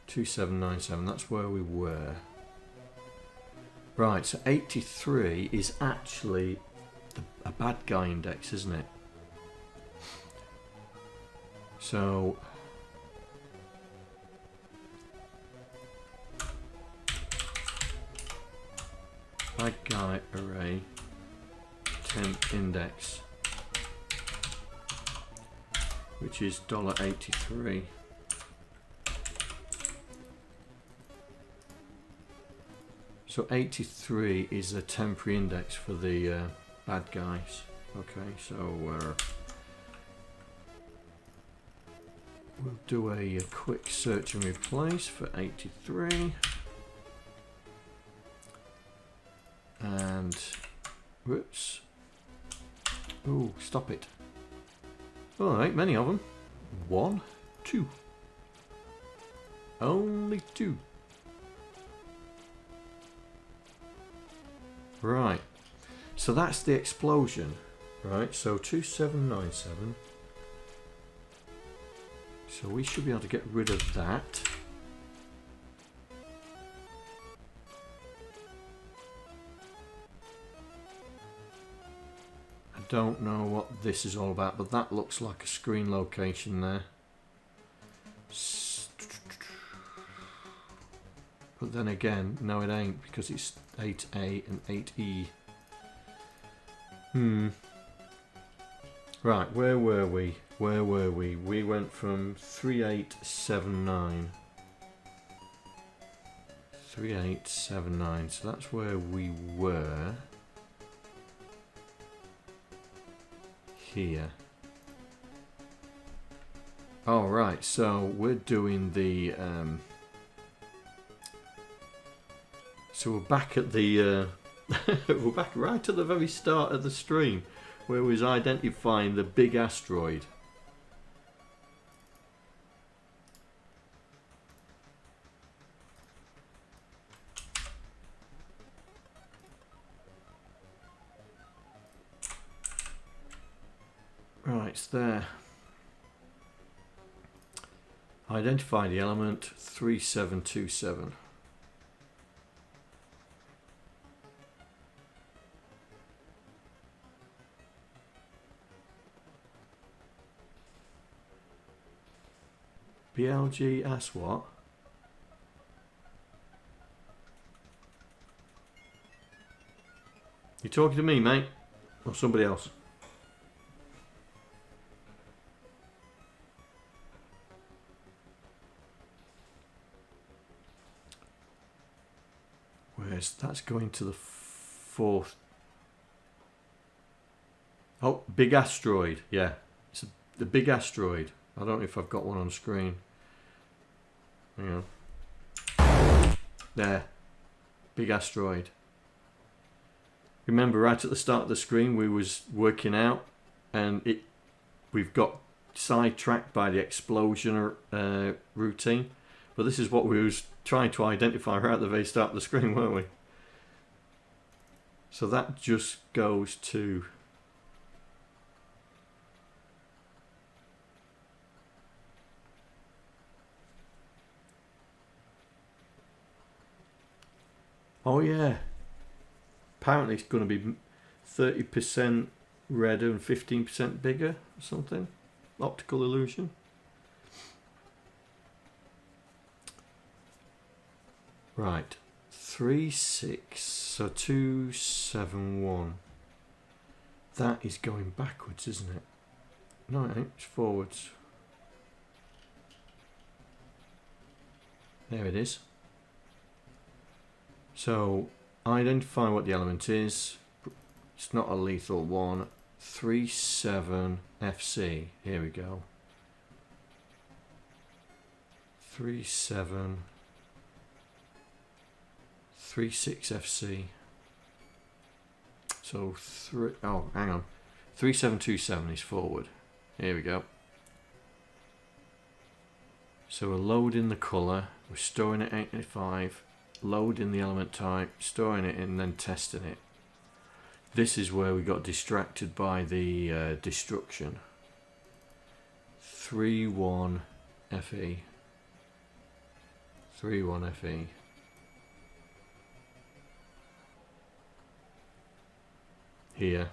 2797, that's where we were. Right, so 83 is actually a bad guy index, isn't it? So bad guy array temp index, which is $83. So 83 is a temporary index for the bad guys. Okay, so we'll do a quick search and replace for 83. And whoops. Oh, stop it. Oh, there ain't many of them. 1, 2. Only 2. Right, so that's the explosion, right? So 2797. So we should be able to get rid of that. I don't know what this is all about, but that looks like a screen location there. But then again, no it ain't, because it's 8A and 8E. Right, where were we? Where were we? We went from 3879. 3879, so that's where we were. Here. Oh, right, so we're doing the... So we're back at the we're back right at the very start of the stream where we was identifying the big asteroid. Right, it's there. Identify the element 3727. BLG asks what? You talking to me, mate? Or somebody else? Where's that's going to the fourth? Oh, big asteroid. Yeah, it's the big asteroid. I don't know if I've got one on screen. Hang on. There. Big asteroid. Remember right at the start of the screen we was working out and we've got sidetracked by the explosion routine. But this is what we was trying to identify right at the very start of the screen, weren't we? So that just goes to... Oh yeah, apparently it's going to be 30% redder and 15% bigger or something. Optical illusion. Right, 36, so 271. That is going backwards, isn't it? No, it ain't, it's forwards. There it is. So identify what the element is. It's not a lethal one. 37 FC. Here we go. 37 36 FC. So hang on. 3727 is forward. Here we go. So we're loading the colour, we're storing it 85, loading the element type, storing it in, then testing it. This is where we got distracted by the destruction. 31 FE. 31 FE. Here.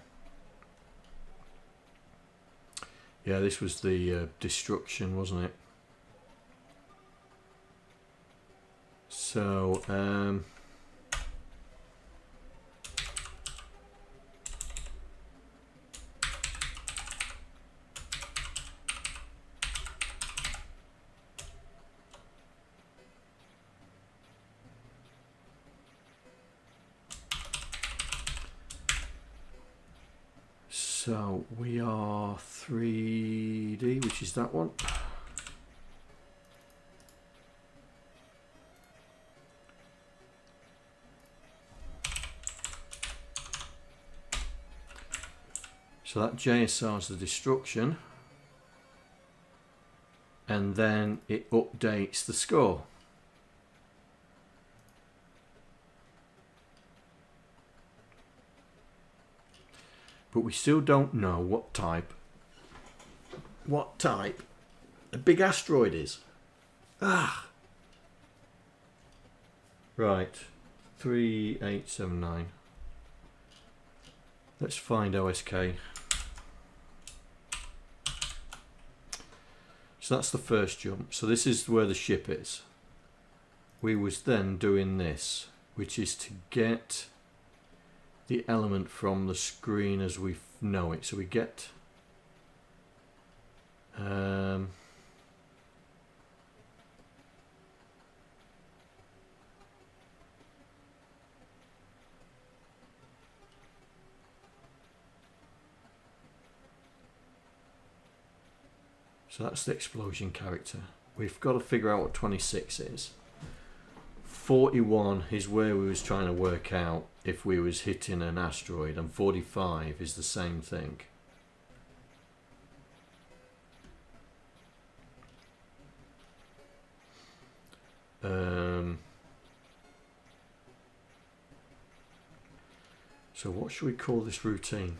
Yeah, this was the destruction, wasn't it? So, so we are 3D, which is that one. So that JSR is the destruction, and then it updates the score. But we still don't know what type a big asteroid is. Ah. Right, 3879. Let's find OSK. So that's the first jump. So this is where the ship is. We was then doing this, which is to get the element from the screen as we know it. So we get so that's the explosion character. We've got to figure out what 26 is. 41 is where we was trying to work out if we was hitting an asteroid, and 45 is the same thing. So what should we call this routine?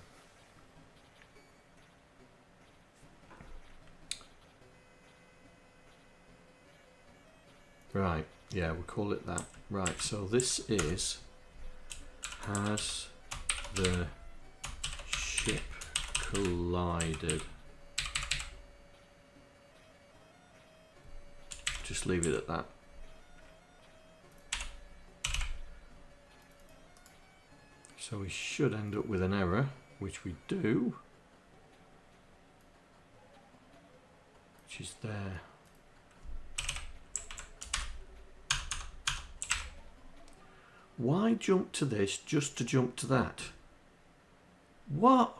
Right, yeah, we'll call it that. Right, so this is, has the ship collided? Just leave it at that. So we should end up with an error, which we do, which is there. Why jump to this just to jump to that? What?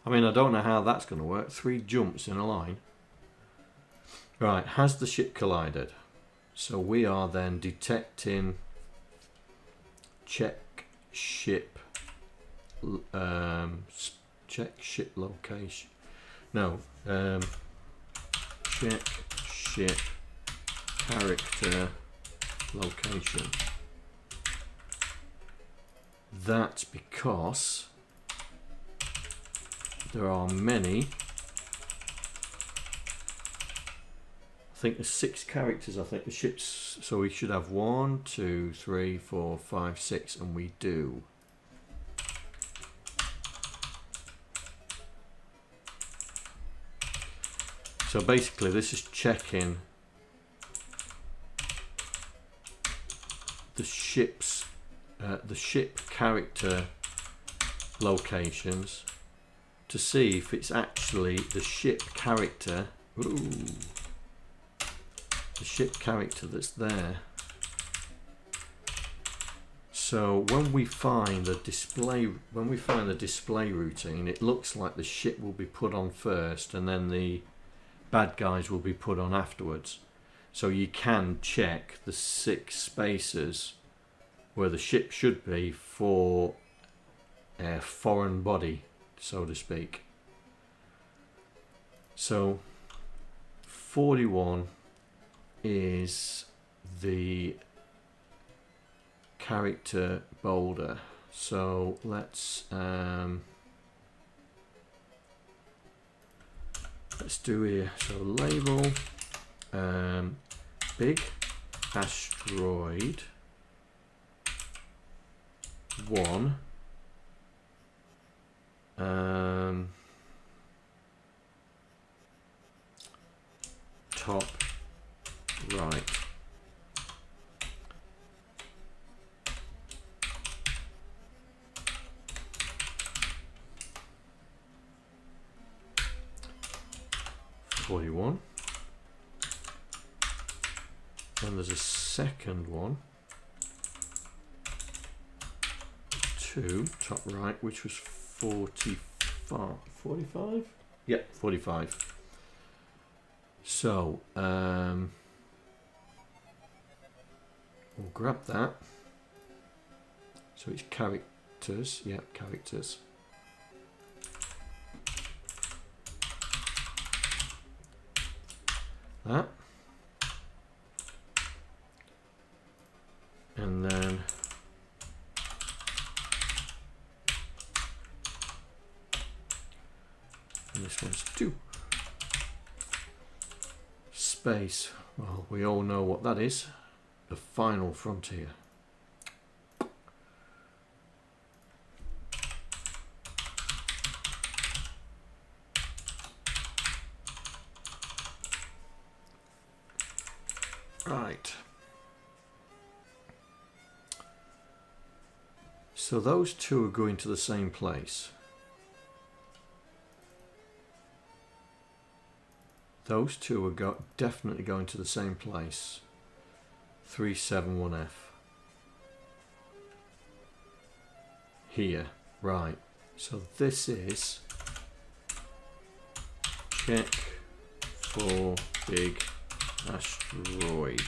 I mean, I don't know how that's going to work. 3 jumps in a line. Right, has the ship collided? So we are then detecting check ship location. No, check ship character location. That's because there are many. I think there's 6 characters. I think the ships. So we should have 1, 2, 3, 4, 5, 6, and we do. So basically, this is checking the ship's the ship character locations to see if it's actually the ship character. Ooh. The ship character that's there. So when we find the display routine, it looks like the ship will be put on first, and then the bad guys will be put on afterwards. So you can check the 6 spaces where the ship should be for a foreign body, so to speak. So 41 is the character boulder. So let's do here. So label big asteroid 1 top right. .41. Then there's a second one, 2 top right, which was 45. 45? Yep, 45. So we'll grab that. So it's characters. Yep, characters. That. And then this one's 2. Space. Well, we all know what that is. The final frontier. Right. So those 2 are going to the same place. Those 2 are definitely going to the same place. 371F. Here. Right. So this is check for big asteroid.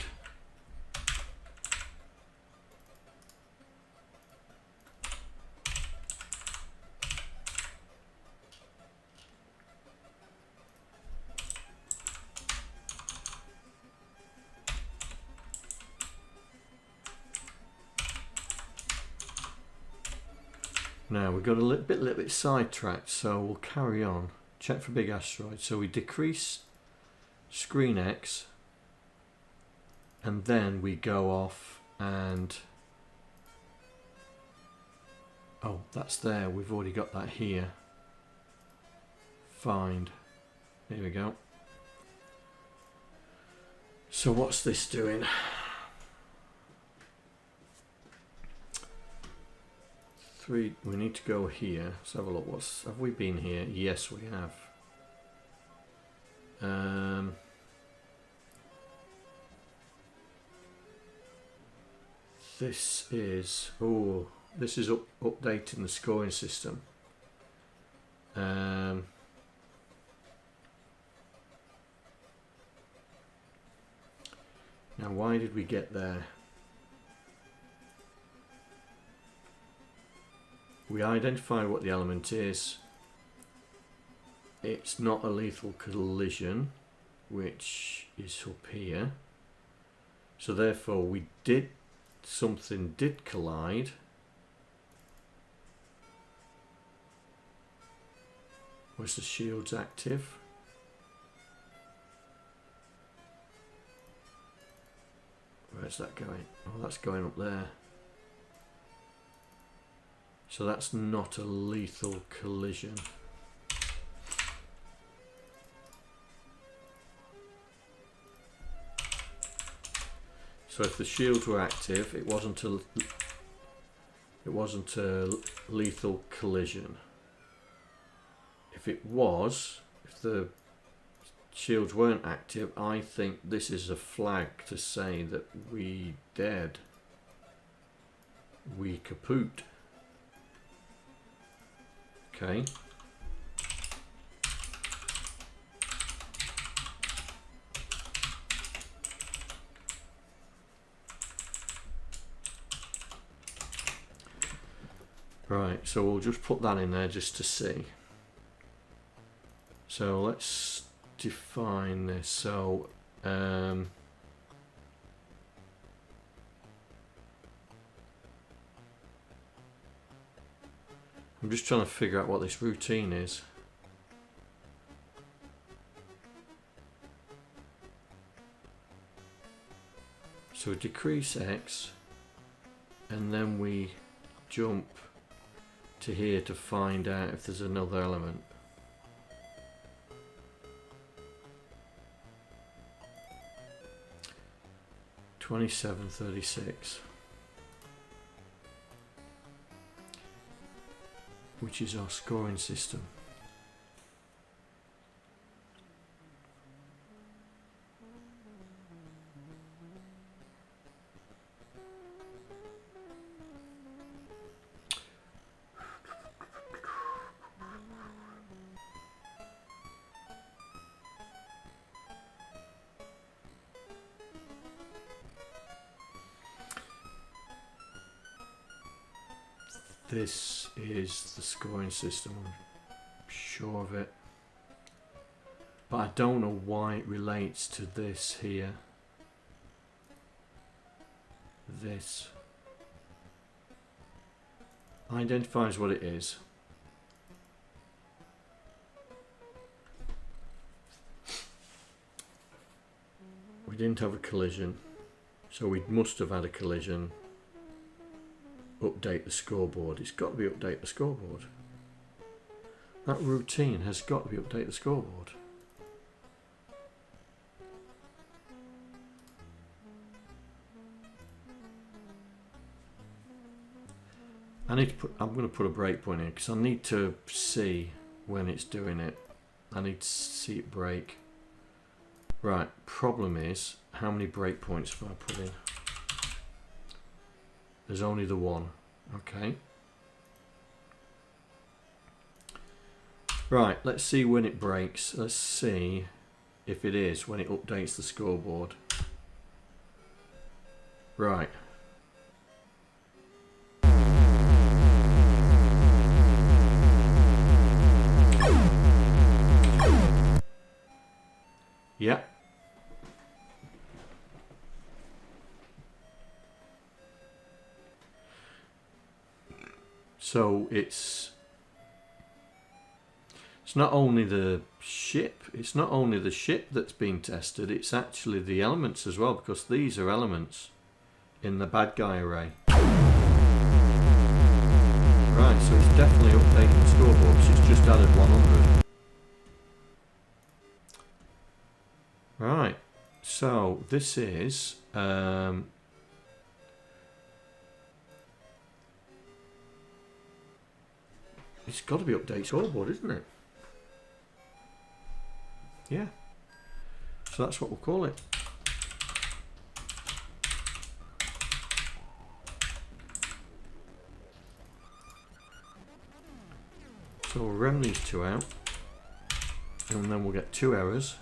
Now we've got a little bit sidetracked, so we'll carry on. Check for big asteroids. So we decrease screen X, and then we go off and oh, that's there. We've already got that here. Find. There we go. So what's this doing? We need to go here. Let's have a look. Have we been here? Yes, we have. This is updating the scoring system. Now why did we get there? We identify what the element is. It's not a lethal collision, which is up here. So therefore something did collide. Was the shields active? Where's that going? Oh, that's going up there. So that's not a lethal collision. So if the shields were active, it wasn't a lethal collision. If the shields weren't active, I think this is a flag to say that we dead. We kaput. Okay. Right, so we'll just put that in there just to see. So let's define this. So I'm just trying to figure out what this routine is. So we decrease X and then we jump to here to find out if there's another element. $27.36, which is our scoring system. This is the scoring system, I'm sure of it, but I don't know why it relates to this here. This identifies what it is. We didn't have a collision, so we must have had a collision. Update the scoreboard. It's got to be update the scoreboard. That routine has got to be update the scoreboard. I'm going to put a breakpoint in because I need to see when it's doing it. I need to see it break. Right, problem is, how many breakpoints have I put in? There's only the one. Okay. Right, let's see when it breaks. Let's see if it is when it updates the scoreboard. Right. Yeah. So it's not only the ship, that's being tested, it's actually the elements as well, because these are elements in the bad guy array. Right, so it's definitely updating the scoreboard because it's just added 100. Right, so this is it's got to be update scoreboard, isn't it? Yeah. So that's what we'll call it. So we'll rem these two out, and then we'll get 2 errors.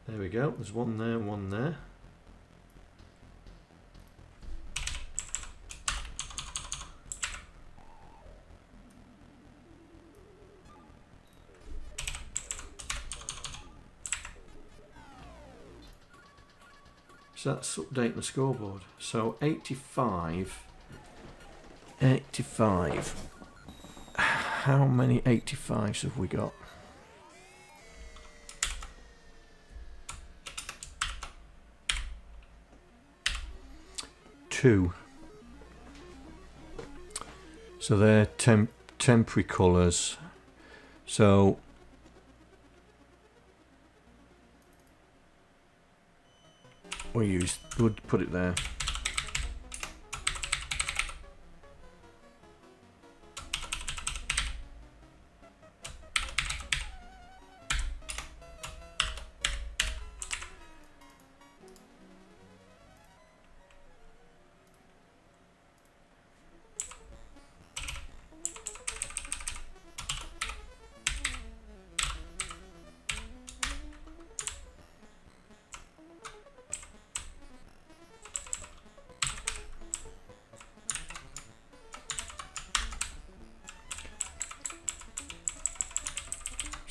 There we go. There's one there, one there. So that's updating the scoreboard. So 85. How many 85s have we got? Two. So they're temporary colours. So we'll put it there.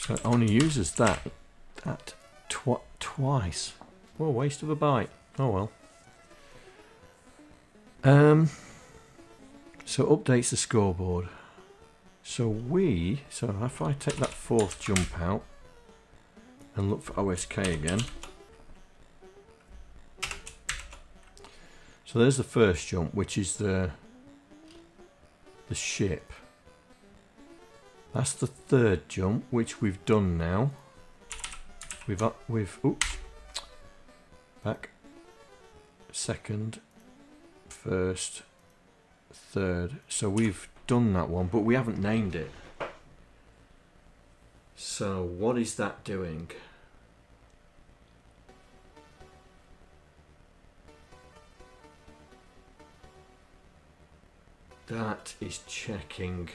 So it only uses that twice. What a waste of a byte. Oh well. So updates the scoreboard. So if I take that fourth jump out and look for OSK again. So there's the first jump, which is the ship. That's the third jump, which we've done now. Oops. Back. Second, first, third. So we've done that one, but we haven't named it. So what is that doing? That is checking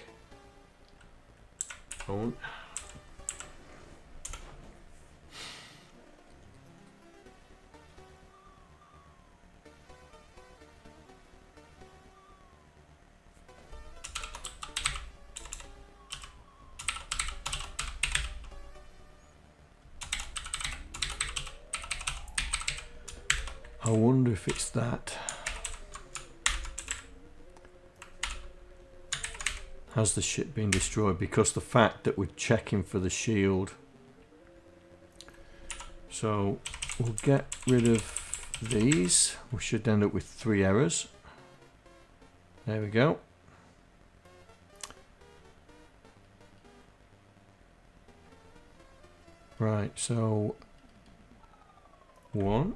on. I wonder if it's that. Has the ship been destroyed? Because the fact that we're checking for the shield. So we'll get rid of these. We should end up with 3 errors. There we go. Right, so 1,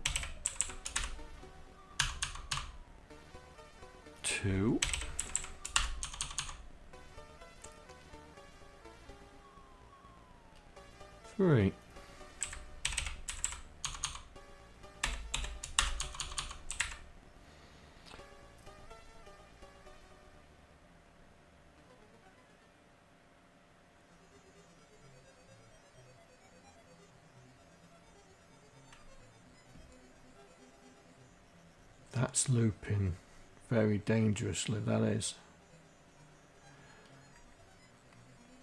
2, 3. That's looping very dangerously, that is.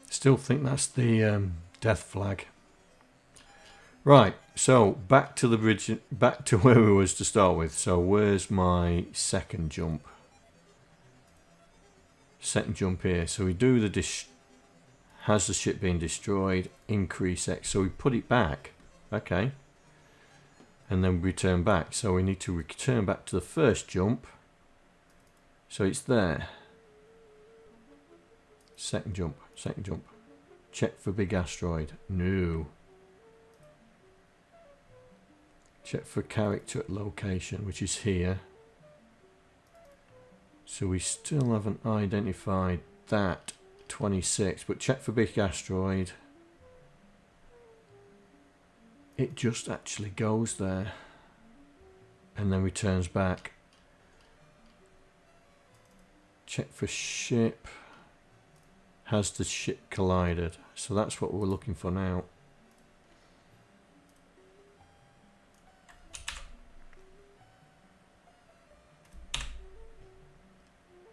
Still think that's the death flag. Right, so back to the bridge, back to where we was to start with. So where's my second jump? Second jump here. So we do the has the ship been destroyed? Increase X. So we put it back. Okay. And then return back. So we need to return back to the first jump. So it's there. Second jump. Second jump. Check for big asteroid. No. Check for character at location, which is here. So we still haven't identified that 26, but check for big asteroid. It just actually goes there and then returns back. Check for ship. Has the ship collided? So that's what we're looking for now.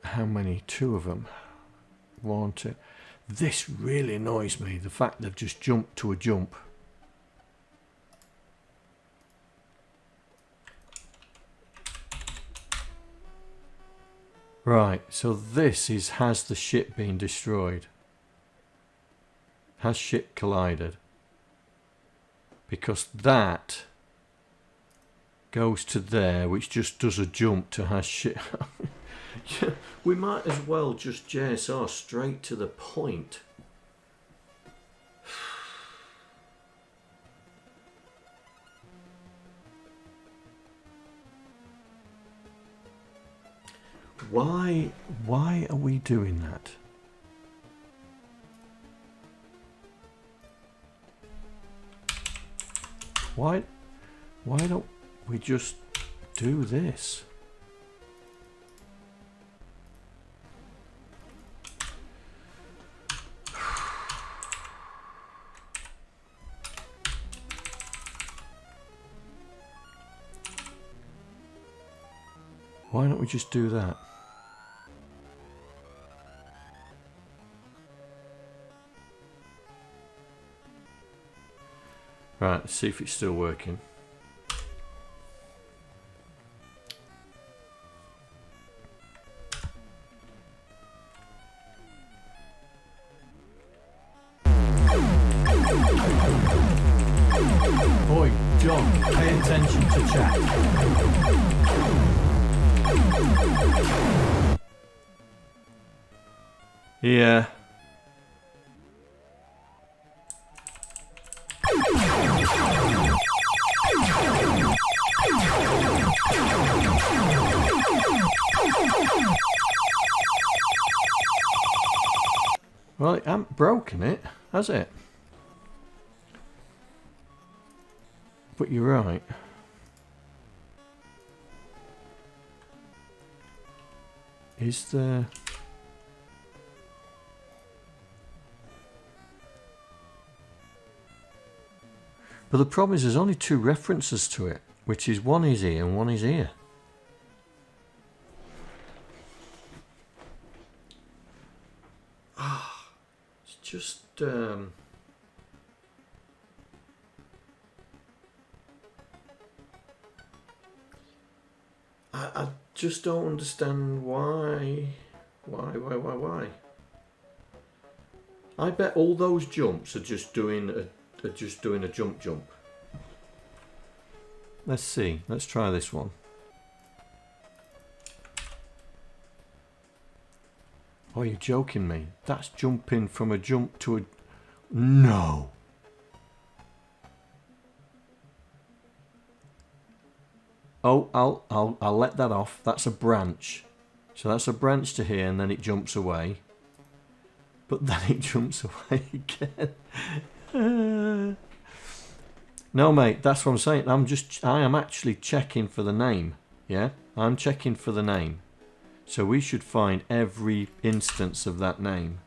How many? 2 of them. 1, 2. This really annoys me. The fact they've just jumped to a jump. Right, so this is, has the ship been destroyed? Has ship collided? Because that goes to there, which just does a jump to has ship. Yeah, we might as well just JSR straight to the point. Why are we doing that? Why don't we just do this? Why don't we just do that? Right, let's see if it's still working. Boy, John, pay attention to chat. Yeah. Well, it hasn't broken it, has it? But you're right. Is there... But the problem is there's only 2 references to it, which is one is here and one is here. It's just... I just don't understand why. Why? I bet all those jumps are just doing a jump. Let's see. Let's try this one. Oh, you're joking me. That's jumping from a jump to a... No. Oh, I'll let that off. That's a branch. So that's a branch to here and then it jumps away. But then it jumps away again. No, mate, that's what I'm saying. I am actually checking for the name. Yeah? I'm checking for the name. So we should find every instance of that name.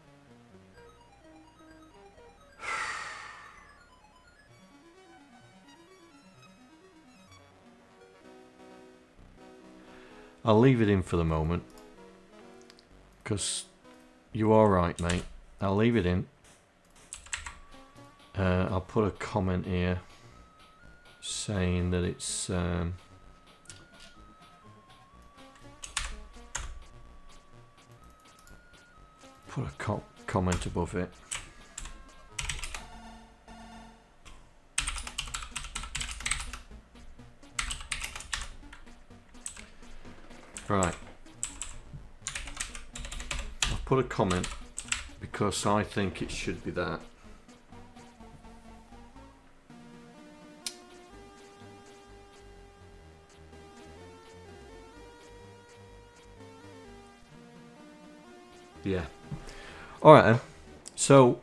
I'll leave it in for the moment. Because you are right, mate. I'll leave it in. I'll put a comment here saying that it's... put a comment above it. Right. I'll put a comment because I think it should be that. Yeah. All right then. So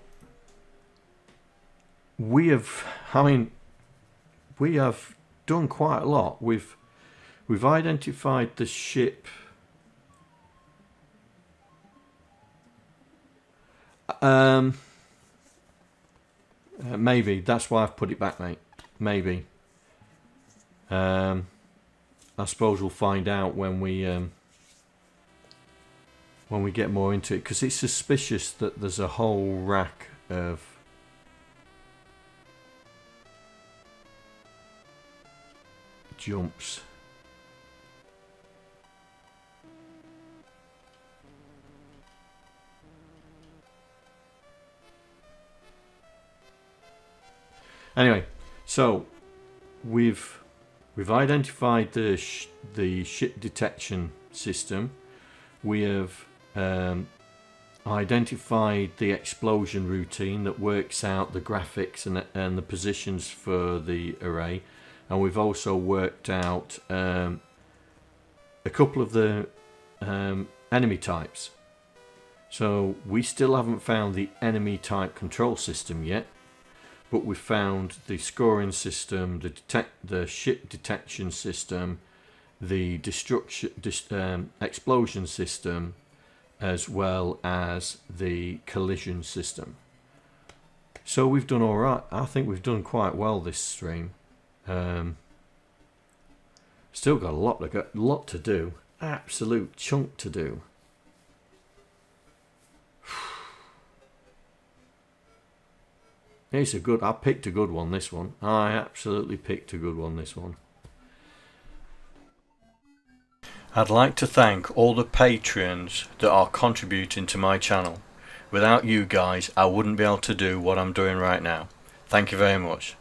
we have done quite a lot. We've identified the ship. Maybe that's why I've put it back, mate. Maybe. I suppose we'll find out when we get more into it, because it's suspicious that there's a whole rack of jumps. Anyway, so we've identified the ship detection system. We have identified the explosion routine that works out the graphics and the positions for the array, and we've also worked out a couple of the enemy types. So we still haven't found the enemy type control system yet, but we've found the scoring system, the ship detection system, the explosion system, as well as the collision system. So we've done all right. I think we've done quite well this stream. Still got a lot to do. Absolute chunk to do. It's a good. I picked a good one. This one. I absolutely picked a good one. This one. I'd like to thank all the patrons that are contributing to my channel. Without you guys, I wouldn't be able to do what I'm doing right now. Thank you very much.